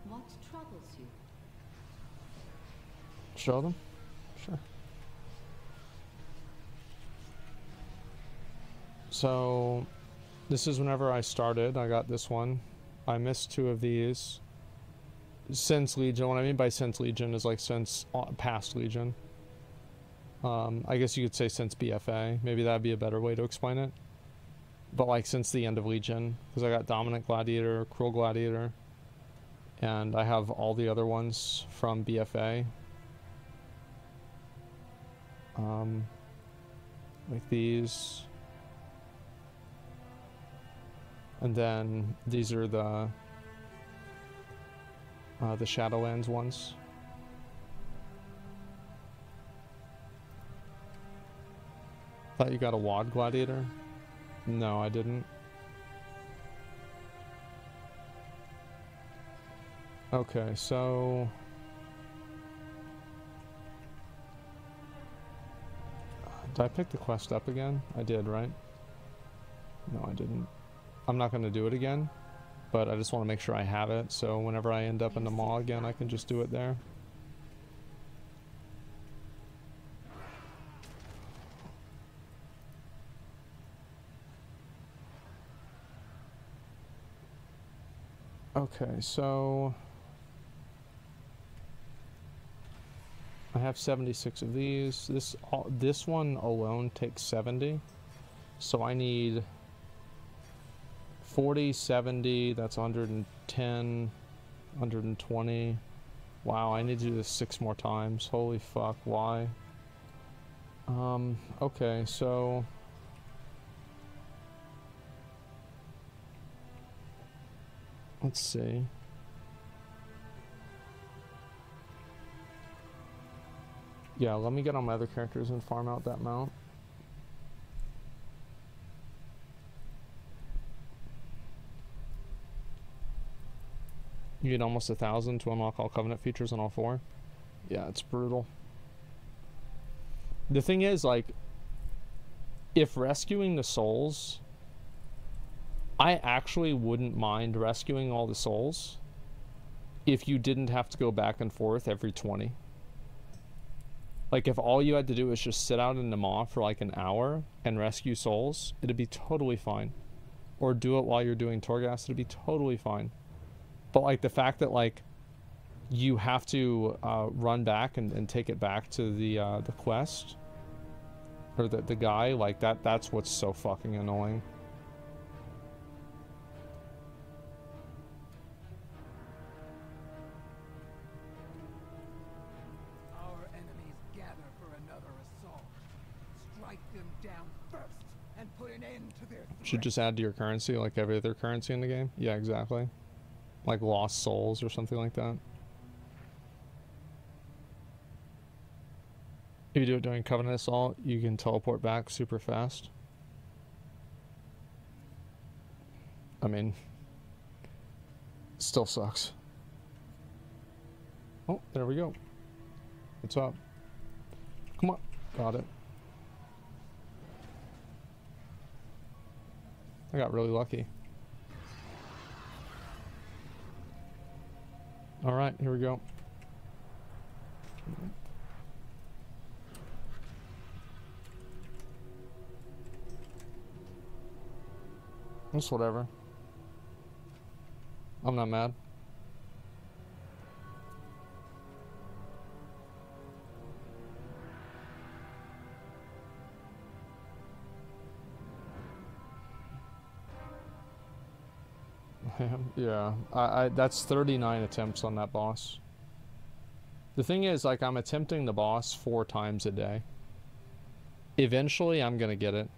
What troubles you? Show them? Sure. So, this is whenever I started. I got this one. I missed 2 of these. Since Legion, what I mean by since Legion is like since past Legion. I guess you could say since BFA. Maybe that'd be a better way to explain it. But like since the end of Legion. Because I got Dominant Gladiator, Cruel Gladiator. And I have all the other ones from BFA. Like these. And then these are the Shadowlands ones. Thought you got a WoD Gladiator? No, I didn't. Okay, so... Did I pick the quest up again? I did, right? No, I didn't. I'm not going to do it again, but I just want to make sure I have it, so whenever I end up in the mall again, I can just do it there. Okay, so I have 76 of these. This one alone takes 70. So I need 40, 70, that's 110, 120. Wow, I need to do this 6 more times. Holy fuck, why? Okay, so let's see. Yeah, let me get on my other characters and farm out that mount. You need almost 1,000 to unlock all Covenant features on all 4. Yeah, it's brutal. The thing is, like, if rescuing the souls, I actually wouldn't mind rescuing all the souls if you didn't have to go back and forth every 20. Like, if all you had to do was just sit out in the maw for like an hour and rescue souls, it'd be totally fine. Or do it while you're doing Torghast, it'd be totally fine. But like the fact that like you have to run back and take it back to the quest or the guy, like that's what's so fucking annoying. Our enemies gather for another assault. Strike them down first and put an end to their Should threat. just add to your currency like every other currency in the game. Yeah, exactly. Like lost souls or something like that. If you do it during Covenant Assault, you can teleport back super fast. I mean, still sucks. Oh, there we go. What's up? Come on. Got it. I got really lucky. Alright, here we go. It's whatever. I'm not mad. Yeah, that's 39 attempts on that boss. The thing is, like, I'm attempting the boss 4 times a day. Eventually, I'm gonna get it.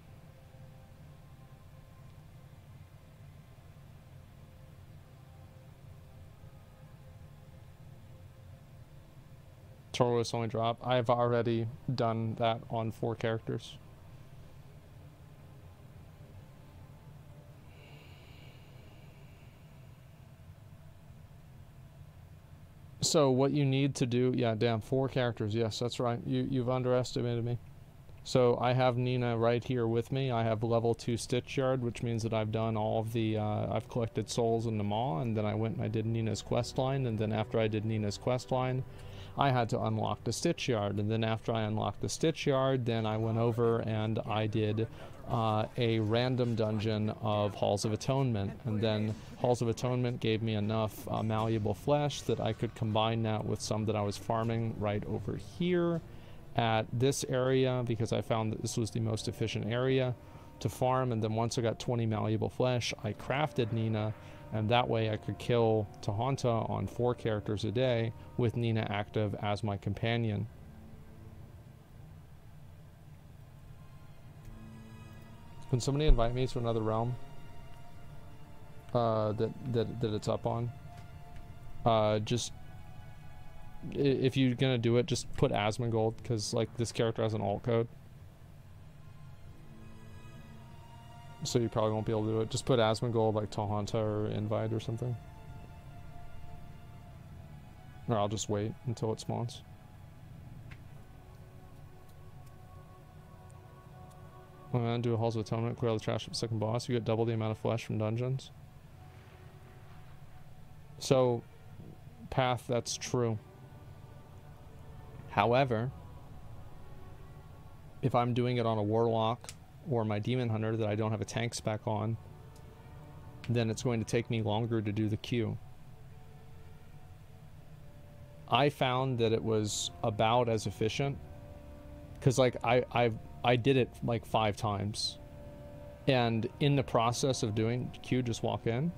Torus only drop. I've already done that on 4 characters. So what you need to do, yeah, damn, 4 characters. Yes, that's right. You've underestimated me. So I have Nina right here with me. I have level 2 Stitch Yard, which means that I've done all of the, I've collected souls in the maw, and then I went and I did Nina's quest line, and then after I did Nina's quest line, I had to unlock the Stitch Yard, and then after I unlocked the Stitch Yard, then I went over and I did a random dungeon of Halls of Atonement, and then Halls of Atonement gave me enough malleable flesh that I could combine that with some that I was farming right over here at this area, because I found that this was the most efficient area to farm. And then once I got 20 malleable flesh, I crafted Nina, and that way I could kill Tahanta on 4 characters a day with Nina active as my companion. Can somebody invite me to another realm that it's up on? Just if you're gonna do it, just put Asmongold, because like this character has an alt code, so you probably won't be able to do it. Just put Asmongold like Tahanta or invite or something, or I'll just wait until it spawns. I'm gonna do a Halls of Atonement, clear all the trash of the second boss. You get double the amount of flesh from dungeons. So, Path, that's true. However, if I'm doing it on a Warlock or my Demon Hunter that I don't have a tank spec on, then it's going to take me longer to do the queue. I found that it was about as efficient because like I did it like 5 times, and in the process of doing queue, just walk in.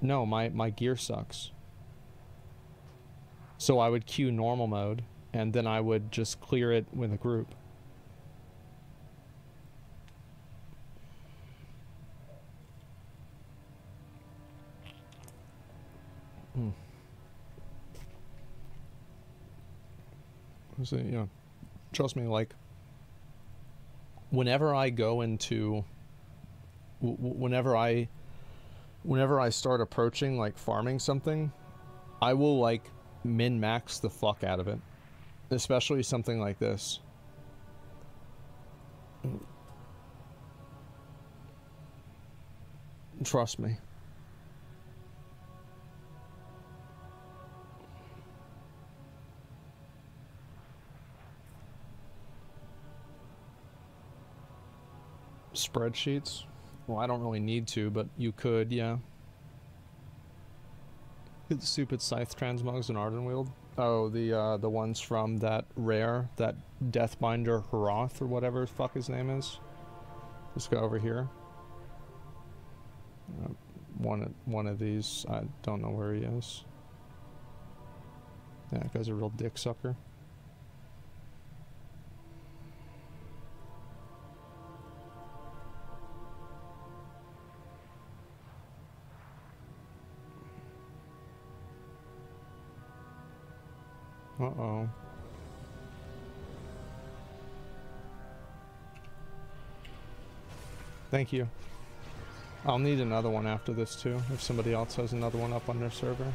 No, my gear sucks. So I would queue normal mode, and then I would just clear it with a group. So, you know, trust me, like, whenever I go into, whenever I start approaching, like, farming something, I will, like, min-max the fuck out of it. Especially something like this. Trust me. Spreadsheets? Well, I don't really need to, but you could, yeah. The stupid scythe transmogs and Ardenweald. Oh, the ones from that rare, that Deathbinder Haroth or whatever the fuck his name is. Let's go over here. One of these, I don't know where he is. Yeah, that guy's a real dick sucker. Uh-oh. Thank you. I'll need another one after this too, if somebody else has another one up on their server.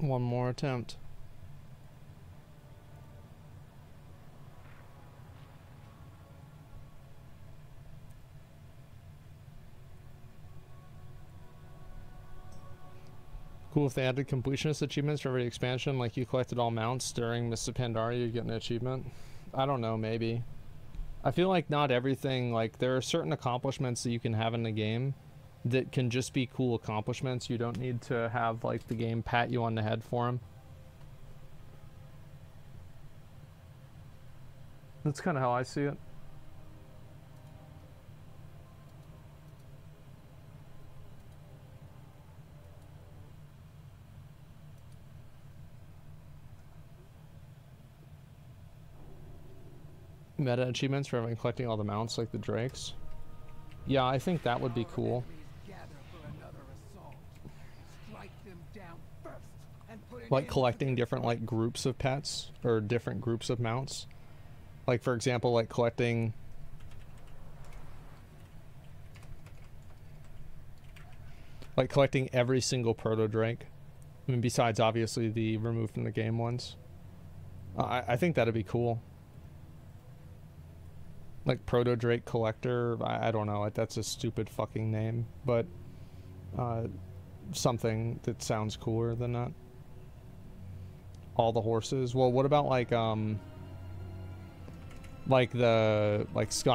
One more attempt. Cool if they added completionist achievements for every expansion, like you collected all mounts during Mists of Pandaria, you get an achievement. I don't know, maybe. I feel like not everything, like there are certain accomplishments that you can have in the game that can just be cool accomplishments. You don't need to have like the game pat you on the head for them. That's kind of how I see it. Meta achievements for having collecting all the mounts like the drakes. Yeah, I think that would be cool. Like collecting different like groups of pets or different groups of mounts. Like for example, like collecting every single proto drake. I mean, besides obviously the removed from the game ones. I think that'd be cool. Like proto drake collector. I don't know. That's a stupid fucking name, but something that sounds cooler than that. All the horses. Well, what about like Sky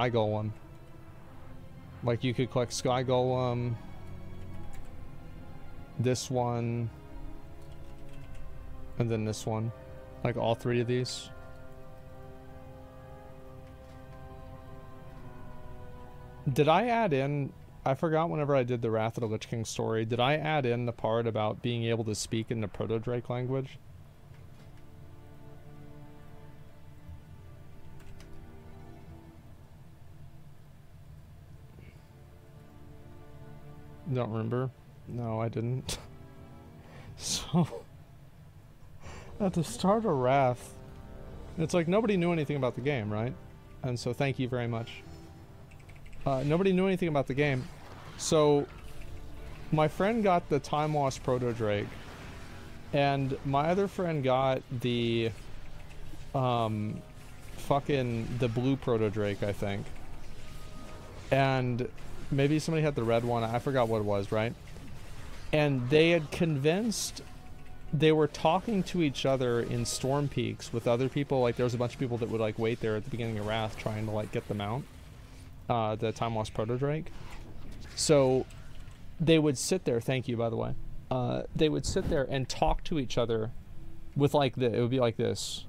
Golem? Like you could collect Sky Golem, this one, and then this one. Like all 3 of these. Did I add in, I forgot whenever I did the Wrath of the Lich King story, did I add in the part about being able to speak in the Proto-Drake language? Don't remember. No, I didn't. So, at the start of Wrath, it's like nobody knew anything about the game, right? and so thank you very much. Nobody knew anything about the game. So, my friend got the Time Lost Proto Drake, and my other friend got the, fucking, the blue Proto Drake, I think. And maybe somebody had the red one, I forgot what it was, right? And they had convinced, they were talking to each other in Storm Peaks with other people, like there was a bunch of people that would like wait there at the beginning of Wrath trying to like get the mount, the Time Lost Proto Drake. So they would sit there, thank you by the way, they would sit there and talk to each other with like it would be like this.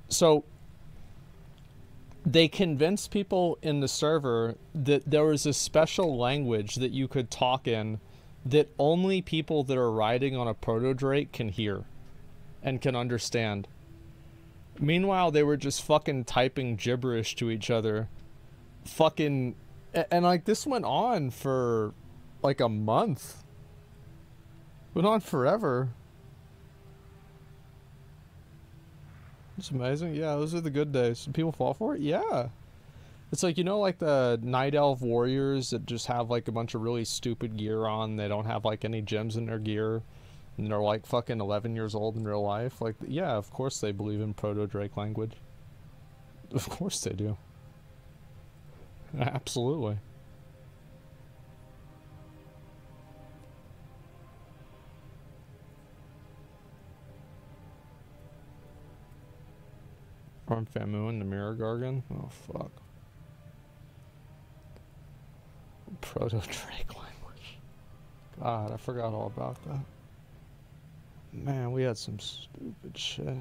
So they convinced people in the server that there was a special language that you could talk in that only people that are riding on a Proto Drake can hear and can understand. Meanwhile, they were just fucking typing gibberish to each other. Fucking... And like this went on for like a month. Went on forever. It's amazing. Yeah, those are the good days. People fall for it? Yeah. It's like, you know, like the Night Elf warriors that just have like a bunch of really stupid gear on. They don't have like any gems in their gear. And they're like fucking 11 years old in real life. Like, yeah, of course they believe in Proto Drake language. Of course they do. Absolutely. Arm Famu and the Mirror Gargan? Oh, fuck. Proto Drake language. God, I forgot all about that. Man, we had some stupid shit.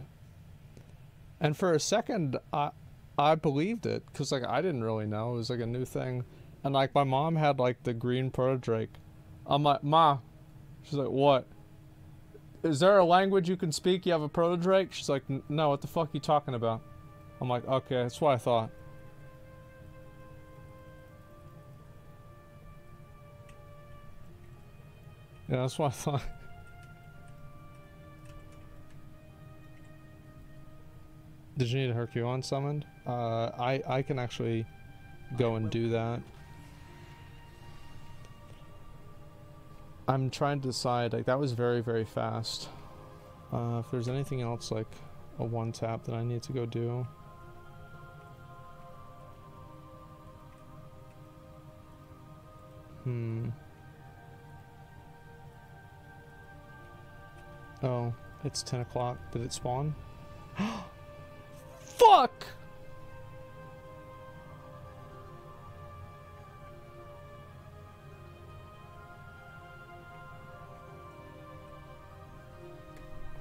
And for a second, I believed it, because, like, I didn't really know. It was, like, a new thing. And, like, my mom had, like, the green Proto Drake. I'm like, Ma. She's like, what? Is there a language you can speak? You have a Proto Drake? She's like, no, what the fuck are you talking about? I'm like, okay, that's what I thought. Yeah, that's what I thought. Did you need a Herculean summoned? I can actually go and do that. I'm trying to decide, like, that was very, very fast. If there's anything else, like, a one-tap that I need to go do. Oh, it's 10 o'clock. Did it spawn? Fuck!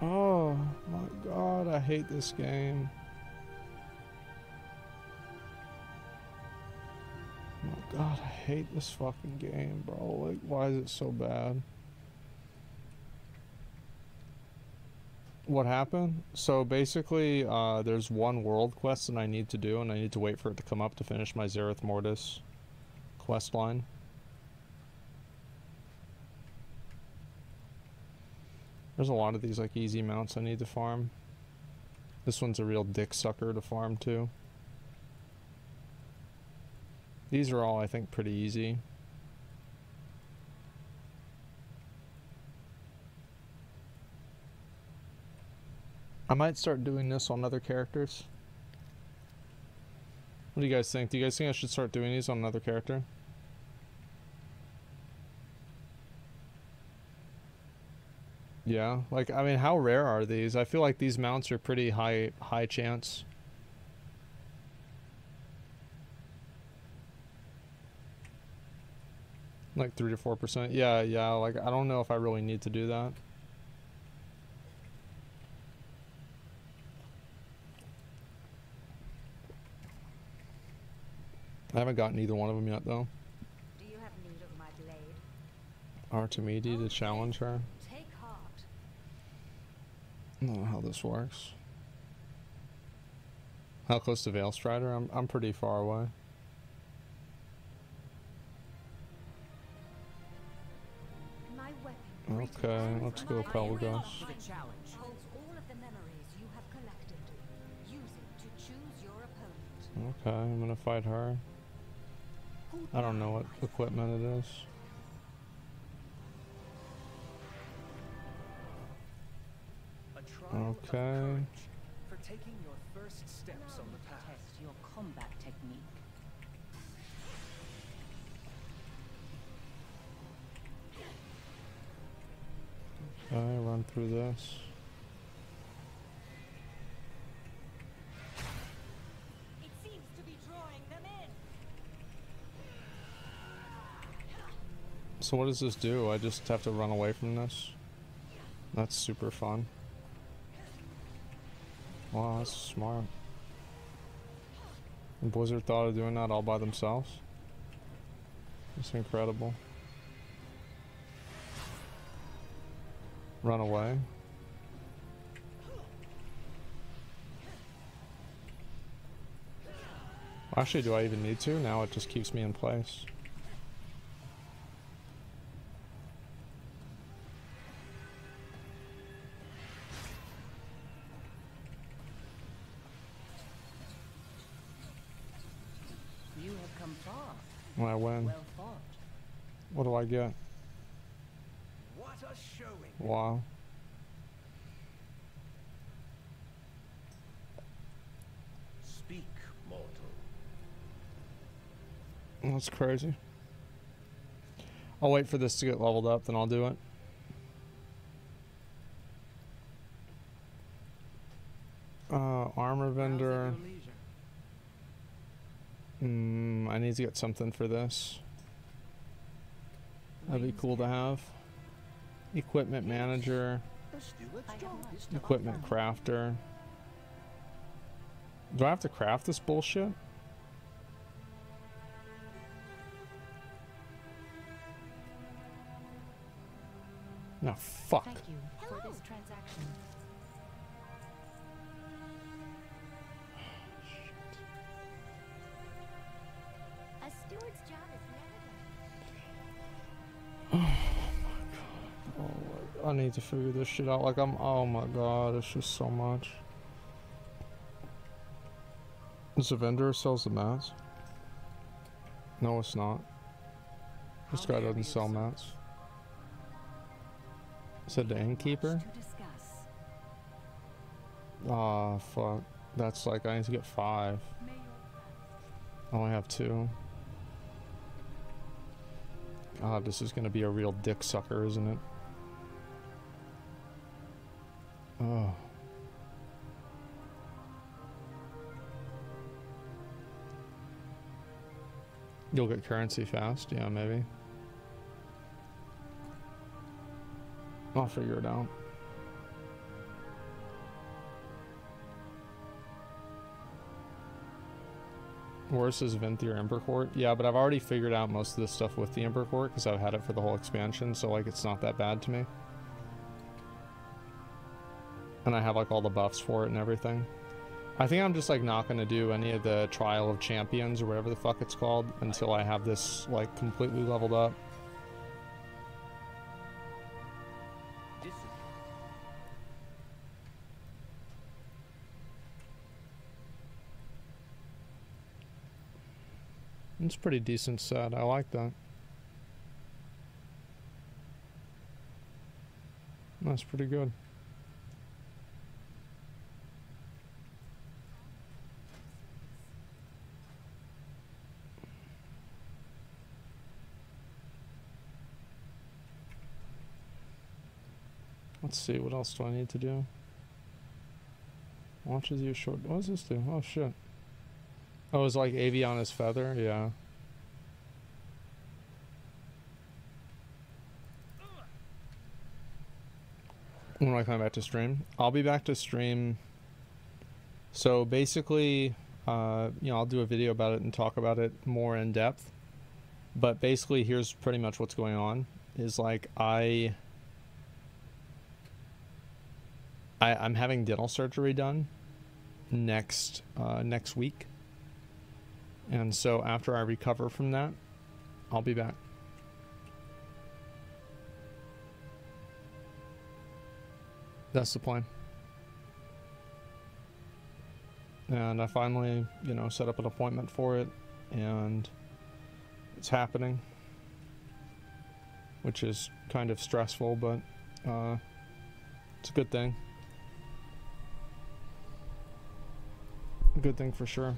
Oh my god, I hate this game. Oh my god, I hate this fucking game, bro. Like, why is it so bad? What happened? So basically, there's one world quest that I need to do, and I need to wait for it to come up to finish my Zereth Mortis quest line. There's a lot of these like easy mounts I need to farm. This one's a real dick sucker to farm too. These are all, I think, pretty easy. I might start doing this on other characters. What do you guys think? Do you guys think I should start doing these on another character? Yeah, like, I mean, how rare are these? I feel like these mounts are pretty high chance. Like 3 to 4%. Yeah, like, I don't know if I really need to do that. I haven't gotten either one of them yet, though. Do you have need of my blade? Artemidi to challenge her. Take heart. I don't know how this works. How close to Veil Strider? I'm pretty far away. My weapon. Okay, let's go Pelagos. The challenge holds all of the memories you have collected. Use it to choose your opponent. Okay, I'm gonna fight her. I don't know what equipment it is. A trial of Okay. courage for taking your first steps on the path. Test your combat technique. Okay, run through this. It seems to be drawing them in. So what does this do? I just have to run away from this? That's super fun. Wow, that's smart. And Blizzard thought of doing that all by themselves? It's incredible. Run away. Actually, do I even need to? Now it just keeps me in place. You have come far. When I win, Well fought. what do I get? What a showing! Wow. Speak, mortal. That's crazy. I'll wait for this to get leveled up, then I'll do it. Armor vendor. I need to get something for this. That'd be cool to have. Equipment manager. The steward's I have job much is to to Equipment crafter. Do I have to craft this bullshit? No, fuck. Thank you for this transaction. A steward's job is never done. Oh, I need to figure this shit out. Like, oh my god, it's just so much. This a vendor who sells the mats? No, it's not. This guy doesn't sell mats. Said the innkeeper? To discuss. Ah, fuck. That's like, I need to get 5. I only have 2. God, this is gonna be a real dick sucker, isn't it? Oh. You'll get currency fast, yeah, maybe. I'll figure it out. Worse is Venthyr Ember Court. Yeah, but I've already figured out most of this stuff with the Ember Court because I've had it for the whole expansion, so like it's not that bad to me. And I have like all the buffs for it and everything. I think I'm just like not going to do any of the Trial of Champions or whatever the fuck it's called until I have this like completely leveled up. It's a pretty decent set. I like that. That's pretty good. Let's see, what else do I need to do? Launches you short. What does this do? Oh shit. Oh, it's like Aviana's feather? Yeah. When am I coming back to stream? I'll be back to stream. So basically, I'll do a video about it and talk about it more in depth. But basically, here's pretty much what's going on. Is like I'm having dental surgery done. next week. And so after I recover from that, I'll be back. That's the plan. And I finally, you know, set up an appointment for it, and it's happening, which is kind of stressful, but it's a good thing. A good thing for sure.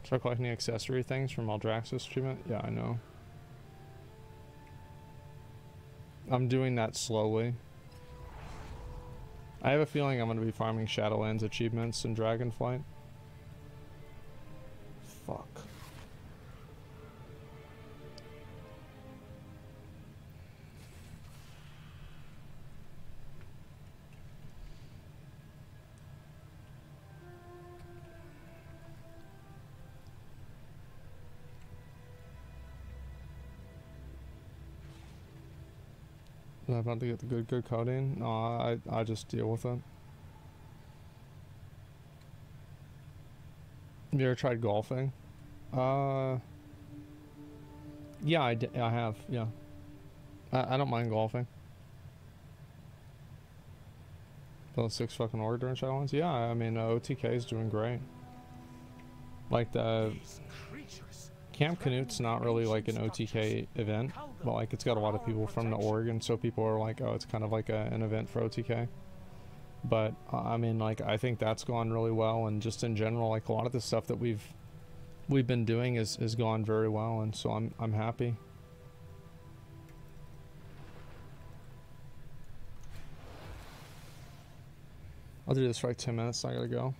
Start collecting accessory things from Aldraxis treatment? Yeah, I know. I'm doing that slowly. I have a feeling I'm going to be farming Shadowlands achievements in Dragonflight. Fuck. Am I about to get the good coding? No, I just deal with it. Have you ever tried golfing? Yeah, I have, yeah. I don't mind golfing. Build 6 fucking org during Shadowlands? Yeah, I mean, OTK is doing great. Like, the Camp Canute's not really like an OTK event, but like it's got a lot of people from the org, and so people are like, oh, it's kind of like an event for OTK. But I mean, like, I think that's gone really well, and just in general, like a lot of the stuff that we've been doing is gone very well, and so I'm happy. I'll do this for like 10 minutes. I gotta go.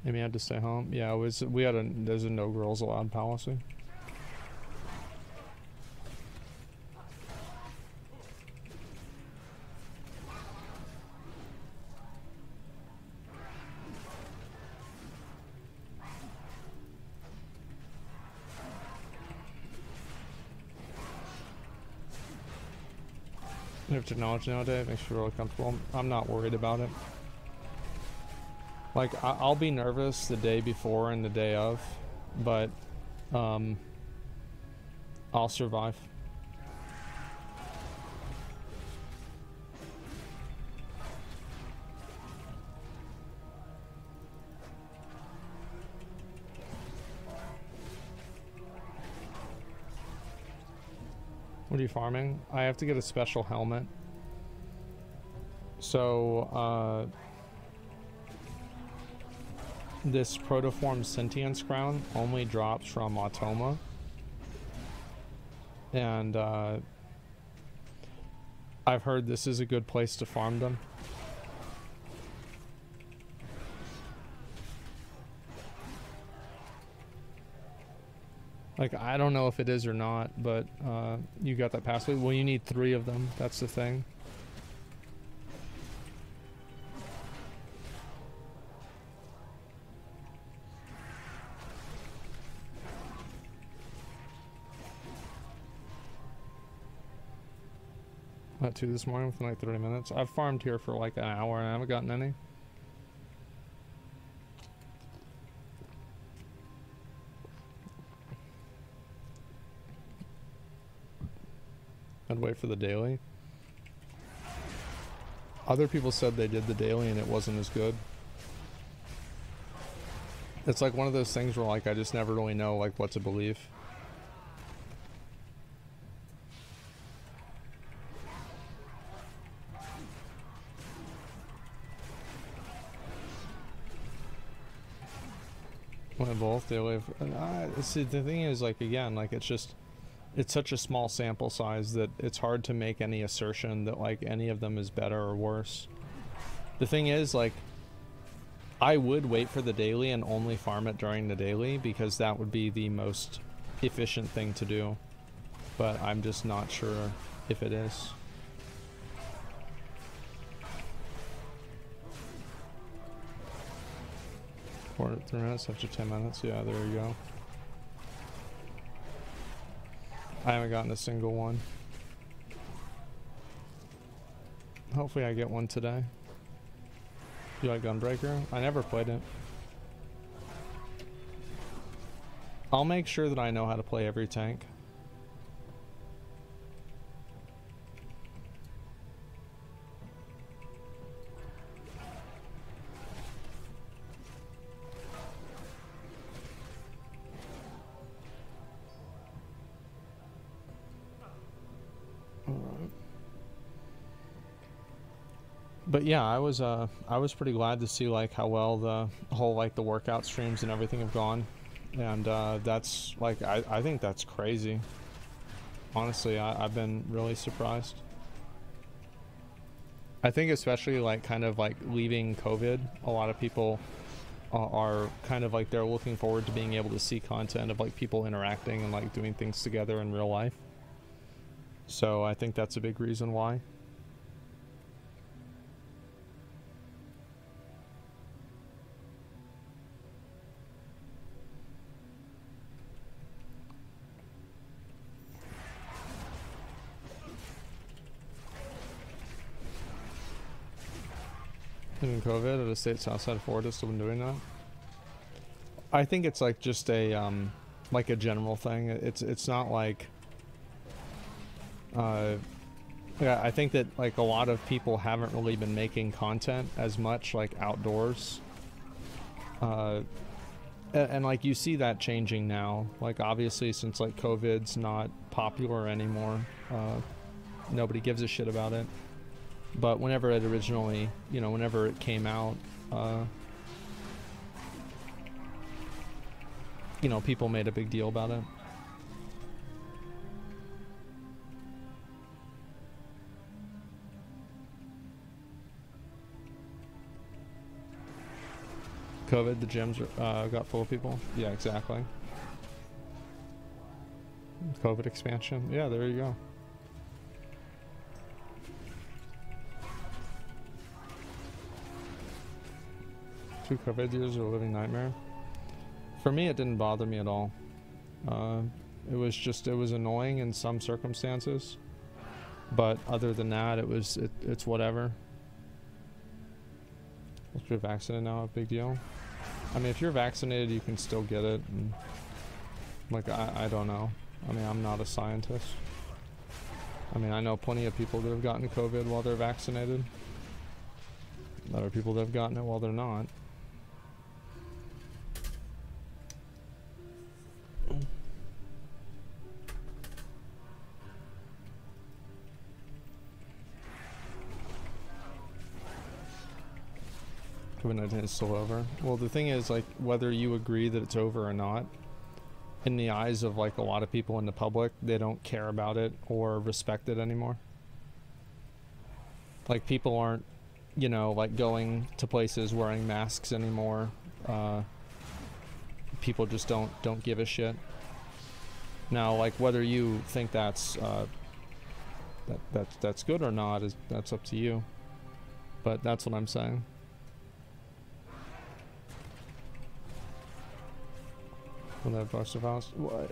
Amy had to stay home. Yeah, there's a no girls allowed policy. You have technology nowadays, makes you really comfortable. I'm not worried about it. Like, I'll be nervous the day before and the day of, but I'll survive. What are you farming? I have to get a special helmet. So, this Protoform Sentience Crown only drops from Automa. And, I've heard this is a good place to farm them. Like, I don't know if it is or not, but, you got that pathway. Well, you need 3 of them. That's the thing. At 2 this morning within like 30 minutes. I've farmed here for like an hour and I haven't gotten any. I'd wait for the daily. Other people said they did the daily and it wasn't as good. It's like one of those things where like I just never really know like what to believe. Both daily. See, the thing is, like, again, like, it's such a small sample size that it's hard to make any assertion that like any of them is better or worse. The thing is, like, I would wait for the daily and only farm it during the daily because that would be the most efficient thing to do, but I'm just not sure if it is. 3 minutes after 10 minutes. Yeah, there you go. I haven't gotten a single one. Hopefully I get one today. You like Gunbreaker? I never played it. I'll make sure that I know how to play every tank. But yeah, I was pretty glad to see like how well the whole like the workout streams and everything have gone, and that's like I think that's crazy. Honestly, I've been really surprised. I think especially like kind of like leaving COVID, a lot of people are kind of like they're looking forward to being able to see content of like people interacting and like doing things together in real life. So I think that's a big reason why. In COVID at a states outside of Florida still been doing that. I think it's like just a like a general thing. It's not like yeah, I think that like a lot of people haven't really been making content as much like outdoors. And like you see that changing now. Like obviously since like COVID's not popular anymore, nobody gives a shit about it. But whenever it originally, you know, whenever it came out, you know, people made a big deal about it. COVID, the gyms got full of people. Yeah, exactly. COVID expansion. Yeah, there you go. 2 COVID years are a living nightmare. For me, it didn't bother me at all. It was annoying in some circumstances, but other than that, it's whatever. If you're vaccinated now, a big deal. I mean, if you're vaccinated, you can still get it. And, like, I don't know. I mean, I'm not a scientist. I mean, I know plenty of people that have gotten COVID while they're vaccinated. Other people that have gotten it while they're not. COVID-19 is still over. Well, the thing is, like, whether you agree that it's over or not, in the eyes of, like, a lot of people in the public, they don't care about it or respect it anymore. Like, people aren't, you know, like, going to places wearing masks anymore. People just don't give a shit. Now, like, whether you think that's good or not, that's up to you. But that's what I'm saying.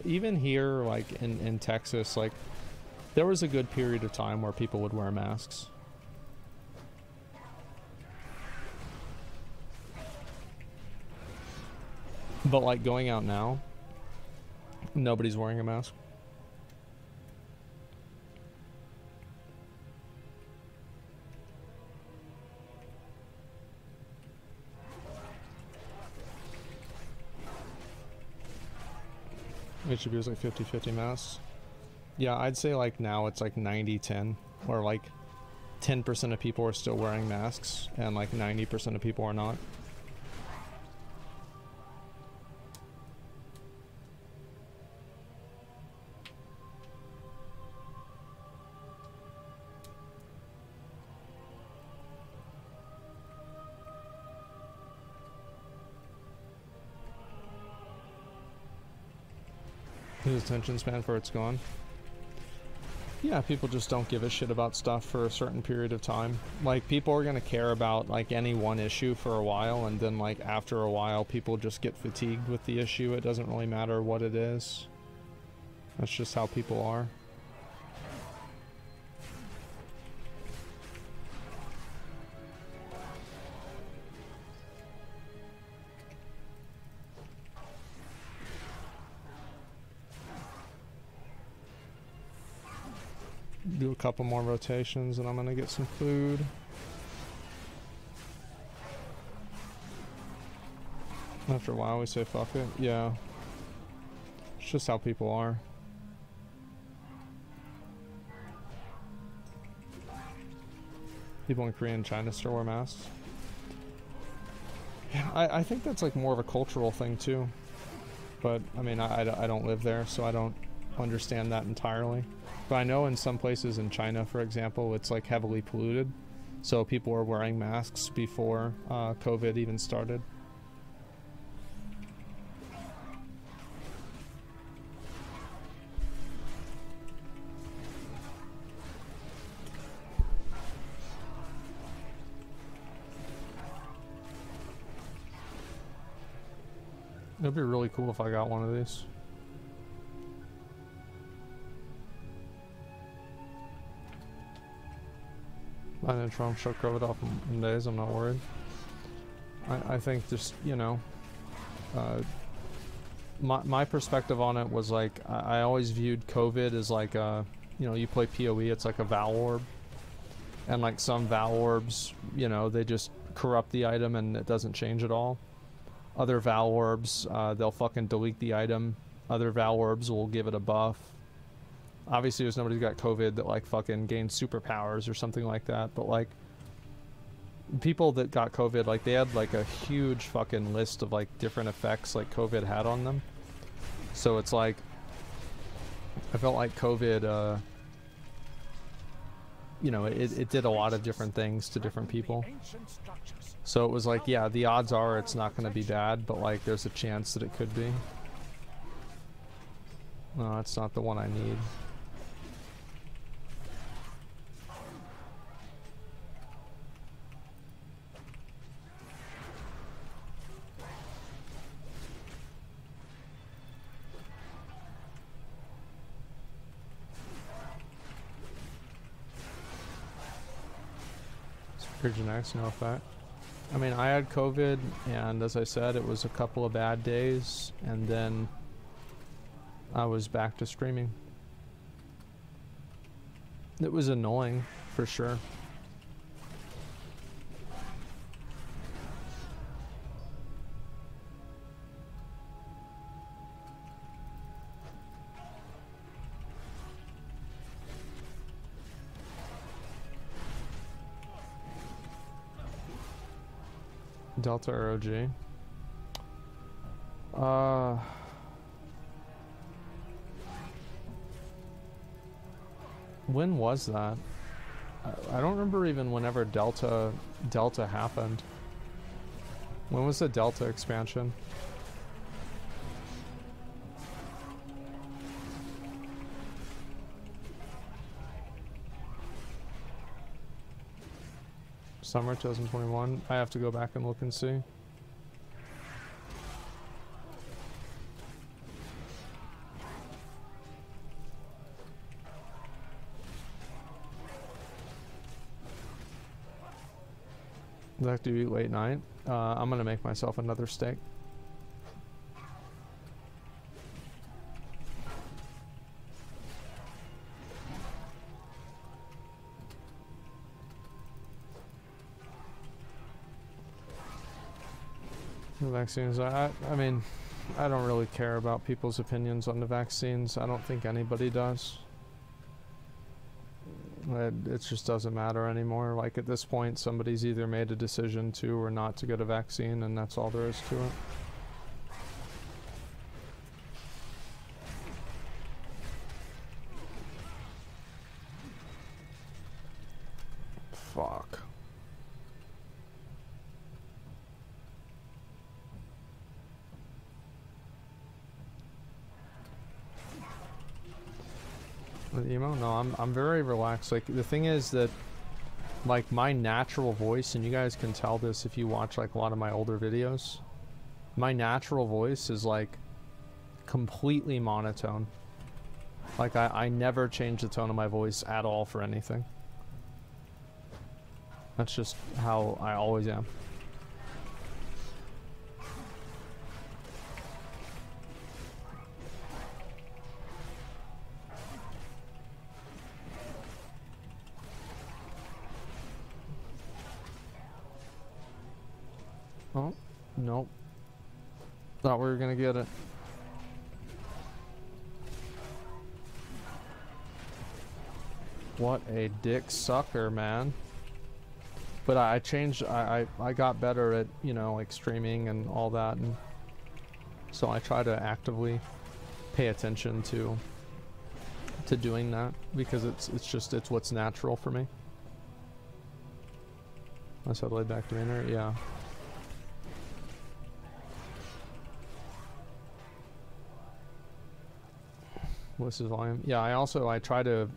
Even here, like in Texas, like there was a good period of time where people would wear masks. But like going out now, nobody's wearing a mask. HB is like 50-50 masks. Yeah, I'd say like now it's like 90-10, where like 10% of people are still wearing masks and like 90% of people are not. His attention span for it's gone. Yeah, people just don't give a shit about stuff for a certain period of time. Like, people are gonna care about, like, any one issue for a while, and then, like, after a while, people just get fatigued with the issue. It doesn't really matter what it is. That's just how people are. Do a couple more rotations and I'm gonna get some food. After a while we say fuck it. Yeah. It's just how people are. People in Korea and China still wear masks. Yeah, I think that's like more of a cultural thing too. But I mean, I don't live there, so I don't understand that entirely. But I know in some places in China, for example, it's like heavily polluted. So people were wearing masks before COVID even started. It'd be really cool if I got one of these. I didn't Trump shut COVID off in days, I'm not worried. I think just, you know, my perspective on it was like, I always viewed COVID as like a, you know, you play PoE, it's like a Val Orb. And like some Val Orbs, you know, they just corrupt the item and it doesn't change at all. Other Val Orbs, they'll fucking delete the item. Other Val Orbs will give it a buff. Obviously, there's nobody who got COVID that, like, fucking gained superpowers or something like that. But, like, people that got COVID, like, they had, like, a huge fucking list of, like, different effects, like, COVID had on them. So it's like, I felt like COVID, you know, it did a lot of different things to different people. So it was like, yeah, the odds are it's not going to be bad, but, like, there's a chance that it could be. No, that's not the one I need. Genetics, no effect. I mean, I had COVID, and as I said, it was a couple of bad days, and then I was back to streaming. It was annoying, for sure. Delta or OG? When was that? I don't remember even whenever Delta happened. When was the Delta expansion? Summer 2021. I have to go back and look and see. Like, do you eat late night? I'm gonna make myself another steak. The vaccines, I mean, I don't really care about people's opinions on the vaccines. I don't think anybody does. It just doesn't matter anymore. Like, at this point, somebody's either made a decision to or not to get a vaccine, and that's all there is to it. Fuck. With emo? No, I'm very relaxed. Like the thing is that like my natural voice, and you guys can tell this if you watch like a lot of my older videos, my natural voice is like completely monotone. Like I never change the tone of my voice at all for anything. That's just how I always am. Oh, nope. Thought we were gonna get it. What a dick sucker, man. But I changed, I got better at, you know, like streaming and all that, and so I try to actively pay attention to doing that, because it's what's natural for me. I said laid back demeanor, yeah. What's his volume? Yeah, I try to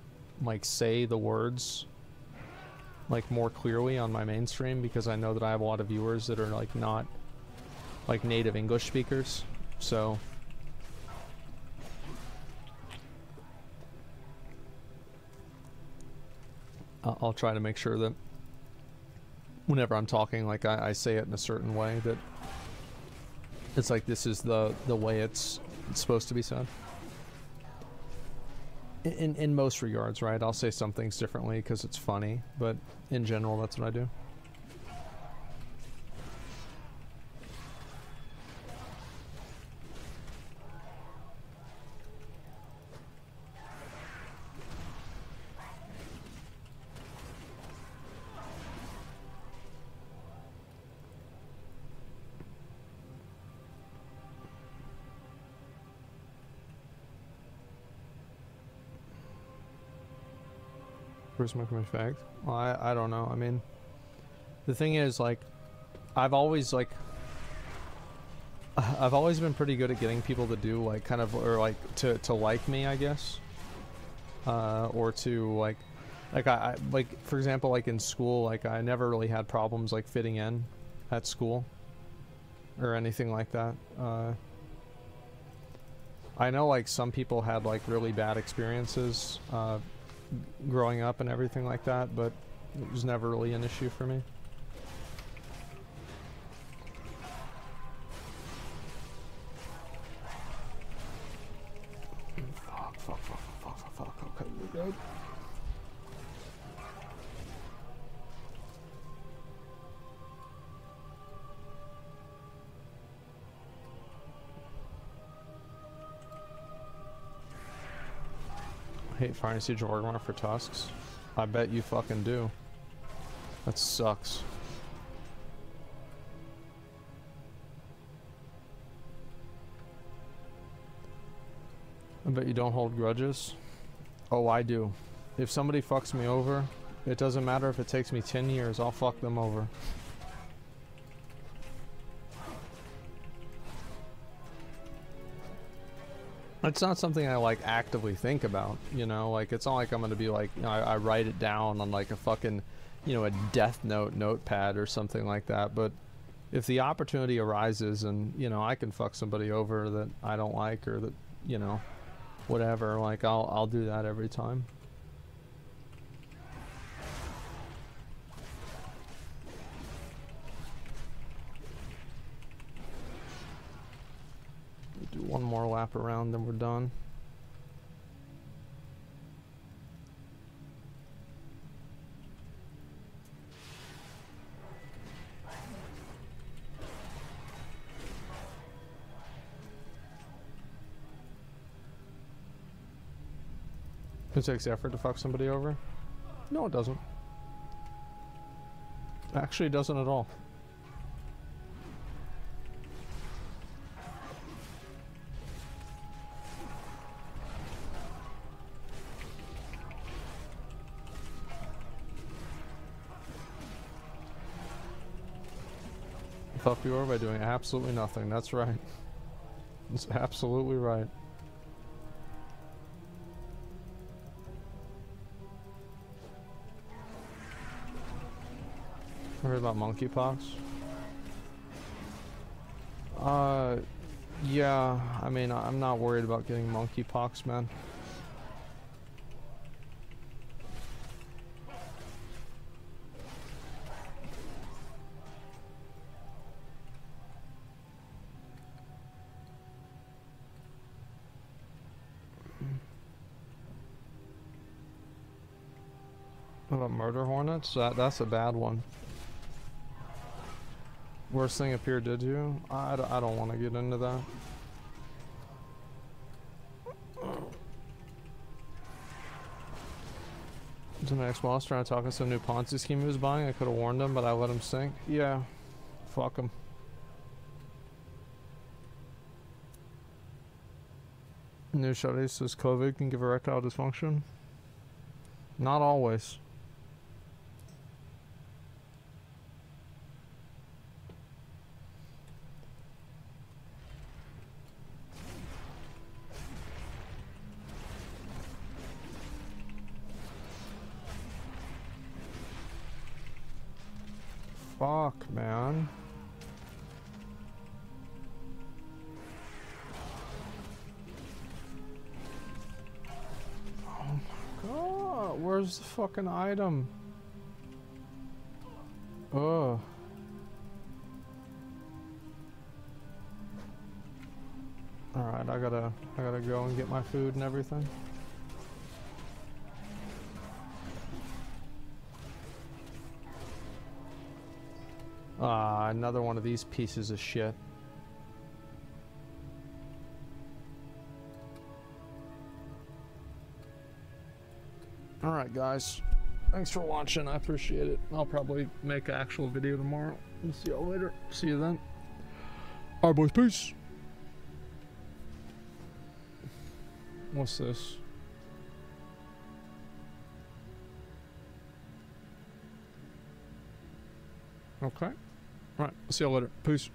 like say the words like more clearly on my mainstream, because I know that I have a lot of viewers that are like not like native English speakers, so I'll try to make sure that whenever I'm talking, like I say it in a certain way that it's like this is the way it's supposed to be said. In most regards, right? I'll say some things differently because it's funny, but in general, that's what I do. Smoking my fag. Well, I don't know. I mean, the thing is, like, I've always been pretty good at getting people to do like kind of, or like to like me, I guess, or to like I like, for example, like in school, like I never really had problems like fitting in at school or anything like that. I know like some people had like really bad experiences growing up and everything like that, but it was never really an issue for me. Fuck. Okay, we're good. I hate Fire Siege of Orgrimmar for tusks. I bet you fucking do. That sucks. I bet you don't hold grudges. Oh, I do. If somebody fucks me over, it doesn't matter if it takes me 10 years, I'll fuck them over. It's not something I like actively think about, you know, like it's not like I'm gonna be like, you know, I write it down on like a fucking, you know, a death note notepad or something like that. But if the opportunity arises and, you know, I can fuck somebody over that I don't like, or that, you know, whatever, like I'll do that every time. Do one more lap around, then we're done. It takes effort to fuck somebody over? No, it doesn't. Actually, it doesn't at all. Fuck you over by doing absolutely nothing. That's right. That's absolutely right. Heard about monkeypox? Yeah, I mean, I'm not worried about getting monkeypox, man. What about murder hornets? That's a bad one. Worst thing appeared, did you? I don't want to get into that. To my ex-boss trying to talk us some new Ponzi scheme he was buying. I could have warned him, but I let him sink. Yeah. Fuck him. New study says COVID can give erectile dysfunction. Not always. Fuck, man. Oh my god, where's the fucking item? Ugh. Alright, I gotta go and get my food and everything. Ah, another one of these pieces of shit. Alright guys, thanks for watching, I appreciate it. I'll probably make an actual video tomorrow. We'll see y'all later. See you then. Alright boys, peace. What's this? Okay. Alright, see y'all later. Peace.